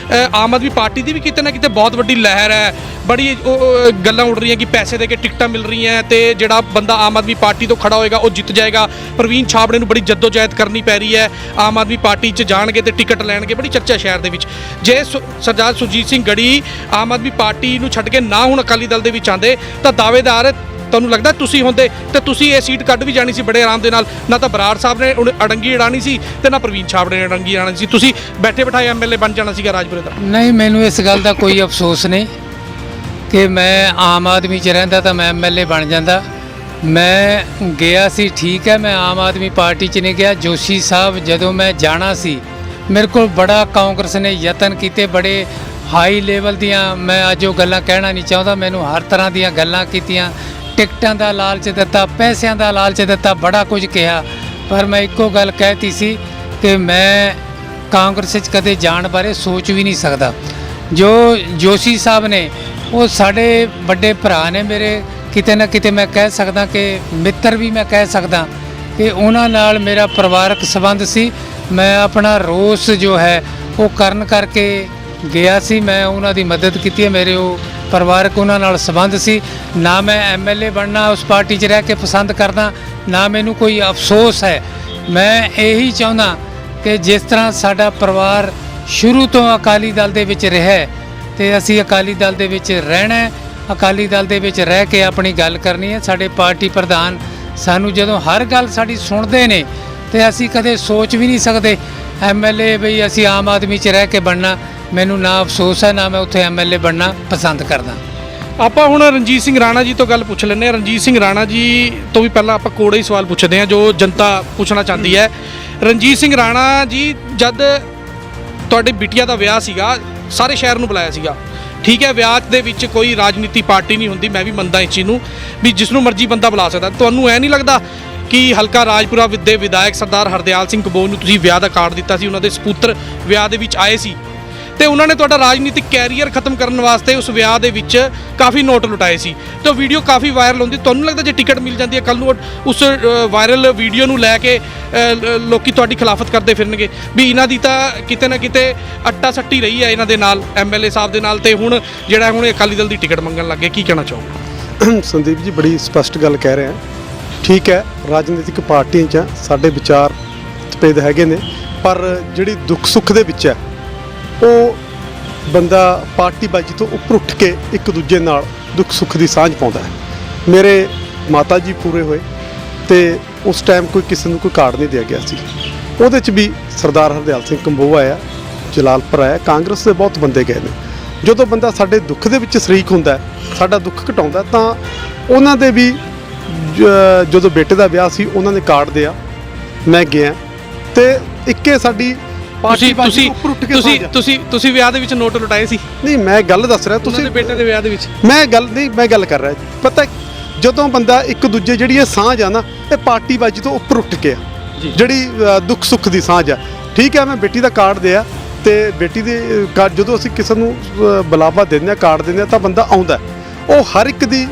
A: ਆਮ ਆਦਮੀ ਪਾਰਟੀ ਦੀ ਵੀ ਕਿਤੇ ਨਾ ਕਿਤੇ ਬਹੁਤ ਵੱਡੀ ਲਹਿਰ ਹੈ, ਬੜੀ ਗੱਲਾਂ ਉੱਡ ਰਹੀਆਂ ਕਿ ਪੈਸੇ ਦੇ ਕੇ ਟਿਕਟਾਂ ਮਿਲ ਰਹੀਆਂ ਤੇ ਜਿਹੜਾ ਬੰਦਾ ਆਮ ਆਦਮੀ ਪਾਰਟੀ ਤੋਂ ਖੜਾ ਹੋਏਗਾ ਉਹ ਜਿੱਤ ਜਾਏਗਾ। ਪ੍ਰਵੀਨ ਛਾਬੜੇ ਨੂੰ ਬੜੀ ਜਦੋਜਹਿਦ ਕਰਨੀ ਪੈ ਰਹੀ ਹੈ, ਆਮ ਆਦਮੀ ਪਾਰਟੀ 'ਚ ਜਾਣਗੇ ਤੇ ਟਿਕਟ ਲੈਣਗੇ, ਬੜੀ ਚਰਚਾ ਸ਼ਹਿਰ ਦੇ ਵਿੱਚ। ਜੇ ਸਰਦਾਰ ਸੁਰਜੀਤ ਸਿੰਘ ਗੜੀ ਆਮ ਆਦਮੀ ਪਾਰਟੀ ਨੂੰ ਛੱਡ ਕੇ ਨਾ ਹੁਣ ਅਕਾਲੀ ਦਲ ਦੇ ਵਿੱਚ ਆਉਂਦੇ ਤਾਂ ਦਾਅਵੇਦਾਰ ਤੁਹਾਨੂੰ ਲੱਗਦਾ ਤੁਸੀਂ ਹੁੰਦੇ ਤੇ ਤੁਸੀਂ ਇਹ ਸੀਟ ਕੱਢ ਵੀ ਜਾਣੀ ਸੀ ਬੜੇ ਆਰਾਮ ਦੇ ਨਾਲ? ਨਾ ਤਾਂ ਬਰਾੜ ਸਾਹਿਬ ਨੇ ਅੜੰਗੀ ਅੜਾਣੀ ਸੀ ਤੇ ਨਾ ਪ੍ਰਵੀਨ ਛਾਬੜੇ ਨੇ ਅੜੰਗੀ ਅੜਾਣੀ ਸੀ, ਤੁਸੀਂ ਬੈਠੇ ਬਿਠਾਏ ਐਮਐਲਏ ਬਣ ਜਾਣਾ ਸੀਗਾ ਰਾਜਪੁਰੇ ਦਾ।
B: ਨਹੀਂ, ਮੈਨੂੰ ਇਸ ਗੱਲ ਦਾ ਕੋਈ ਅਫਸੋਸ ਨਹੀਂ ਕਿ ਮੈਂ ਆਮ ਆਦਮੀ 'ਚ ਰਹਿੰਦਾ ਤਾਂ ਮੈਂ ਐਮਐਲਏ ਬਣ ਜਾਂਦਾ। ਮੈਂ ਗਿਆ ਸੀ, ਠੀਕ ਹੈ, ਮੈਂ ਆਮ ਆਦਮੀ ਪਾਰਟੀ 'ਚ ਨਹੀਂ ਗਿਆ। ਜੋਸ਼ੀ ਸਾਹਿਬ ਜਦੋਂ ਮੈਂ ਜਾਣਾ ਸੀ ਮੇਰੇ ਕੋਲ ਬੜਾ ਕਾਂਗਰਸ ਨੇ ਯਤਨ ਕੀਤੇ, ਬੜੇ ਹਾਈ ਲੈਵਲ ਦੀਆਂ, ਮੈਂ ਅੱਜ ਉਹ ਗੱਲਾਂ ਕਹਿਣਾ ਨਹੀਂ ਚਾਹੁੰਦਾ, ਮੈਨੂੰ ਹਰ ਤਰ੍ਹਾਂ ਦੀਆਂ ਗੱਲਾਂ ਕੀਤੀਆਂ, ਟਿਕਟਾਂ ਦਾ ਲਾਲਚ ਦਿੱਤਾ, ਪੈਸਿਆਂ ਦਾ ਲਾਲਚ ਦਿੱਤਾ, ਬੜਾ ਕੁਝ ਕਿਹਾ, ਪਰ ਮੈਂ ਇੱਕੋ ਗੱਲ ਕਹਿਤੀ ਸੀ ਕਿ ਮੈਂ ਕਾਂਗਰਸ 'ਚ ਕਦੇ ਜਾਣ ਬਾਰੇ ਸੋਚ ਵੀ ਨਹੀਂ ਸਕਦਾ। ਜੋ ਜੋਸ਼ੀ ਸਾਹਿਬ ਨੇ ਉਹ ਸਾਡੇ ਵੱਡੇ ਭਰਾ ਨੇ ਮੇਰੇ, ਕਿਤੇ ਨਾ ਕਿਤੇ ਮੈਂ ਕਹਿ ਸਕਦਾ ਕਿ ਮਿੱਤਰ ਵੀ ਮੈਂ ਕਹਿ ਸਕਦਾ ਕਿ ਉਹਨਾਂ ਨਾਲ ਮੇਰਾ ਪਰਿਵਾਰਕ ਸੰਬੰਧ ਸੀ। ਮੈਂ ਆਪਣਾ ਰੋਸ ਜੋ ਹੈ ਉਹ ਕਰਨ ਕਰਕੇ ਗਿਆ ਸੀ, ਮੈਂ ਉਹਨਾਂ ਦੀ ਮਦਦ ਕੀਤੀ ਹੈ, ਮੇਰੇ ਉਹ ਪਰਿਵਾਰਕ ਉਹਨਾਂ ਨਾਲ ਸੰਬੰਧ ਸੀ। ਨਾ ਮੈਂ ਐਮਐਲਏ ਬਣਨਾ ਉਸ ਪਾਰਟੀ 'ਚ ਰਹਿ ਕੇ ਪਸੰਦ ਕਰਦਾ, ਨਾ ਮੈਨੂੰ ਕੋਈ ਅਫਸੋਸ ਹੈ। ਮੈਂ ਇਹੀ ਚਾਹੁੰਦਾ ਕਿ ਜਿਸ ਤਰ੍ਹਾਂ ਸਾਡਾ ਪਰਿਵਾਰ ਸ਼ੁਰੂ ਤੋਂ ਅਕਾਲੀ ਦਲ ਦੇ ਵਿੱਚ ਰਿਹਾ ਹੈ ਤੇ ਅਸੀਂ ਅਕਾਲੀ ਦਲ ਦੇ ਵਿੱਚ ਰਹਿਣਾ ਹੈ। ਅਕਾਲੀ ਦਲ ਦੇ ਵਿੱਚ ਰਹਿ ਕੇ ਆਪਣੀ ਗੱਲ ਕਰਨੀ ਹੈ। ਸਾਡੇ ਪਾਰਟੀ ਪ੍ਰਧਾਨ ਸਾਨੂੰ ਜਦੋਂ ਹਰ ਗੱਲ ਸਾਡੀ ਸੁਣਦੇ ਨੇ ਤੇ ਅਸੀਂ ਕਦੇ ਸੋਚ ਵੀ ਨਹੀਂ ਸਕਦੇ ਐਮਐਲਏ ਬਈ ਅਸੀਂ ਆਮ ਆਦਮੀ 'ਚ ਰਹਿ ਕੇ ਬਣਨਾ। ਮੈਨੂੰ ਨਾ ਅਫਸੋਸ ਹੈ ਨਾ ਮੈਂ ਉੱਥੇ ਐਮਐਲਏ ਬਣਨਾ ਪਸੰਦ ਕਰਦਾ।
A: ਆਪਾਂ ਹੁਣ ਰਣਜੀਤ ਸਿੰਘ ਰਾਣਾ ਜੀ ਤੋਂ ਗੱਲ ਪੁੱਛ ਲੈਂਦੇ ਹਾਂ। ਰਣਜੀਤ ਸਿੰਘ ਰਾਣਾ ਜੀ ਤੋਂ ਵੀ ਪਹਿਲਾਂ ਆਪਾਂ ਕੋੜੇ ਹੀ ਸਵਾਲ ਪੁੱਛਦੇ ਹਾਂ ਜੋ ਜਨਤਾ ਪੁੱਛਣਾ ਚਾਹੁੰਦੀ ਹੈ। ਰਣਜੀਤ ਸਿੰਘ ਰਾਣਾ ਜੀ, ਜਦ ਤੁਹਾਡੇ ਬਿਟੀਆ ਦਾ ਵਿਆਹ ਸੀਗਾ ਸਾਰੇ ਸ਼ਹਿਰ ਨੂੰ ਬੁਲਾਇਆ ਸੀਗਾ, ਠੀਕ ਹੈ, ਵਿਆਹ ਦੇ ਵਿੱਚ ਕੋਈ ਰਾਜਨੀਤੀ ਪਾਰਟੀ ਨਹੀਂ ਹੁੰਦੀ, ਮੈਂ ਵੀ ਮੰਨਦਾ ਇਸ ਚੀਜ਼ ਨੂੰ ਵੀ ਜਿਸ ਨੂੰ ਮਰਜ਼ੀ ਬੰਦਾ ਬੁਲਾ ਸਕਦਾ। ਤੁਹਾਨੂੰ ਐ ਨਹੀਂ ਲੱਗਦਾ ਕਿ ਹਲਕਾ ਰਾਜਪੁਰਾ ਦੇ ਵਿਧਾਇਕ ਸਰਦਾਰ ਹਰਦਿਆਲ ਸਿੰਘ ਕੰਬੋਜ ਨੂੰ ਤੁਸੀਂ ਵਿਆਹ ਦਾ ਕਾਰਡ ਦਿੱਤਾ ਸੀ, ਉਹਨਾਂ ਦੇ ਸਪੁੱਤਰ ਵਿਆਹ ਦੇ ਵਿੱਚ ਆਏ ਸੀ ਤੇ ਉਹਨਾਂ ਨੇ ਤੁਹਾਡਾ ਰਾਜਨੀਤਿਕ ਕੈਰੀਅਰ ਖਤਮ ਕਰਨ ਵਾਸਤੇ ਉਸ ਵਿਆਹ ਦੇ ਵਿੱਚ ਕਾਫੀ ਨੋਟ ਲੁਟਾਏ ਸੀ ਤੇ ਉਹ ਵੀਡੀਓ ਕਾਫੀ ਵਾਇਰਲ ਹੁੰਦੀ। ਤੁਹਾਨੂੰ ਲੱਗਦਾ ਜੇ ਟਿਕਟ ਮਿਲ ਜਾਂਦੀ ਹੈ ਕੱਲ ਨੂੰ ਉਸ ਵਾਇਰਲ ਵੀਡੀਓ ਨੂੰ ਲੈ ਕੇ ਲੋਕੀ ਤੁਹਾਡੀ ਖਿਲਾਫਤ ਕਰਦੇ ਫਿਰਨਗੇ ਵੀ ਇਹਨਾਂ ਦੀ ਤਾਂ ਕਿਤੇ ਨਾ ਕਿਤੇ ਅੱਟਾ ਸੱਟੀ ਰਹੀ ਹੈ ਇਹਨਾਂ ਦੇ ਨਾਲ, ਐਮਐਲਏ ਸਾਹਿਬ ਦੇ ਨਾਲ, ਤੇ ਹੁਣ ਜਿਹੜਾ ਹੁਣ ਅਕਾਲੀ ਦਲ ਦੀ ਟਿਕਟ ਮੰਗਣ ਲੱਗੇ, ਕੀ ਕਹਿਣਾ ਚਾਹੋਗੇ?
C: ਸੰਦੀਪ ਜੀ ਬੜੀ ਸਪਸ਼ਟ ਗੱਲ ਕਹਿ ਰਹੇ ਆ। ਠੀਕ ਹੈ, ਰਾਜਨੀਤਿਕ ਪਾਰਟੀਆਂ 'ਚ ਸਾਡੇ ਵਿਚਾਰ ਤਪੇਦ ਹੈਗੇ ਨੇ, ਪਰ ਜਿਹੜੀ ਦੁੱਖ ਸੁੱਖ ਦੇ ਵਿੱਚ ਹੈ ਉਹ ਬੰਦਾ ਪਾਰਟੀਬਾਜ਼ੀ ਤੋਂ ਉੱਪਰ ਉੱਠ ਕੇ ਇੱਕ ਦੂਜੇ ਨਾਲ ਦੁੱਖ ਸੁੱਖ ਦੀ ਸਾਂਝ ਪਾਉਂਦਾ ਹੈ। ਮੇਰੇ ਮਾਤਾ ਜੀ ਪੂਰੇ ਹੋਏ ਤੇ ਉਸ ਟਾਈਮ ਕੋਈ ਕਿਸੇ ਨੂੰ ਕੋਈ ਕਾਰਡ ਨਹੀਂ ਦਿਆ ਗਿਆ ਸੀ। ਉਹਦੇ 'ਚ ਵੀ ਸਰਦਾਰ ਹਰਦਿਆਲ ਸਿੰਘ ਕੰਬੋਜ ਆਇਆ, ਜਲਾਲਪੁਰ ਆਇਆ, ਕਾਂਗਰਸ ਦੇ ਬਹੁਤ ਬੰਦੇ ਗਏ ਨੇ। ਜਦੋਂ ਬੰਦਾ ਸਾਡੇ ਦੁੱਖ ਦੇ ਵਿੱਚ ਸ਼ਰੀਕ ਹੁੰਦਾ, ਸਾਡਾ ਦੁੱਖ ਘਟਾਉਂਦਾ, ਤਾਂ ਉਹਨਾਂ ਦੇ ਵੀ ਜਦੋਂ ਬੇਟੇ ਦਾ ਵਿਆਹ ਸੀ ਉਹਨਾਂ ਨੇ ਕਾਰਡ ਦਿਆ, ਮੈਂ ਗਿਆ ਤੇ ਇੱਕੇ ਸਾਡੀ
A: ਤੁਸੀਂ ਵਿਆਹ ਦੇ ਵਿੱਚ ਨੋਟ ਲੁਟਾਏ ਸੀ?
C: ਨਹੀਂ, ਮੈਂ ਗੱਲ ਦੱਸ ਰਿਹਾ,
A: ਤੁਸੀਂ ਬੇਟੇ ਦੇ ਵਿਆਹ ਦੇ ਵਿੱਚ
C: ਮੈਂ ਗੱਲ ਕਰ ਰਿਹਾ। ਪਤਾ ਜਦੋਂ ਬੰਦਾ ਇੱਕ ਦੂਜੇ ਜਿਹੜੀ ਇਹ ਸਾਂਝ ਆ ਨਾ, ਇਹ ਪਾਰਟੀਬਾਜ਼ੀ ਤੋਂ ਉੱਪਰ ਉੱਠ ਕੇ ਆ, ਜਿਹੜੀ ਦੁੱਖ ਸੁੱਖ ਦੀ ਸਾਂਝ ਆ। ਠੀਕ ਹੈ, ਮੈਂ ਬੇਟੀ ਦਾ ਕਾਰਡ ਦਿਆ ਤੇ ਬੇਟੀ ਦੇ ਜਦੋਂ ਅਸੀਂ ਕਿਸੇ ਨੂੰ ਬੁਲਾਵਾ ਦਿੰਦੇ ਆ, ਕਾਰਡ ਦਿੰਦੇ ਆ, ਤਾਂ ਬੰਦਾ ਆਉਂਦਾ। ਉਹ ਹਰ ਇੱਕ ਦੀ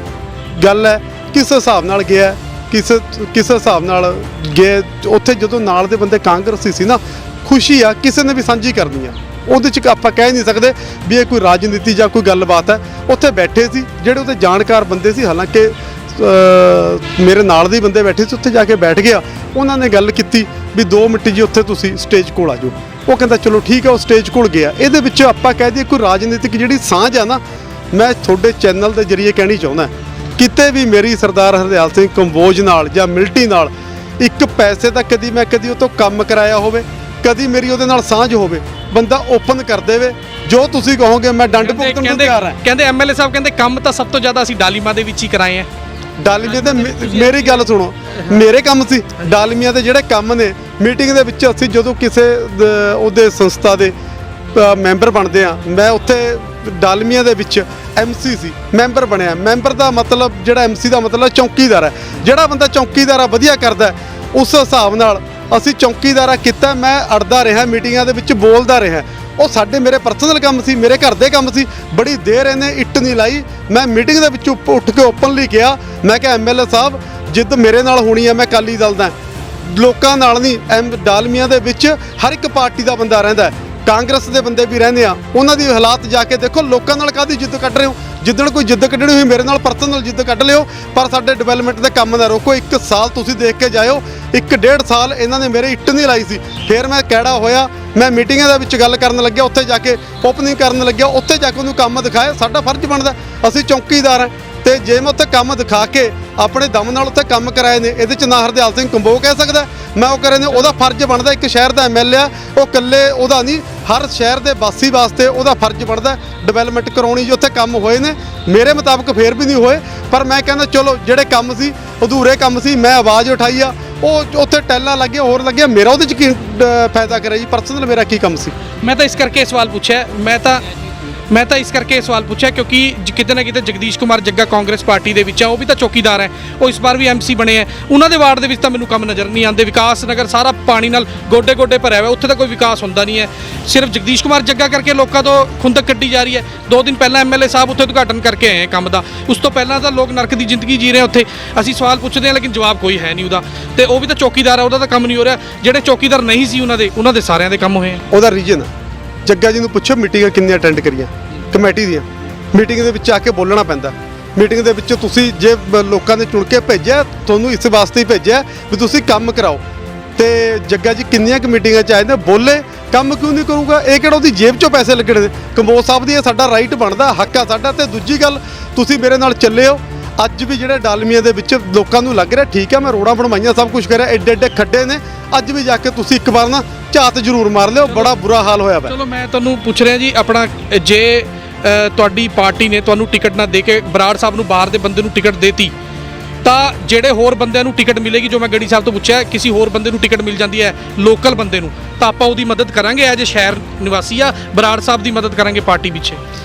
C: ਗੱਲ ਹੈ ਕਿਸ ਹਿਸਾਬ ਨਾਲ ਗਿਆ, ਕਿਸ ਹਿਸਾਬ ਨਾਲ ਗਏ। ਉੱਥੇ ਜਦੋਂ ਨਾਲ ਦੇ ਬੰਦੇ ਕਾਂਗਰਸੀ ਸੀ ਨਾ, ਖੁਸ਼ੀ ਆ ਕਿਸੇ ਨੇ ਵੀ ਸਾਂਝੀ ਕਰਨੀ ਆ, ਉਹਦੇ 'ਚ ਆਪਾਂ ਕਹਿ ਨਹੀਂ ਸਕਦੇ ਵੀ ਇਹ ਕੋਈ ਰਾਜਨੀਤੀ ਜਾਂ ਕੋਈ ਗੱਲਬਾਤ ਹੈ। ਉੱਥੇ ਬੈਠੇ ਸੀ ਜਿਹੜੇ ਉਹਦੇ ਜਾਣਕਾਰ ਬੰਦੇ ਸੀ, ਹਾਲਾਂਕਿ ਮੇਰੇ ਨਾਲ ਦੇ ਬੰਦੇ ਬੈਠੇ ਸੀ, ਉੱਥੇ ਜਾ ਕੇ ਬੈਠ ਗਿਆ। ਉਹਨਾਂ ਨੇ ਗੱਲ ਕੀਤੀ ਵੀ 2 ਮਿੰਟ ਜੀ ਉੱਥੇ ਤੁਸੀਂ ਸਟੇਜ ਕੋਲ ਆ ਜਾਓ। ਉਹ ਕਹਿੰਦਾ ਚਲੋ ਠੀਕ ਹੈ, ਉਹ ਸਟੇਜ ਕੋਲ ਗਿਆ। ਇਹਦੇ ਵਿੱਚ ਆਪਾਂ ਕਹਿ ਦਈਏ ਕੋਈ ਰਾਜਨੀਤਿਕ ਜਿਹੜੀ ਸਾਂਝ ਆ ਨਾ, ਮੈਂ ਤੁਹਾਡੇ ਚੈਨਲ ਦੇ ਜ਼ਰੀਏ ਕਹਿਣੀ ਚਾਹੁੰਦਾ, ਕਿਤੇ ਵੀ ਮੇਰੀ ਸਰਦਾਰ ਹਰਦਿਆਲ ਸਿੰਘ ਕੰਬੋਜ ਨਾਲ ਜਾਂ ਮਿਲਟੀ ਨਾਲ ਇੱਕ ਪੈਸੇ ਦਾ ਕਦੀ ਉਹ ਤੋਂ ਕੰਮ ਕਰਾਇਆ ਹੋਵੇ, ਕਦੀ ਮੇਰੀ ਉਹਦੇ ਨਾਲ ਸਾਂਝ ਹੋਵੇ, ਬੰਦਾ ਓਪਨ ਕਰ ਦੇਵੇ। ਜੋ ਤੁਸੀਂ ਕਹੋਗੇ ਮੈਂ ਡੰਡ ਭੁਗਤਣ ਨੂੰ ਤਿਆਰ ਹਾਂ।
A: ਕਹਿੰਦੇ ਐਮਐਲਏ ਸਾਹਿਬ ਕਹਿੰਦੇ ਕੰਮ ਤਾਂ ਸਭ ਤੋਂ ਜ਼ਿਆਦਾ ਅਸੀਂ ਡਾਲੀਮਾ ਦੇ ਵਿੱਚ ਹੀ ਕਰਾਏ ਆ।
C: ਡਾਲਮੀਆਂ ਦੇ ਮੇਰੀ ਗੱਲ ਸੁਣੋ, ਮੇਰੇ ਕੰਮ ਸੀ ਡਾਲਮੀਆਂ ਦੇ ਜਿਹੜੇ ਕੰਮ ਨੇ। ਮੀਟਿੰਗ ਦੇ ਵਿੱਚ ਅਸੀਂ ਜਦੋਂ ਕਿਸੇ ਉਹਦੇ ਸੰਸਥਾ ਦੇ ਮੈਂਬਰ ਬਣਦੇ ਆ, ਮੈਂ ਉੱਥੇ ਡਾਲਮੀਆਂ ਦੇ ਵਿੱਚ ਐਮਸੀ ਸੀ, ਮੈਂਬਰ ਬਣਿਆ। ਮੈਂਬਰ ਦਾ ਮਤਲਬ ਜਿਹੜਾ ਐਮਸੀ ਦਾ ਮਤਲਬ ਚੌਕੀਦਾਰ ਹੈ। ਜਿਹੜਾ ਬੰਦਾ ਚੌਕੀਦਾਰ ਆ ਵਧੀਆ ਕਰਦਾ, ਉਸ ਹਿਸਾਬ ਨਾਲ ਅਸੀਂ ਚੌਕੀਦਾਰਾ ਕੀਤਾ। ਮੈਂ ਅੜਦਾ ਰਿਹਾ, ਮੀਟਿੰਗਾਂ ਦੇ ਵਿੱਚ ਬੋਲਦਾ ਰਿਹਾ। ਉਹ ਸਾਡੇ ਮੇਰੇ ਪਰਸਨਲ ਕੰਮ ਸੀ, ਮੇਰੇ ਘਰ ਦੇ ਕੰਮ ਸੀ। ਬੜੀ ਦੇਰ ਇਹਨੇ ਇੱਟ ਨਹੀਂ ਲਾਈ। ਮੈਂ ਮੀਟਿੰਗ ਦੇ ਵਿੱਚ ਉੱਠ ਕੇ ਓਪਨਲੀ ਕਿਹਾ, ਮੈਂ ਕਿਹਾ ਐਮਐਲਏ ਸਾਹਿਬ ਜਿੱਦ ਮੇਰੇ ਨਾਲ ਹੋਣੀ ਹੈ, ਮੈਂ ਅਕਾਲੀ ਦਲ ਦਾ, ਲੋਕਾਂ ਨਾਲ ਨਹੀਂ। ਡਾਲਮੀਆਂ ਦੇ ਵਿੱਚ ਹਰ ਇੱਕ ਪਾਰਟੀ ਦਾ ਬੰਦਾ ਰਹਿੰਦਾ, ਕਾਂਗਰਸ ਦੇ ਬੰਦੇ ਵੀ ਰਹਿੰਦੇ ਆ। ਉਹਨਾਂ ਦੀ ਹਾਲਾਤ ਜਾ ਕੇ ਦੇਖੋ, ਲੋਕਾਂ ਨਾਲ ਕਾਹਦੀ ਜਿੱਦ ਕੱਢ ਰਹੇ ਹੋ। ਜਿੱਦਣ ਕੋਈ ਜਿੱਦ ਕੱਢਣੀ ਹੋਈ ਮੇਰੇ ਨਾਲ ਪਰਸਨਲ ਜਿੱਦ ਕੱਢ ਲਿਓ, ਪਰ ਸਾਡੇ ਡਿਵੈਲਪਮੈਂਟ ਦੇ ਕੰਮ ਨਾ ਰੋਕੋ। 1 ਸਾਲ ਤੁਸੀਂ ਦੇਖ ਕੇ ਜਾਇਓ, 1.5 ਸਾਲ ਇਹਨਾਂ ਨੇ ਮੇਰੇ ਇੱਟ ਨਹੀਂ ਲਾਈ ਸੀ। ਫਿਰ ਮੈਂ ਕਿਹੜਾ ਹੋਇਆ, ਮੈਂ ਮੀਟਿੰਗਾਂ ਦੇ ਵਿੱਚ ਗੱਲ ਕਰਨ ਲੱਗਿਆ, ਉੱਥੇ ਜਾ ਕੇ ਓਪਨਿੰਗ ਕਰਨ ਲੱਗਿਆ, ਉੱਥੇ ਜਾ ਕੇ ਉਹਨੂੰ ਕੰਮ ਦਿਖਾਇਆ। ਸਾਡਾ ਫਰਜ਼ ਬਣਦਾ, ਅਸੀਂ ਚੌਕੀਦਾਰ ਹਾਂ। ਤੇ ਜੇ ਮੈਂ ਉੱਥੇ ਕੰਮ ਦਿਖਾ ਕੇ ਆਪਣੇ ਦਮ ਨਾਲ ਉੱਥੇ ਕੰਮ ਕਰਾਏ ਨੇ, ਇਹਦੇ 'ਚ ਨਾ ਹਰਦਿਆਲ ਸਿੰਘ ਕੰਬੋਜ ਕਹਿ ਸਕਦਾ ਮੈਂ ਉਹ ਕਰੇ ਨੇ। ਉਹਦਾ ਫਰਜ਼ ਬਣਦਾ, ਇੱਕ ਸ਼ਹਿਰ ਦਾ ਐਮਐਲਏ ਆ, ਉਹ ਇਕੱਲੇ ਉਹਦਾ ਨਹੀਂ, ਹਰ ਸ਼ਹਿਰ ਦੇ ਵਾਸੀ ਵਾਸਤੇ ਉਹਦਾ ਫਰਜ਼ ਬਣਦਾ ਡਿਵੈਲਪਮੈਂਟ ਕਰਾਉਣੀ। ਜੋ ਉੱਥੇ ਕੰਮ ਹੋਏ ਨੇ ਮੇਰੇ ਮੁਤਾਬਕ ਫੇਰ ਵੀ ਨਹੀਂ ਹੋਏ, ਪਰ ਮੈਂ ਕਹਿੰਦਾ ਚਲੋ ਜਿਹੜੇ ਕੰਮ ਸੀ ਅਧੂਰੇ ਕੰਮ ਸੀ, ਮੈਂ ਆਵਾਜ਼ ਉਠਾਈ ਆ। ਉਹ ਉੱਥੇ ਟੈਲਾਂ ਲੱਗੀਆਂ, ਹੋਰ ਲੱਗਿਆ, ਮੇਰਾ ਉਹਦੇ 'ਚ ਕੀ ਫਾਇਦਾ ਕਰਿਆ ਜੀ? ਪਰਸਨਲ ਮੇਰਾ ਕੀ ਕੰਮ ਸੀ?
A: ਮੈਂ ਤਾਂ ਇਸ ਕਰਕੇ ਸਵਾਲ ਪੁੱਛਿਆ, ਮੈਂ ਤਾਂ ਇਸ ਕਰਕੇ ਸਵਾਲ ਪੁੱਛਿਆ ਕਿਉਂਕਿ ਕਿਤੇ ਨਾ ਕਿਤੇ ਜਗਦੀਸ਼ ਕੁਮਾਰ ਜੱਗਾ ਕਾਂਗਰਸ ਪਾਰਟੀ ਦੇ ਵਿੱਚ ਆ, ਉਹ ਵੀ ਤਾਂ ਚੌਕੀਦਾਰ ਹੈ, ਉਹ ਇਸ ਵਾਰ ਵੀ ਐਮਸੀ ਬਣੇ ਆ। ਉਹਨਾਂ ਦੇ ਵਾਰਡ ਦੇ ਵਿੱਚ ਤਾਂ ਮੈਨੂੰ ਕੰਮ ਨਜ਼ਰ ਨਹੀਂ ਆਉਂਦੇ। ਵਿਕਾਸ ਨਗਰ ਸਾਰਾ ਪਾਣੀ ਨਾਲ ਗੋਡੇ ਭਰਿਆ ਹੋਇਆ, ਉੱਥੇ ਤਾਂ ਕੋਈ ਵਿਕਾਸ ਹੁੰਦਾ ਨਹੀਂ ਹੈ। ਸਿਰਫ ਜਗਦੀਸ਼ ਕੁਮਾਰ ਜੱਗਾ ਕਰਕੇ ਲੋਕਾਂ ਤੋਂ ਖੁੰਦਕ ਕੱਢੀ ਜਾ ਰਹੀ ਹੈ। 2 ਦਿਨ ਪਹਿਲਾਂ ਐਮਐਲਏ ਸਾਹਿਬ ਉੱਥੇ ਉਦਘਾਟਨ ਕਰਕੇ ਆਏ ਕੰਮ ਦਾ, ਉਸ ਤੋਂ ਪਹਿਲਾਂ ਤਾਂ ਲੋਕ ਨਰਕ ਦੀ ਜ਼ਿੰਦਗੀ ਜੀ ਰਹੇ ਉੱਥੇ। ਅਸੀਂ ਸਵਾਲ ਪੁੱਛਦੇ ਹਾਂ ਲੇਕਿਨ ਜਵਾਬ ਕੋਈ ਹੈ ਨਹੀਂ ਉਹਦਾ, ਤੇ ਉਹ ਵੀ ਤਾਂ ਚੌਕੀਦਾਰ ਹੈ, ਉਹਦਾ ਤਾਂ ਕੰਮ ਨਹੀਂ ਹੋ ਰਿਹਾ। ਜਿਹੜੇ ਚੌਕੀਦਾਰ ਨਹੀਂ ਸੀ ਉਹਨਾਂ ਦੇ ਸਾਰਿਆਂ ਦੇ ਕੰਮ ਹੋਏ ਆ।
C: ਉਹਦਾ ਰੀਜਨ ਜੱਗਾ ਜੀ ਨੂੰ ਪੁੱਛੋ ਮੀਟਿੰਗਾਂ ਕਿੰਨੀਆਂ ਅਟੈਂਡ ਕਰੀਆਂ ਕਮੇਟੀ ਦੀਆਂ। ਮੀਟਿੰਗ ਦੇ ਵਿੱਚ ਆ ਕੇ ਬੋਲਣਾ ਪੈਂਦਾ। ਮੀਟਿੰਗ ਦੇ ਵਿੱਚ ਤੁਸੀਂ ਜੇ ਲੋਕਾਂ ਨੇ ਚੁਣ ਕੇ ਭੇਜਿਆ, ਤੁਹਾਨੂੰ ਇਸ ਵਾਸਤੇ ਹੀ ਭੇਜਿਆ ਵੀ ਤੁਸੀਂ ਕੰਮ ਕਰਾਓ। ਤੇ ਜੱਗਾ ਜੀ ਕਿੰਨੀਆਂ ਕੁ ਮੀਟਿੰਗਾਂ 'ਚ ਆਏ ਨੇ, ਬੋਲੇ, ਕੰਮ ਕਿਉਂ ਨਹੀਂ ਕਰੂਗਾ? ਇਹ ਕਿਹੜਾ ਉਹਦੀ ਜੇਬ 'ਚੋਂ ਪੈਸੇ ਲੱਗਣੇ ਨੇ? ਕੰਬੋਜ ਸਾਹਿਬ ਦੀ ਇਹ ਸਾਡਾ ਰਾਈਟ ਬਣਦਾ, ਹੱਕ ਆ ਸਾਡਾ। ਤੇ ਦੂਜੀ ਗੱਲ, ਤੁਸੀਂ ਮੇਰੇ ਨਾਲ ਚੱਲੇ ਹੋ, ਅੱਜ ਵੀ ਜਿਹੜੇ ਡਾਲਮੀਆਂ ਦੇ ਵਿੱਚ ਲੋਕਾਂ ਨੂੰ ਲੱਗ ਰਿਹਾ ਠੀਕ ਹੈ ਮੈਂ ਰੋਡਾਂ ਬਣਵਾਈਆਂ ਸਭ ਕੁਝ ਕਰਿਆ, ਐਡੇ ਐਡੇ ਖੱਡੇ ਨੇ, ਅੱਜ ਵੀ ਜਾ ਕੇ ਤੁਸੀਂ ਇੱਕ ਵਾਰ ਨਾ ਝਾਤ ਜ਼ਰੂਰ ਮਾਰ ਲਿਓ, ਬੜਾ ਬੁਰਾ ਹਾਲ ਹੋਇਆ ਵਾ।
A: ਚਲੋ ਮੈਂ ਤੁਹਾਨੂੰ ਪੁੱਛ ਰਿਹਾ ਜੀ, ਆਪਣਾ ਜੇ ਤੁਹਾਡੀ ਪਾਰਟੀ ਨੇ ਤੁਹਾਨੂੰ ਟਿਕਟ ਨਾ ਦੇ ਕੇ ਬਰਾੜ ਸਾਹਿਬ ਨੂੰ, ਬਾਹਰ ਦੇ ਬੰਦੇ ਨੂੰ ਟਿਕਟ ਦੇਤੀ, ਤਾਂ ਜਿਹੜੇ ਹੋਰ ਬੰਦਿਆਂ ਨੂੰ ਟਿਕਟ ਮਿਲੇਗੀ, ਜੋ ਮੈਂ ਗੜੀ ਸਾਹਿਬ ਤੋਂ ਪੁੱਛਿਆ, ਕਿਸੇ ਹੋਰ ਬੰਦੇ ਨੂੰ ਟਿਕਟ ਮਿਲ ਜਾਂਦੀ ਹੈ ਲੋਕਲ ਬੰਦੇ ਨੂੰ, ਤਾਂ ਆਪਾਂ ਉਹਦੀ ਮਦਦ ਕਰਾਂਗੇ ਐਜ ਸ਼ਹਿਰ ਨਿਵਾਸੀ ਆ, ਬਰਾੜ ਸਾਹਿਬ ਦੀ ਮਦਦ ਕਰਾਂਗੇ ਪਾਰਟੀ ਪਿੱਛੇ।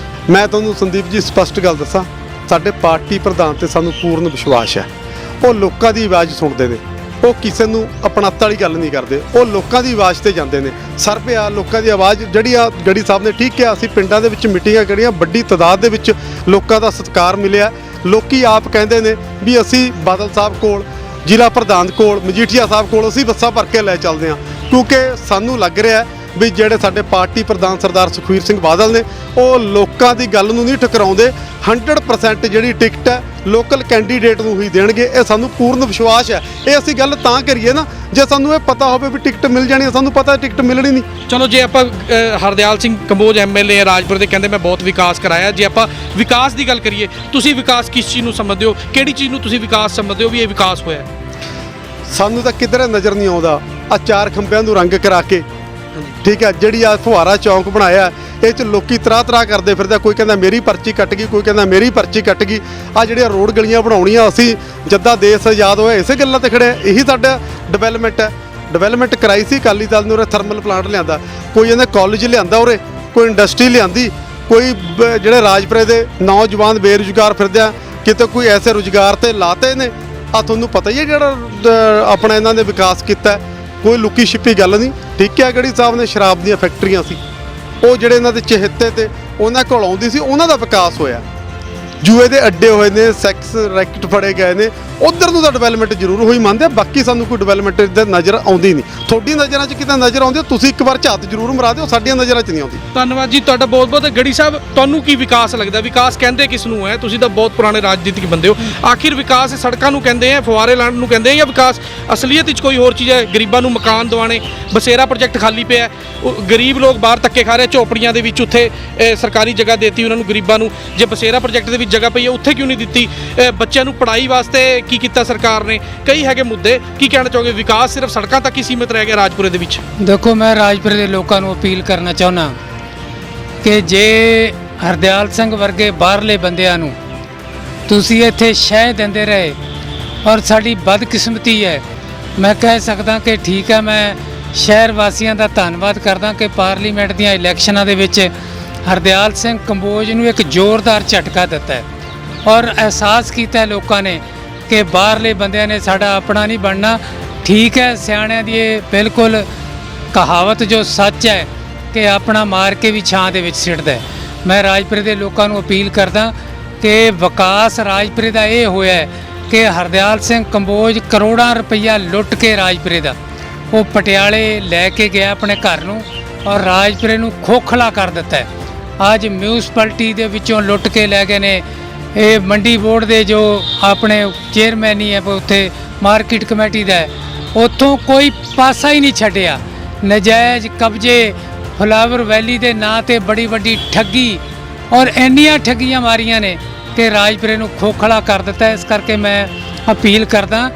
C: ਮੈਂ ਤੁਹਾਨੂੰ ਸੰਦੀਪ ਜੀ ਸਪਸ਼ਟ ਗੱਲ ਦੱਸਾਂ, ਸਾਡੇ ਪਾਰਟੀ ਪ੍ਰਧਾਨ ਤੇ ਸਾਨੂੰ ਪੂਰਨ ਵਿਸ਼ਵਾਸ ਹੈ, ਉਹ ਲੋਕਾਂ ਦੀ ਆਵਾਜ਼ ਸੁਣਦੇ ਨੇ, ਉਹ ਕਿਸੇ ਨੂੰ ਅਪਣਾਤ ਵਾਲੀ ਗੱਲ ਨਹੀਂ ਕਰਦੇ, ਉਹ ਲੋਕਾਂ ਦੀ ਆਵਾਜ਼ ਤੇ ਜਾਂਦੇ ਨੇ। ਸਰਵੇ ਆ ਲੋਕਾਂ ਦੀ ਆਵਾਜ਼ ਜਿਹੜੀ ਆ, ਗੜੀ ਸਾਹਿਬ ਨੇ ਠੀਕ ਕਿਹਾ, ਅਸੀਂ ਪਿੰਡਾਂ ਦੇ ਵਿੱਚ ਮੀਟਿੰਗਾਂ ਕਰੀਆਂ, ਵੱਡੀ ਤਾਦਾਦ ਦੇ ਵਿੱਚ ਲੋਕਾਂ ਦਾ ਸਤਿਕਾਰ ਮਿਲਿਆ। ਲੋਕੀ ਆਪ ਕਹਿੰਦੇ ਨੇ ਵੀ ਅਸੀਂ ਬਾਦਲ ਸਾਹਿਬ ਕੋਲ, ਜ਼ਿਲ੍ਹਾ ਪ੍ਰਧਾਨ ਕੋਲ, ਮਜੀਠੀਆ ਸਾਹਿਬ ਕੋਲ ਅਸੀਂ ਬੱਸਾਂ ਭਰ ਕੇ ਲੈ ਚੱਲਦੇ ਹਾਂ, ਕਿਉਂਕਿ ਸਾਨੂੰ ਲੱਗ ਰਿਹਾ ਵੀ ਜਿਹੜੇ ਸਾਡੇ ਪਾਰਟੀ ਪ੍ਰਧਾਨ ਸਰਦਾਰ ਸੁਖਬੀਰ ਸਿੰਘ ਬਾਦਲ ਨੇ, ਉਹ ਲੋਕਾਂ ਦੀ ਗੱਲ ਨੂੰ ਨਹੀਂ ਠੁਕਰਾਉਂਦੇ। 100% ਜਿਹੜੀ ਟਿਕਟ ਹੈ ਲੋਕਲ ਕੈਂਡੀਡੇਟ ਨੂੰ ਹੀ ਦੇਣਗੇ, ਇਹ ਸਾਨੂੰ ਪੂਰਨ ਵਿਸ਼ਵਾਸ ਹੈ। ਇਹ ਅਸੀਂ ਗੱਲ ਤਾਂ ਕਰੀਏ ਨਾ ਜੇ ਸਾਨੂੰ ਇਹ ਪਤਾ ਹੋਵੇ ਵੀ ਟਿਕਟ ਮਿਲ ਜਾਣੀ ਹੈ, ਸਾਨੂੰ ਪਤਾ ਟਿਕਟ ਮਿਲਣੀ ਨਹੀਂ।
A: ਚਲੋ ਜੇ ਆਪਾਂ ਹਰਦਿਆਲ ਸਿੰਘ ਕੰਬੋਜ ਐਮਐਲਏ ਰਾਜਪੁਰ ਦੇ ਕਹਿੰਦੇ ਮੈਂ ਬਹੁਤ ਵਿਕਾਸ ਕਰਾਇਆ, ਜੇ ਆਪਾਂ ਵਿਕਾਸ ਦੀ ਗੱਲ ਕਰੀਏ, ਤੁਸੀਂ ਵਿਕਾਸ ਕਿਸ ਚੀਜ਼ ਨੂੰ ਸਮਝਦੇ ਹੋ? ਕਿਹੜੀ ਚੀਜ਼ ਨੂੰ ਤੁਸੀਂ ਵਿਕਾਸ ਸਮਝਦੇ ਹੋ ਵੀ ਇਹ ਵਿਕਾਸ ਹੋਇਆ?
C: ਸਾਨੂੰ ਤਾਂ ਕਿਧਰੇ ਨਜ਼ਰ ਨਹੀਂ ਆਉਂਦਾ ਆ ਚਾਰ ਖੰਭਿਆਂ ਨੂੰ ਰੰਗ ਕਰਾ ਕੇ, ਠੀਕ ਹੈ, ਜਿਹੜੀ ਆ ਫੁਹਾਰਾ ਚੌਂਕ ਬਣਾਇਆ, ਇਹ 'ਚ ਲੋਕੀ ਤਰਾਹ ਕਰਦੇ ਫਿਰਦੇ, ਕੋਈ ਕਹਿੰਦਾ ਮੇਰੀ ਪਰਚੀ ਕੱਟ ਗਈ, ਕੋਈ ਕਹਿੰਦਾ ਮੇਰੀ ਪਰਚੀ ਕੱਟ ਗਈ। ਆ ਜਿਹੜੀਆਂ ਰੋਡ ਗਲੀਆਂ ਬਣਾਉਣੀਆਂ, ਅਸੀਂ ਜਦਾਂ ਦੇਸ਼ ਆਜ਼ਾਦ ਹੋਇਆ ਇਸੇ ਗੱਲਾਂ ਤੇ ਖੜੇ, ਇਹੀ ਸਾਡਾ ਡਿਵੈਲਪਮੈਂਟ ਹੈ। ਡਿਵੈਲਪਮੈਂਟ ਕਰਾਈ ਸੀ ਅਕਾਲੀ ਦਲ ਨੇ, ਉਰੇ ਥਰਮਲ ਪਲਾਂਟ ਲਿਆਂਦਾ, ਕੋਈ ਇਹਨੇ ਕਾਲਜ ਲਿਆਂਦਾ, ਉਰੇ ਕੋਈ ਇੰਡਸਟਰੀ ਲਿਆਂਦੀ, ਕੋਈ ਜਿਹੜੇ ਰਾਜਪੁਰੇ ਦੇ ਨੌਜਵਾਨ ਬੇਰੁਜ਼ਗਾਰ ਫਿਰਦੇ ਆ, ਕਿਤੇ ਕੋਈ ਐਸੇ ਰੁਜ਼ਗਾਰ ਤੇ ਲਾਤੇ ਨੇ। ਆ ਤੁਹਾਨੂੰ ਪਤਾ ਹੀ ਹੈ ਜਿਹੜਾ ਆਪਣਾ ਇਹਨਾਂ ਨੇ ਵਿਕਾਸ ਕੀਤਾ, ਕੋਈ ਲੁੱਕੀ ਛਿਪੀ ਗੱਲ ਨਹੀਂ। ਠੀਕ ਹੈ, ਗੜੀ ਸਾਹਿਬ ਨੇ ਸ਼ਰਾਬ ਦੀਆਂ ਫੈਕਟਰੀਆਂ ਸੀ, ਉਹ ਜਿਹੜੇ ਇਹਨਾਂ ਦੇ ਚਹੇਤੇ ਤੇ ਉਹਨਾਂ ਕੋਲ ਆਉਂਦੀ ਸੀ, ਉਹਨਾਂ ਦਾ ਵਿਕਾਸ ਹੋਇਆ। ਜੂਏ ਦੇ ਅੱਡੇ ਹੋਏ ਨੇ, ਸੈਕਸ ਰੈਕਟ ਫੜੇ ਗਏ ਨੇ, ਉਧਰ ਨੂੰ ਤਾਂ ਡਿਵੈਲਪਮੈਂਟ ਜ਼ਰੂਰ ਹੋਈ ਮੰਨਦੇ, ਬਾਕੀ ਸਾਨੂੰ ਕੋਈ ਡਿਵੈਲਪਮੈਂਟ ਇੱਧਰ ਨਜ਼ਰ ਆਉਂਦੀ ਨਹੀਂ। ਤੁਹਾਡੀ ਨਜ਼ਰਾਂ 'ਚ ਕਿਤੇ ਨਜ਼ਰ ਆਉਂਦੀ, ਤੁਸੀਂ ਇੱਕ ਵਾਰ ਝਾਤ ਜ਼ਰੂਰ ਮਰਾ ਦਿਓ, ਸਾਡੀਆਂ ਨਜ਼ਰਾਂ 'ਚ ਨਹੀਂ ਆਉਂਦੀ।
A: ਧੰਨਵਾਦ ਜੀ ਤੁਹਾਡਾ ਬਹੁਤ ਬਹੁਤ। ਗੜੀ ਸਾਹਿਬ, ਤੁਹਾਨੂੰ ਕੀ ਵਿਕਾਸ ਲੱਗਦਾ? ਵਿਕਾਸ ਕਹਿੰਦੇ ਕਿਸ ਨੂੰ ਹੈ? ਤੁਸੀਂ ਤਾਂ ਬਹੁਤ ਪੁਰਾਣੇ ਰਾਜਨੀਤਿਕ ਬੰਦੇ ਹੋ, ਆਖਿਰ ਵਿਕਾਸ ਸੜਕਾਂ ਨੂੰ ਕਹਿੰਦੇ ਆ, ਫੁਆਰੇ ਲਾਉਣ ਨੂੰ ਕਹਿੰਦੇ ਆ, ਜਾਂ ਵਿਕਾਸ ਅਸਲੀਅਤ ਵਿੱਚ ਕੋਈ ਹੋਰ ਚੀਜ਼ ਹੈ? ਗਰੀਬਾਂ ਨੂੰ ਮਕਾਨ ਦਿਵਾਣੇ, ਬਸੇਰਾ ਪ੍ਰੋਜੈਕਟ ਖਾਲੀ ਪਿਆ, ਗਰੀਬ ਲੋਕ ਬਾਹਰ ਧੱਕੇ ਖਾ ਰਹੇ ਝੋਪੜੀਆਂ ਦੇ ਵਿੱਚ, ਉੱਥੇ ਸਰਕਾਰੀ ਜਗ੍ਹਾ ਦੇਤੀ ਉਹਨਾਂ ਨੂੰ ਗਰੀਬਾਂ ਨੂੰ। ਜੇ ਬਸੇਰਾ ਪ੍ਰੋਜੈਕਟ ਦੇ ਵਿੱਚ ਜਗ੍ਹਾ ਪਈ ਹੈ, ਉੱਥੇ ਕਿਉਂ ਨਹੀਂ ਦਿੱਤੀ? ਬੱਚਿਆਂ ਨੂੰ ਪੜ੍ਹਾਈ ਵਾਸਤੇ ਕੀ ਕੀਤਾ ਸਰਕਾਰ ਨੇ? ਕਈ ਹੈਗੇ ਮੁੱਦੇ, ਕੀ ਕਹਿਣਾ ਚਾਹੋਗੇ? ਵਿਕਾਸ ਸਿਰਫ ਸੜਕਾਂ ਤੱਕ ਹੀ ਸੀਮਿਤ ਰਹਿ ਗਿਆ ਰਾਜਪੁਰੇ ਦੇ ਵਿੱਚ?
B: ਦੇਖੋ, ਮੈਂ ਰਾਜਪੁਰੇ ਦੇ ਲੋਕਾਂ ਨੂੰ ਅਪੀਲ ਕਰਨਾ ਚਾਹੁੰਦਾ ਕਿ ਜੇ ਹਰਦਿਆਲ ਸਿੰਘ ਵਰਗੇ ਬਾਹਰਲੇ ਬੰਦਿਆਂ ਨੂੰ ਤੁਸੀਂ ਇੱਥੇ ਸ਼ਹਿ ਦਿੰਦੇ ਰਹੇ, ਔਰ ਸਾਡੀ ਬਦਕਿਸਮਤੀ ਹੈ, ਮੈਂ ਕਹਿ ਸਕਦਾ ਕਿ ਠੀਕ ਹੈ, ਮੈਂ ਸ਼ਹਿਰ ਵਾਸੀਆਂ ਦਾ ਧੰਨਵਾਦ ਕਰਦਾ ਕਿ ਪਾਰਲੀਮੈਂਟ ਦੀਆਂ ਇਲੈਕਸ਼ਨਾਂ ਦੇ ਵਿੱਚ ਹਰਦਿਆਲ ਸਿੰਘ ਕੰਬੋਜ ਨੂੰ ਇੱਕ ਜ਼ੋਰਦਾਰ ਝਟਕਾ ਦਿੱਤਾ ਹੈ, ਔਰ ਅਹਿਸਾਸ ਕੀਤਾ ਲੋਕਾਂ ਨੇ ਕਿ ਬਾਹਰਲੇ ਬੰਦਿਆਂ ਨੇ ਸਾਡਾ ਆਪਣਾ ਨਹੀਂ ਬਣਨਾ। ਠੀਕ ਹੈ, ਸਿਆਣਿਆਂ ਦੀ ਇਹ ਬਿਲਕੁਲ ਕਹਾਵਤ ਜੋ ਸੱਚ ਹੈ ਕਿ ਆਪਣਾ ਮਾਰ ਕੇ ਵੀ ਛਾਂ ਦੇ ਵਿੱਚ ਸਿੱਟਦਾ ਹੈ। ਮੈਂ ਰਾਜਪੁਰੇ ਦੇ ਲੋਕਾਂ ਨੂੰ ਅਪੀਲ ਕਰਦਾ ਕਿ ਵਿਕਾਸ ਰਾਜਪੁਰੇ ਦਾ ਇਹ ਹੋਇਆ ਹੈ ਕਿ ਹਰਦਿਆਲ ਸਿੰਘ ਕੰਬੋਜ ਕਰੋੜਾਂ ਰੁਪਈਆ ਲੁੱਟ ਕੇ ਰਾਜਪੁਰੇ ਦਾ ਉਹ ਪਟਿਆਲੇ ਲੈ ਕੇ ਗਿਆ ਆਪਣੇ ਘਰ ਨੂੰ, ਔਰ ਰਾਜਪੁਰੇ ਨੂੰ ਖੋਖਲਾ ਕਰ ਦਿੱਤਾ ਹੈ। ਅੱਜ ਮਿਊਨਿਸਪੈਲਿਟੀ ਦੇ ਵਿੱਚੋਂ ਲੁੱਟ ਕੇ ਲੈ ਗਏ ਨੇ, ਇਹ ਮੰਡੀ ਬੋਰਡ ਦੇ ਜੋ ਆਪਣੇ ਚੇਅਰਮੈਨ ਹੀ ਹੈ, ਉੱਥੇ ਮਾਰਕੀਟ ਕਮੇਟੀ ਦਾ, ਉੱਥੋਂ ਕੋਈ ਪਾਸਾ ਹੀ ਨਹੀਂ ਛੱਡਿਆ। ਨਜਾਇਜ਼ ਕਬਜ਼ੇ, ਫਲਾਵਰ ਵੈਲੀ ਦੇ ਨਾਂ ਤੇ ਬੜੀ ਵੱਡੀ ਠੱਗੀ, ਔਰ ਇੰਨੀਆਂ ਠੱਗੀਆਂ ਮਾਰੀਆਂ ਨੇ ਕਿ ਰਾਜਪੁਰੇ ਨੂੰ ਖੋਖਲਾ ਕਰ ਦਿੱਤਾ। ਇਸ ਕਰਕੇ ਮੈਂ ਅਪੀਲ ਕਰਦਾ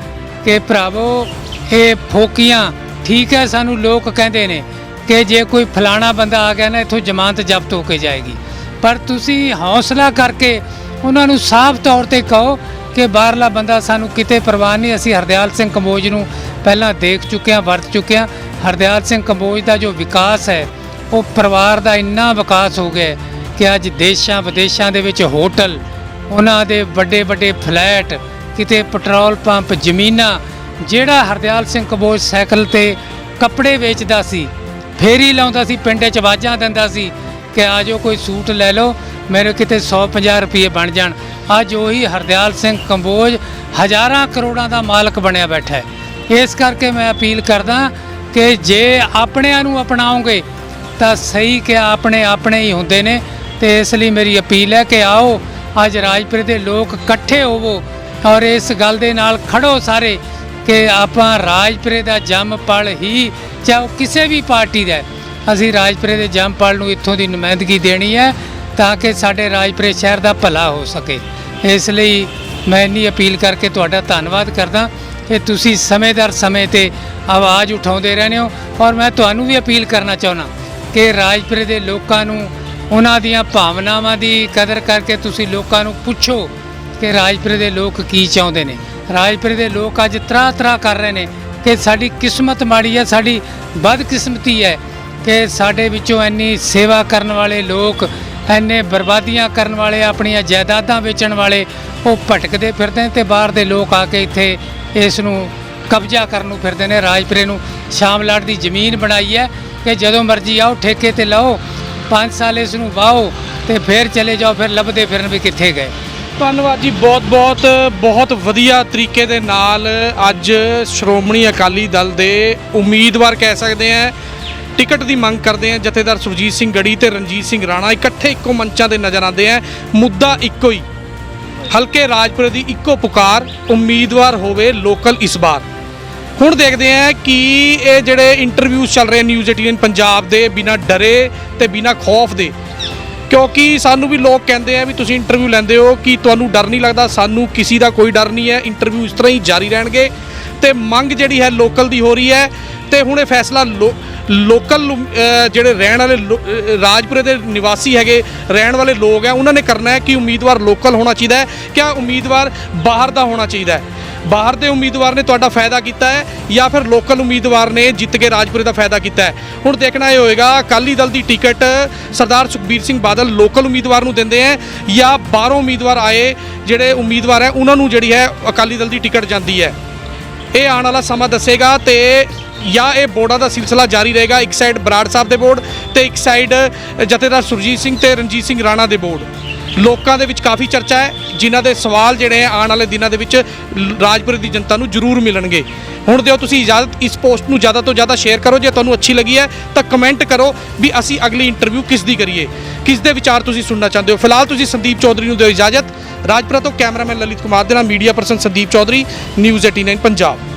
B: ਕਿ ਭਰਾਵੋ, ਇਹ ਫੋਕੀਆਂ ਠੀਕ ਹੈ, ਸਾਨੂੰ ਲੋਕ ਕਹਿੰਦੇ ਨੇ ਕਿ ਜੇ ਕੋਈ ਫਲਾਣਾ ਬੰਦਾ ਆ ਗਿਆ ਨਾ, ਇੱਥੋਂ ਜ਼ਮਾਨਤ ਜ਼ਬਤ ਹੋ ਕੇ ਜਾਏਗੀ, ਪਰ ਤੁਸੀਂ ਹੌਸਲਾ ਕਰਕੇ ਉਹਨਾਂ ਨੂੰ ਸਾਫ਼ ਤੌਰ ਤੇ ਕਹੋ ਕਿ ਬਾਹਰਲਾ ਬੰਦਾ ਸਾਨੂੰ ਕਿਤੇ ਪਰਵਾਹ ਨਹੀਂ। ਅਸੀਂ ਹਰਦਿਆਲ ਸਿੰਘ ਕੰਬੋਜ ਨੂੰ ਪਹਿਲਾਂ ਦੇਖ ਚੁੱਕੇ ਹਾਂ, ਵਰਤ ਚੁੱਕੇ ਹਾਂ। ਹਰਦਿਆਲ ਸਿੰਘ ਕੰਬੋਜ ਦਾ ਜੋ ਵਿਕਾਸ ਹੈ, ਉਹ ਪਰਿਵਾਰ ਦਾ ਇੰਨਾ ਵਿਕਾਸ ਹੋ ਗਿਆ ਕਿ ਅੱਜ ਦੇਸ਼ਾਂ ਵਿਦੇਸ਼ਾਂ ਦੇ ਵਿੱਚ ਹੋਟਲ, ਉਹਨਾਂ ਦੇ ਵੱਡੇ ਵੱਡੇ ਫਲੈਟ, ਕਿਤੇ ਪੈਟਰੋਲ ਪੰਪ, ਜ਼ਮੀਨਾਂ। ਜਿਹੜਾ ਹਰਦਿਆਲ ਸਿੰਘ ਕੰਬੋਜ ਸਾਈਕਲ ਤੇ ਕੱਪੜੇ ਵੇਚਦਾ ਸੀ, ਫੇਰੀ ਲਾਉਂਦਾ ਸੀ, ਪਿੰਡੇ 'ਚ ਆਵਾਜ਼ਾਂ ਦਿੰਦਾ ਸੀ ਕਿ ਆ ਜਾਓ ਕੋਈ ਸੂਟ ਲੈ ਲਓ, ਮੇਰੇ ਕਿਤੇ 150 ਰੁਪਏ ਬਣ ਜਾਣ। ਅੱਜ ਉਹੀ ਹਰਦਿਆਲ ਸਿੰਘ ਕੰਬੋਜ ਹਜ਼ਾਰਾਂ ਕਰੋੜਾਂ ਦਾ ਮਾਲਕ ਬਣਿਆ ਬੈਠਾ ਹੈ। ਇਸ ਕਰਕੇ ਮੈਂ ਅਪੀਲ ਕਰਦਾ ਕਿ ਜੇ ਆਪਣਿਆਂ ਨੂੰ ਅਪਣਾਓਗੇ ਤਾਂ ਸਹੀ ਕਿ ਆਪਣੇ ਹੀ ਹੁੰਦੇ ਨੇ। ਤੇ ਇਸ ਲਈ ਮੇਰੀ ਅਪੀਲ ਹੈ ਕਿ ਆਓ ਅੱਜ ਰਾਜਪੁਰੇ ਦੇ ਲੋਕ ਇਕੱਠੇ ਹੋਵੋ, ਔਰ ਇਸ ਗੱਲ ਦੇ ਨਾਲ ਖੜੋ ਸਾਰੇ ਕਿ ਆਪਾਂ ਰਾਜਪੁਰੇ ਦਾ ਜੰਮ ਪਲ ਹੀ, ਚਾਹੇ ਉਹ ਕਿਸੇ ਵੀ ਪਾਰਟੀ ਦਾ, ਅਸੀਂ ਰਾਜਪੁਰੇ ਦੇ ਜੰਮਪਲ ਨੂੰ ਇੱਥੋਂ ਦੀ ਨੁਮਾਇੰਦਗੀ ਦੇਣੀ ਹੈ ਤਾਂ ਕਿ ਸਾਡੇ ਰਾਜਪੁਰੇ ਸ਼ਹਿਰ ਦਾ ਭਲਾ ਹੋ ਸਕੇ। ਇਸ ਲਈ ਮੈਂ ਇੰਨੀ ਅਪੀਲ ਕਰਕੇ ਤੁਹਾਡਾ ਧੰਨਵਾਦ ਕਰਦਾ ਕਿ ਤੁਸੀਂ ਸਮੇਂ-ਦਰ ਸਮੇਂ ਤੇ ਆਵਾਜ਼ ਉਠਾਉਂਦੇ ਰਹਿੰਦੇ ਹੋ। ਔਰ ਮੈਂ ਤੁਹਾਨੂੰ ਵੀ ਅਪੀਲ ਕਰਨਾ ਚਾਹੁੰਦਾ ਕਿ ਰਾਜਪੁਰੇ ਦੇ ਲੋਕਾਂ ਨੂੰ ਉਹਨਾਂ ਦੀਆਂ ਭਾਵਨਾਵਾਂ ਦੀ ਕਦਰ ਕਰਕੇ ਤੁਸੀਂ ਲੋਕਾਂ ਨੂੰ ਪੁੱਛੋ ਕਿ ਰਾਜਪੁਰੇ ਦੇ ਲੋਕ ਕੀ ਚਾਹੁੰਦੇ ਨੇ। ਰਾਜਪੁਰੇ ਦੇ ਲੋਕ ਅੱਜ ਤਰਾਹ ਕਰ ਰਹੇ ਨੇ ਕਿ ਸਾਡੀ ਕਿਸਮਤ ਮਾੜੀ ਹੈ, ਸਾਡੀ ਬਦਕਿਸਮਤੀ ਹੈ ਕਿ ਸਾਡੇ ਵਿੱਚੋਂ ਇੰਨੀ ਸੇਵਾ ਕਰਨ ਵਾਲੇ ਲੋਕ, ਇੰਨੇ ਬਰਬਾਦੀਆਂ ਕਰਨ ਵਾਲੇ, ਆਪਣੀਆਂ ਜਾਇਦਾਦਾਂ ਵੇਚਣ ਵਾਲੇ ਉਹ ਭਟਕਦੇ ਫਿਰਦੇ ਨੇ ਤੇ ਬਾਹਰ ਦੇ ਲੋਕ ਆ ਕੇ ਇੱਥੇ ਇਸ ਨੂੰ ਕਬਜ਼ਾ ਕਰਨ ਨੂੰ ਫਿਰਦੇ ਨੇ। ਰਾਜਪੁਰੇ ਨੂੰ ਸ਼ਾਮਲਾਟ ਦੀ ਜ਼ਮੀਨ ਬਣਾਈ ਹੈ ਕਿ ਜਦੋਂ ਮਰਜ਼ੀ ਆਓ ਠੇਕੇ ਤੇ ਲਓ, 5 ਸਾਲ ਇਸ ਨੂੰ ਵਾਹੋ ਤੇ ਫਿਰ ਚਲੇ ਜਾਓ, ਫਿਰ ਲੱਭਦੇ ਫਿਰਨ ਵੀ ਕਿੱਥੇ ਗਏ।
A: ਧੰਨਵਾਦ ਜੀ, ਬਹੁਤ ਵਧੀਆ ਤਰੀਕੇ ਦੇ ਨਾਲ ਅੱਜ ਸ਼੍ਰੋਮਣੀ ਅਕਾਲੀ ਦਲ ਦੇ ਉਮੀਦਵਾਰ ਕਹਿ ਸਕਦੇ ਆ ਟਿਕਟ ਦੀ ਮੰਗ ਕਰਦੇ ਆ ਜਥੇਦਾਰ ਸੁਰਜੀਤ ਸਿੰਘ ਗੜੀ ਤੇ ਰਣਜੀਤ ਸਿੰਘ ਰਾਣਾ ਇਕੱਠੇ ਇੱਕੋ ਮੰਚਾਂ ਤੇ ਨਜ਼ਰ ਆਉਂਦੇ ਆ। ਮੁੱਦਾ ਇੱਕੋ ਹੀ, ਹਲਕੇ ਰਾਜਪੁਰੇ ਦੀ ਇੱਕੋ ਪੁਕਾਰ, ਉਮੀਦਵਾਰ ਹੋਵੇ ਲੋਕਲ ਇਸ ਵਾਰ। ਹੁਣ ਦੇਖਦੇ ਆ ਕਿ ਇਹ ਜਿਹੜੇ ਇੰਟਰਵਿਊਜ਼ ਚੱਲ ਰਹੇ ਨਿਊਜ਼ 18 ਪੰਜਾਬ ਦੇ ਬਿਨਾਂ ਡਰੇ ਤੇ ਬਿਨਾਂ ਖੌਫ ਦੇ, ਕਿਉਂਕਿ ਸਾਨੂੰ ਵੀ ਲੋਕ ਕਹਿੰਦੇ ਆ ਵੀ ਤੁਸੀਂ ਇੰਟਰਵਿਊ ਲੈਂਦੇ ਹੋ ਕਿ ਤੁਹਾਨੂੰ ਡਰ ਨਹੀਂ ਲੱਗਦਾ। ਸਾਨੂੰ ਕਿਸੇ ਦਾ ਕੋਈ ਡਰ ਨਹੀਂ ਹੈ, ਇੰਟਰਵਿਊ ਇਸ ਤਰ੍ਹਾਂ ਹੀ ਜਾਰੀ ਰਹਿਣਗੇ ਤੇ ਮੰਗ ਜਿਹੜੀ ਹੈ ਲੋਕਲ ਦੀ ਹੋ ਰਹੀ ਹੈ। ਤੇ ਹੁਣ ਇਹ ਫੈਸਲਾ ਲੋਕਲ ਜਿਹੜੇ ਰਹਿਣ ਵਾਲੇ ਰਾਜਪੁਰੇ ਦੇ ਨਿਵਾਸੀ ਹੈਗੇ, ਰਹਿਣ ਵਾਲੇ ਲੋਕ ਹੈ, ਉਹਨਾਂ ਨੇ ਕਰਨਾ ਹੈ ਕਿ ਉਮੀਦਵਾਰ ਲੋਕਲ ਹੋਣਾ ਚਾਹੀਦਾ ਹੈ ਕਿ ਉਮੀਦਵਾਰ ਬਾਹਰ ਦਾ ਹੋਣਾ ਚਾਹੀਦਾ ਹੈ। ਬਾਹਰ ਦੇ ਉਮੀਦਵਾਰ ਨੇ ਤੁਹਾਡਾ ਫਾਇਦਾ ਕੀਤਾ ਹੈ ਜਾਂ ਫਿਰ ਲੋਕਲ ਉਮੀਦਵਾਰ ਨੇ ਜਿੱਤ ਕੇ ਰਾਜਪੁਰੇ ਦਾ ਫਾਇਦਾ ਕੀਤਾ ਹੈ। ਹੁਣ ਦੇਖਣਾ ਇਹ ਹੋਏਗਾ ਅਕਾਲੀ ਦਲ ਦੀ ਟਿਕਟ ਸਰਦਾਰ ਸੁਖਬੀਰ ਸਿੰਘ ਬਾਦਲ ਲੋਕਲ ਉਮੀਦਵਾਰ ਨੂੰ ਦਿੰਦੇ ਹੈ ਜਾਂ ਬਾਹਰੋਂ ਉਮੀਦਵਾਰ ਆਏ ਜਿਹੜੇ ਉਮੀਦਵਾਰ ਹੈ ਉਹਨਾਂ ਨੂੰ ਜਿਹੜੀ ਹੈ ਅਕਾਲੀ ਦਲ ਦੀ ਟਿਕਟ ਜਾਂਦੀ ਹੈ। ਇਹ ਆਉਣ ਵਾਲਾ ਸਮਾਂ ਦੱਸੇਗਾ ਤੇ ਜਾਂ ਇਹ ਬੋਰਡਾਂ ਦਾ ਸਿਲਸਿਲਾ ਜਾਰੀ ਰਹੇਗਾ। ਇੱਕ ਸਾਈਡ ਬਰਾੜ ਸਾਹਿਬ ਦੇ ਬੋਰਡ ਤੇ ਇੱਕ ਸਾਈਡ ਜਥੇਦਾਰ ਸੁਰਜੀਤ ਸਿੰਘ ਤੇ ਰਣਜੀਤ ਸਿੰਘ ਰਾਣਾ ਦੇ ਬੋਰਡ। ਲੋਕਾਂ ਦੇ ਵਿੱਚ ਕਾਫੀ ਚਰਚਾ ਹੈ ਜਿਨ੍ਹਾਂ ਦੇ ਸਵਾਲ ਜਿਹੜੇ ਆ ਆਉਣ ਵਾਲੇ ਦਿਨਾਂ ਦੇ ਵਿੱਚ ਰਾਜਪੁਰੇ ਦੀ ਜਨਤਾ ਨੂੰ ਜ਼ਰੂਰ ਮਿਲਣਗੇ। ਹੁਣ ਦਿਓ ਤੁਸੀਂ ਇਜਾਜ਼ਤ, ਇਸ ਪੋਸਟ ਨੂੰ ਜ਼ਿਆਦਾ ਤੋਂ ਜ਼ਿਆਦਾ ਸ਼ੇਅਰ ਕਰੋ। ਜੇ ਤੁਹਾਨੂੰ ਅੱਛੀ ਲੱਗੀ ਹੈ ਤਾਂ ਕਮੈਂਟ ਕਰੋ ਵੀ ਅਸੀਂ ਅਗਲੀ ਇੰਟਰਵਿਊ ਕਿਸ ਦੀ ਕਰੀਏ, ਕਿਸ ਦੇ ਵਿਚਾਰ ਤੁਸੀਂ ਸੁਣਨਾ ਚਾਹੁੰਦੇ ਹੋ। ਫਿਲਹਾਲ ਤੁਸੀਂ ਸੰਦੀਪ ਚੌਧਰੀ ਨੂੰ ਦਿਓ ਇਜਾਜ਼ਤ। ਰਾਜਪੁਰਾ ਤੋਂ ਕੈਮਰਾਮੈਨ ਲਲਿਤ ਕੁਮਾਰ ਦੇ ਨਾਲ media person Sandeep Chaudhary, news 18 Punjab.